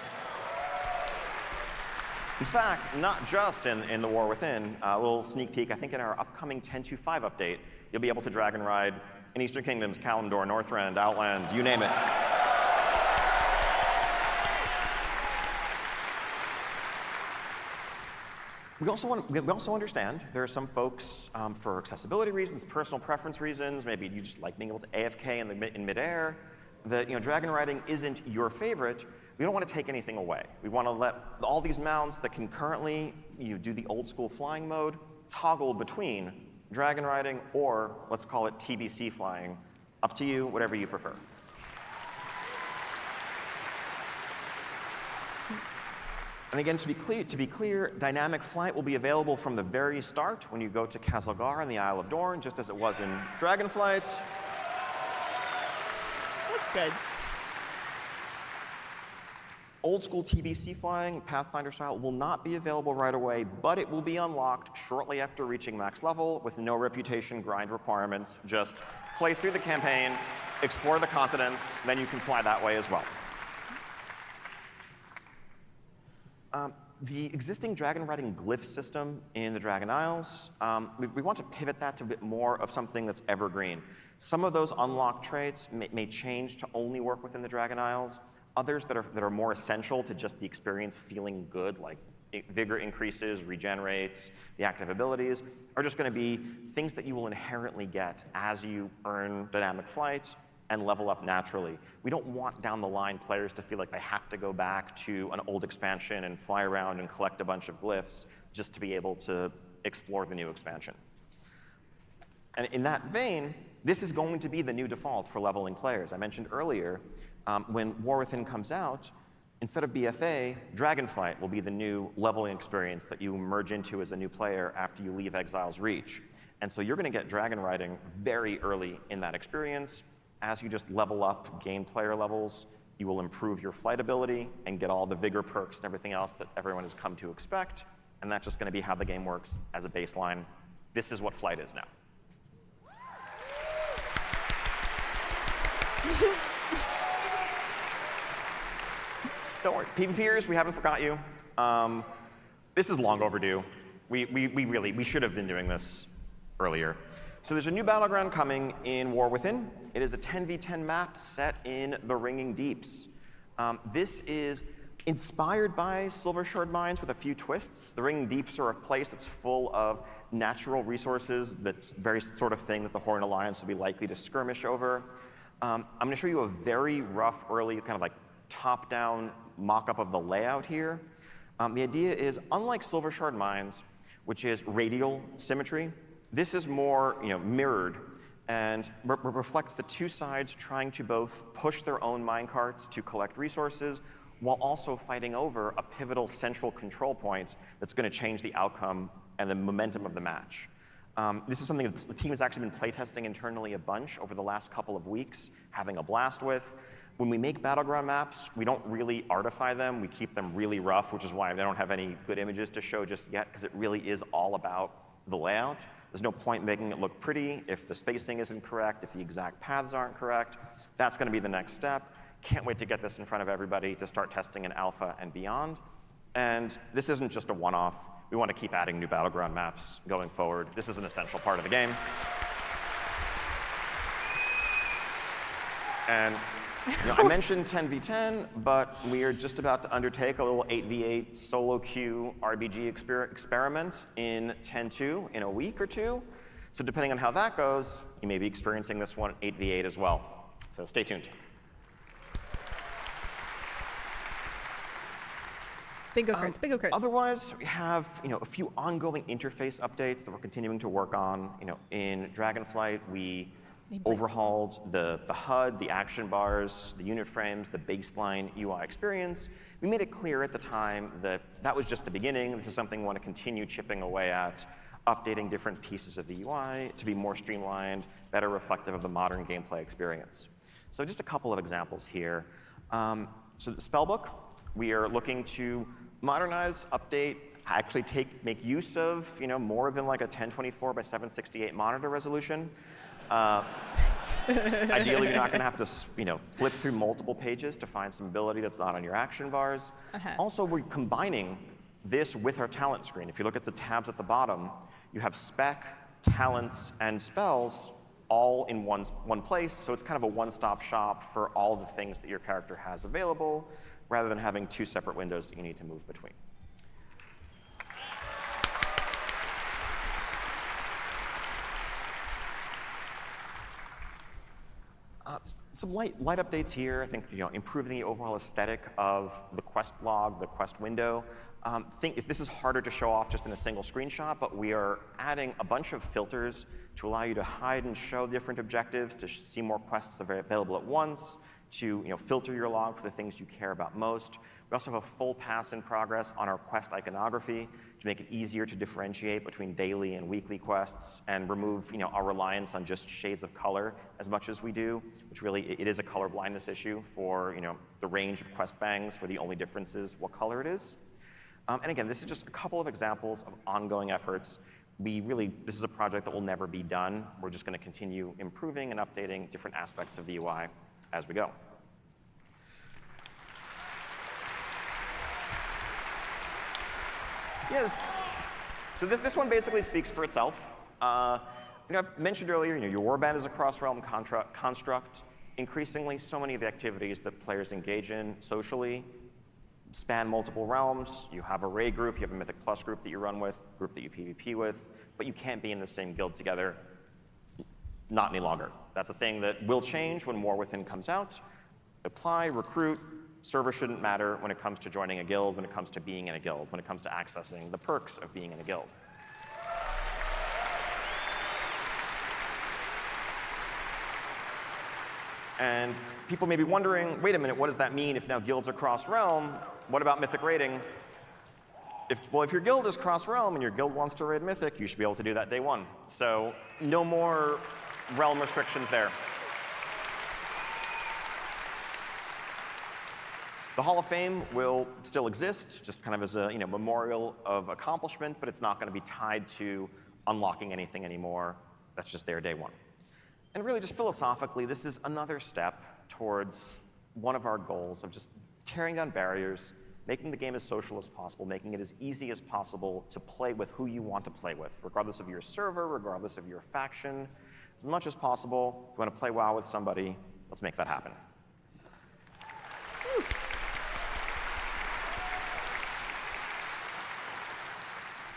fact, not just in the War Within, a little sneak peek, I think in our upcoming 10.2.5 update, you'll be able to dragon ride in Eastern Kingdoms, Kalimdor, Northrend, Outland, you name it. We also understand there are some folks, for accessibility reasons, personal preference reasons, maybe you just like being able to AFK in midair, that dragon riding isn't your favorite. We don't want to take anything away. We want to let all these mounts that can currently do the old school flying mode toggle between dragon riding or let's call it TBC flying. Up to you, whatever you prefer. And again, to be clear, dynamic flight will be available from the very start when you go to Kazalgar and the Isle of Dorn, just as it was in Dragonflight. That's good. Old school TBC flying, Pathfinder style, will not be available right away, but it will be unlocked shortly after reaching max level with no reputation grind requirements. Just play through the campaign, explore the continents, then you can fly that way as well. The existing dragon riding glyph system in the Dragon Isles, we want to pivot that to a bit more of something that's evergreen. Some of those unlocked traits may change to only work within the Dragon Isles. Others that are more essential to just the experience feeling good, like vigor increases, regenerates, the active abilities, are just going to be things that you will inherently get as you earn dynamic flight and level up naturally. We don't want down the line players to feel like they have to go back to an old expansion and fly around and collect a bunch of glyphs just to be able to explore the new expansion. And in that vein, this is going to be the new default for leveling players. I mentioned earlier, when War Within comes out, instead of BFA, Dragonflight will be the new leveling experience that you merge into as a new player after you leave Exile's Reach. And so you're going to get dragon riding very early in that experience. As you just level up, gain player levels, you will improve your flight ability and get all the vigor perks and everything else that everyone has come to expect. And that's just going to be how the game works as a baseline. This is what flight is now. Don't worry, PvPers, we haven't forgot you. This is long overdue. We should have been doing this earlier. So there's a new battleground coming in War Within. It is a 10v10 map set in the Ringing Deeps. This is inspired by Silvershard Mines with a few twists. The Ringing Deeps are a place that's full of natural resources, that's very sort of thing that the Horn Alliance will be likely to skirmish over. I'm going to show you a very rough, early, kind of like top-down mock-up of the layout here. The idea is, unlike Silvershard Mines, which is radial symmetry, this is more mirrored and reflects the two sides trying to both push their own minecarts to collect resources while also fighting over a pivotal central control point that's going to change the outcome and the momentum of the match. This is something that the team has actually been playtesting internally a bunch over the last couple of weeks, having a blast with. When we make battleground maps, we don't really artify them. We keep them really rough, which is why I don't have any good images to show just yet, because it really is all about the layout. There's no point making it look pretty if the spacing isn't correct, if the exact paths aren't correct. That's going to be the next step. Can't wait to get this in front of everybody to start testing in alpha and beyond. And this isn't just a one-off. We want to keep adding new battleground maps going forward. This is an essential part of the game. And I mentioned 10v10, but we are just about to undertake a little 8v8 solo queue RBG experiment in 10.2 in a week or two. So depending on how that goes, you may be experiencing this one 8v8 as well. So stay tuned. Bingo cards, bingo cards. Otherwise, we have a few ongoing interface updates that we're continuing to work on. In Dragonflight, we overhauled the HUD, the action bars, the unit frames, the baseline UI experience. We made it clear at the time that that was just the beginning. This is something we want to continue chipping away at, updating different pieces of the UI to be more streamlined, better reflective of the modern gameplay experience. So just a couple of examples here. So the spellbook, we are looking to modernize, update, actually make use of more than like a 1024 by 768 monitor resolution. Ideally, you're not going to have to flip through multiple pages to find some ability that's not on your action bars. Also, we're combining this with our talent screen. If you look at the tabs at the bottom, you have spec, talents, and spells all in one place. So it's kind of a one-stop shop for all the things that your character has available, rather than having two separate windows that you need to move between. Some light updates here. I think improving the overall aesthetic of the quest log, the quest window. If this is harder to show off just in a single screenshot, but we are adding a bunch of filters to allow you to hide and show different objectives, to see more quests available at once, to filter your log for the things you care about most. We also have a full pass in progress on our quest iconography to make it easier to differentiate between daily and weekly quests and remove our reliance on just shades of color as much as we do, which really it is a color blindness issue for the range of quest bangs where the only difference is what color it is. And again, this is just a couple of examples of ongoing efforts. This is a project that will never be done. We're just going to continue improving and updating different aspects of the UI as we go. Yes. So this one basically speaks for itself. I've mentioned earlier, your warband is a cross-realm construct. Increasingly, so many of the activities that players engage in socially span multiple realms. You have a raid group, you have a Mythic Plus group that you run with, group that you PvP with, but you can't be in the same guild together, not any longer. That's a thing that will change when War Within comes out. Apply, recruit, server shouldn't matter when it comes to joining a guild, when it comes to being in a guild, when it comes to accessing the perks of being in a guild. And people may be wondering, wait a minute, what does that mean if now guilds are cross-realm? What about Mythic raiding? If your guild is cross-realm and your guild wants to raid Mythic, you should be able to do that day one. So no more realm restrictions there. The Hall of Fame will still exist, just kind of as a memorial of accomplishment, but it's not going to be tied to unlocking anything anymore. That's just there day one. And really, just philosophically, this is another step towards one of our goals of just tearing down barriers, making the game as social as possible, making it as easy as possible to play with who you want to play with, regardless of your server, regardless of your faction. As much as possible, if you want to play WoW with somebody, let's make that happen.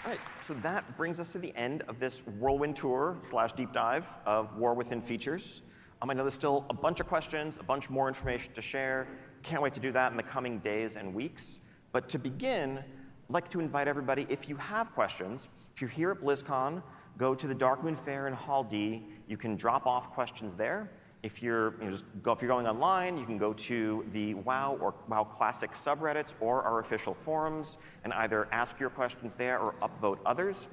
All right, so that brings us to the end of this whirlwind tour / deep dive of War Within features. I know there's still a bunch of questions, a bunch more information to share. Can't wait to do that in the coming days and weeks. But to begin, I'd like to invite everybody, if you have questions, if you're here at BlizzCon, go to the Darkmoon Fair in Hall D. You can drop off questions there. If you're going online, you can go to the WoW or WoW Classic subreddits or our official forums and either ask your questions there or upvote others.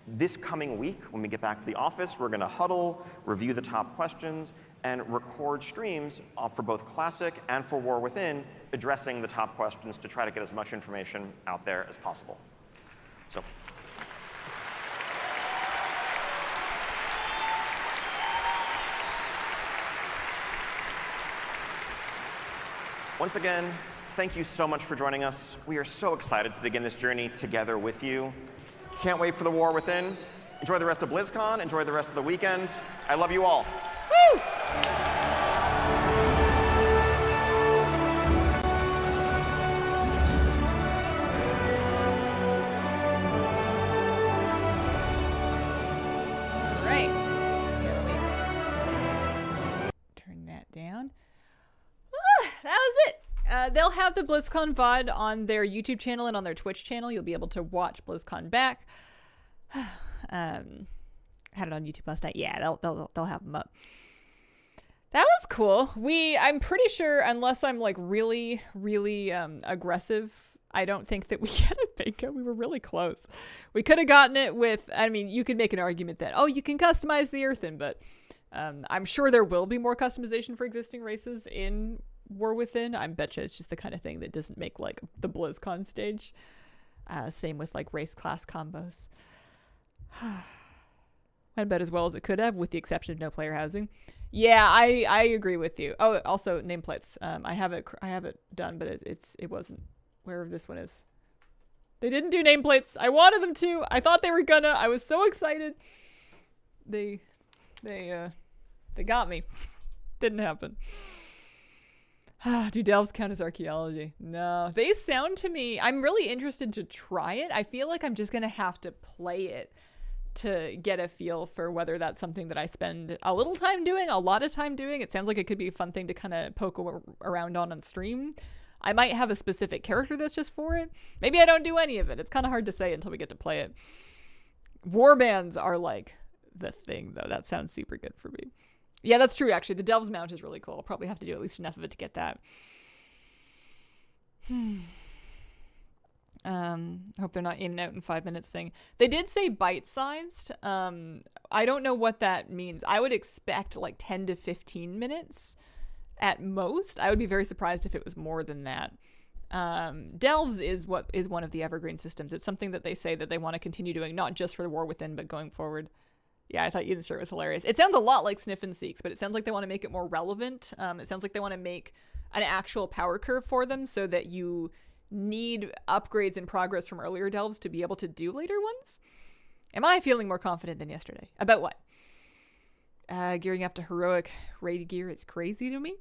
This coming week, when we get back to the office, we're going to huddle, review the top questions, and record streams for both Classic and for War Within, addressing the top questions to try to get as much information out there as possible. So. Once again, thank you so much for joining us. We are so excited to begin this journey together with you. Can't wait for the War Within. Enjoy the rest of BlizzCon. Enjoy the rest of the weekend. I love you all. Woo! All right. Here, let me turn that down. That was it. They'll have the BlizzCon VOD on their YouTube channel and on their Twitch channel. You'll be able to watch BlizzCon back. Had it on YouTube last night. Yeah, they'll have them up. That was cool. I'm pretty sure, unless I'm like really, really aggressive, I don't think that we get a bingo. We were really close. We could have gotten it with, I mean, you could make an argument that, oh, you can customize the Earthen, but I'm sure there will be more customization for existing races in War Within. I betcha it's just the kind of thing that doesn't make like the BlizzCon stage. Same with like race class combos. Went about as well as it could have, with the exception of no player housing. Yeah, I agree with you. Oh, also nameplates. I have it done, but it wasn't wherever this one is. They didn't do nameplates. I wanted them to. I thought they were gonna. I was so excited. They got me. Didn't happen. Do delves count as archaeology? No. They sound to me, I'm really interested to try it. I feel like I'm just gonna have to play it to get a feel for whether that's something that I spend a little time doing, a lot of time doing. It sounds like it could be a fun thing to kind of poke around on stream. I might have a specific character that's just for it. Maybe I don't do any of it. It's kind of hard to say until we get to play it. Warbands are like the thing, though. That sounds super good for me. Yeah, that's true, actually. The Delves mount is really cool. I'll probably have to do at least enough of it to get that. I hope they're not in and out in 5 minutes thing. They did say bite-sized. I don't know what that means. I would expect like 10 to 15 minutes at most. I would be very surprised if it was more than that. Delves is one of the evergreen systems. It's something that they say that they want to continue doing, not just for the War Within, but going forward. Yeah, I thought Eden's shirt was hilarious. It sounds a lot like Sniff and Seeks, but it sounds like they want to make it more relevant. It sounds like they want to make an actual power curve for them so that you need upgrades in progress from earlier delves to be able to do later ones. Am I feeling more confident than yesterday? About what? Gearing up to heroic raid gear is crazy to me.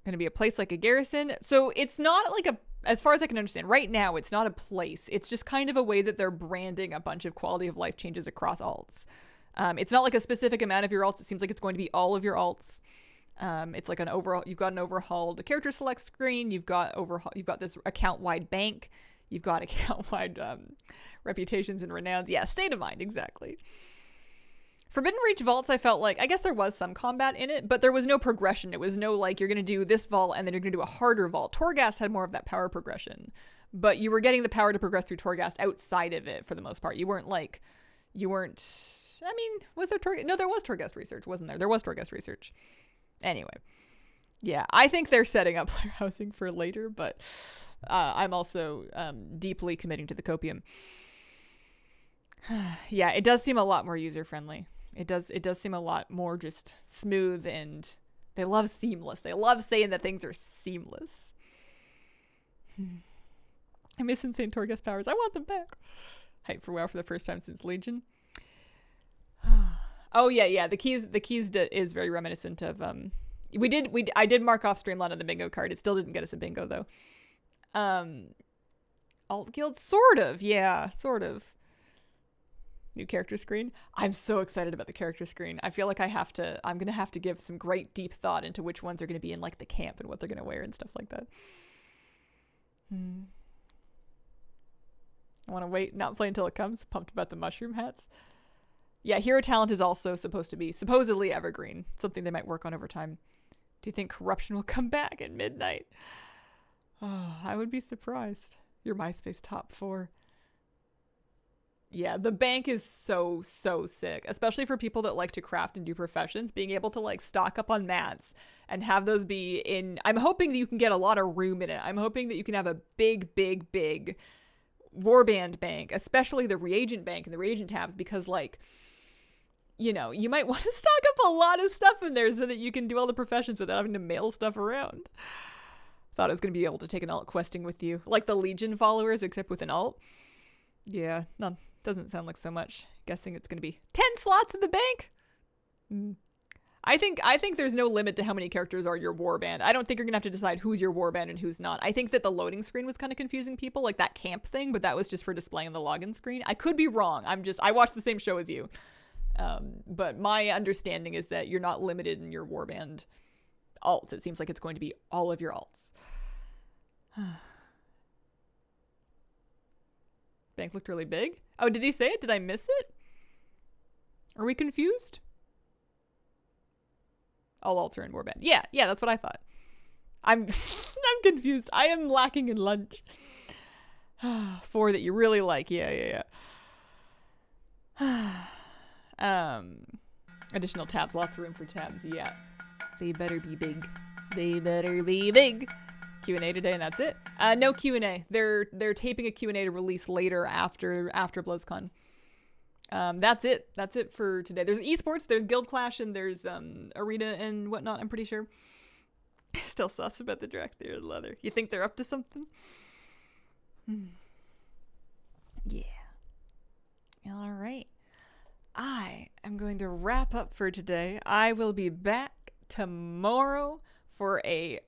Going to be a place like a garrison. So it's not like as far as I can understand, right now, it's not a place. It's just kind of a way that they're branding a bunch of quality of life changes across alts. It's not like a specific amount of your alts. It seems like it's going to be all of your alts. It's like an overall, you've got an overhauled character select screen. You've got this account-wide bank. You've got account-wide reputations and renowns. Yeah, state of mind, exactly. Forbidden Reach vaults, I felt like, I guess there was some combat in it, but there was no progression. It was no like, you're going to do this vault and then you're going to do a harder vault. Torghast had more of that power progression, but you were getting the power to progress through Torghast outside of it for the most part. I mean, was there Torghast? No, there was Torghast research, wasn't there? There was Torghast research. Anyway, yeah, I think they're setting up player housing for later, but I'm also deeply committing to the copium. Yeah, it does seem a lot more user-friendly. It does seem a lot more just smooth, and they love seamless. They love saying that things are seamless. I miss Insane Torghast powers. I want them back. Hype for WoW for the first time since Legion. Oh yeah. The keys is very reminiscent of I did mark off Streamline on the bingo card. It still didn't get us a bingo though. Alt Guild, sort of. New character screen. I'm so excited about the character screen. I feel like I'm going to have to give some great deep thought into which ones are going to be in like the camp and what they're going to wear and stuff like that. I want to wait, not play until it comes. Pumped about the mushroom hats. Yeah, hero talent is also supposed to be supposedly evergreen. Something they might work on over time. Do you think corruption will come back at midnight? Oh, I would be surprised. Your MySpace top 4. Yeah, the bank is so sick, especially for people that like to craft and do professions. Being able to like stock up on mats and have those be in, I'm hoping that you can get a lot of room in it. I'm hoping that you can have a big warband bank, especially the reagent bank and the reagent tabs, because like, you know, you might want to stock up a lot of stuff in there so that you can do all the professions without having to mail stuff around. Thought I was going to be able to take an alt questing with you, like the Legion followers, except with an alt. Yeah, no, doesn't sound like so much. Guessing it's going to be 10 slots in the bank. I think there's no limit to how many characters are your warband. I don't think you're going to have to decide who's your warband and who's not. I think that the loading screen was kind of confusing people, like that camp thing, but that was just for displaying the login screen. I could be wrong. I watched the same show as you. But my understanding is that you're not limited in your warband alts. It seems like it's going to be all of your alts. Bank looked really big. Oh, did he say it? Did I miss it? Are we confused? All alts are in warband. Yeah, that's what I thought. I'm confused. I am lacking in lunch. 4 that you really like. Yeah. Additional tabs. Lots of room for tabs. Yeah. They better be big. They better be big. Q&A today, and that's it. No Q&A. They're taping a Q&A to release later after BlizzCon. That's it. That's it for today. There's esports, there's Guild Clash, and there's Arena and whatnot, I'm pretty sure. Still sus about the direct there leather. You think they're up to something? Yeah. All right. I am going to wrap up for today. I will be back tomorrow for a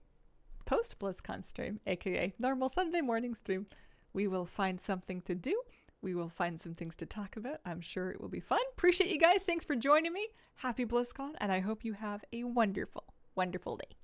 post-BlizzCon stream, aka normal Sunday morning stream. We will find something to do. We will find some things to talk about. I'm sure it will be fun. Appreciate you guys. Thanks for joining me. Happy BlizzCon, and I hope you have a wonderful, wonderful day.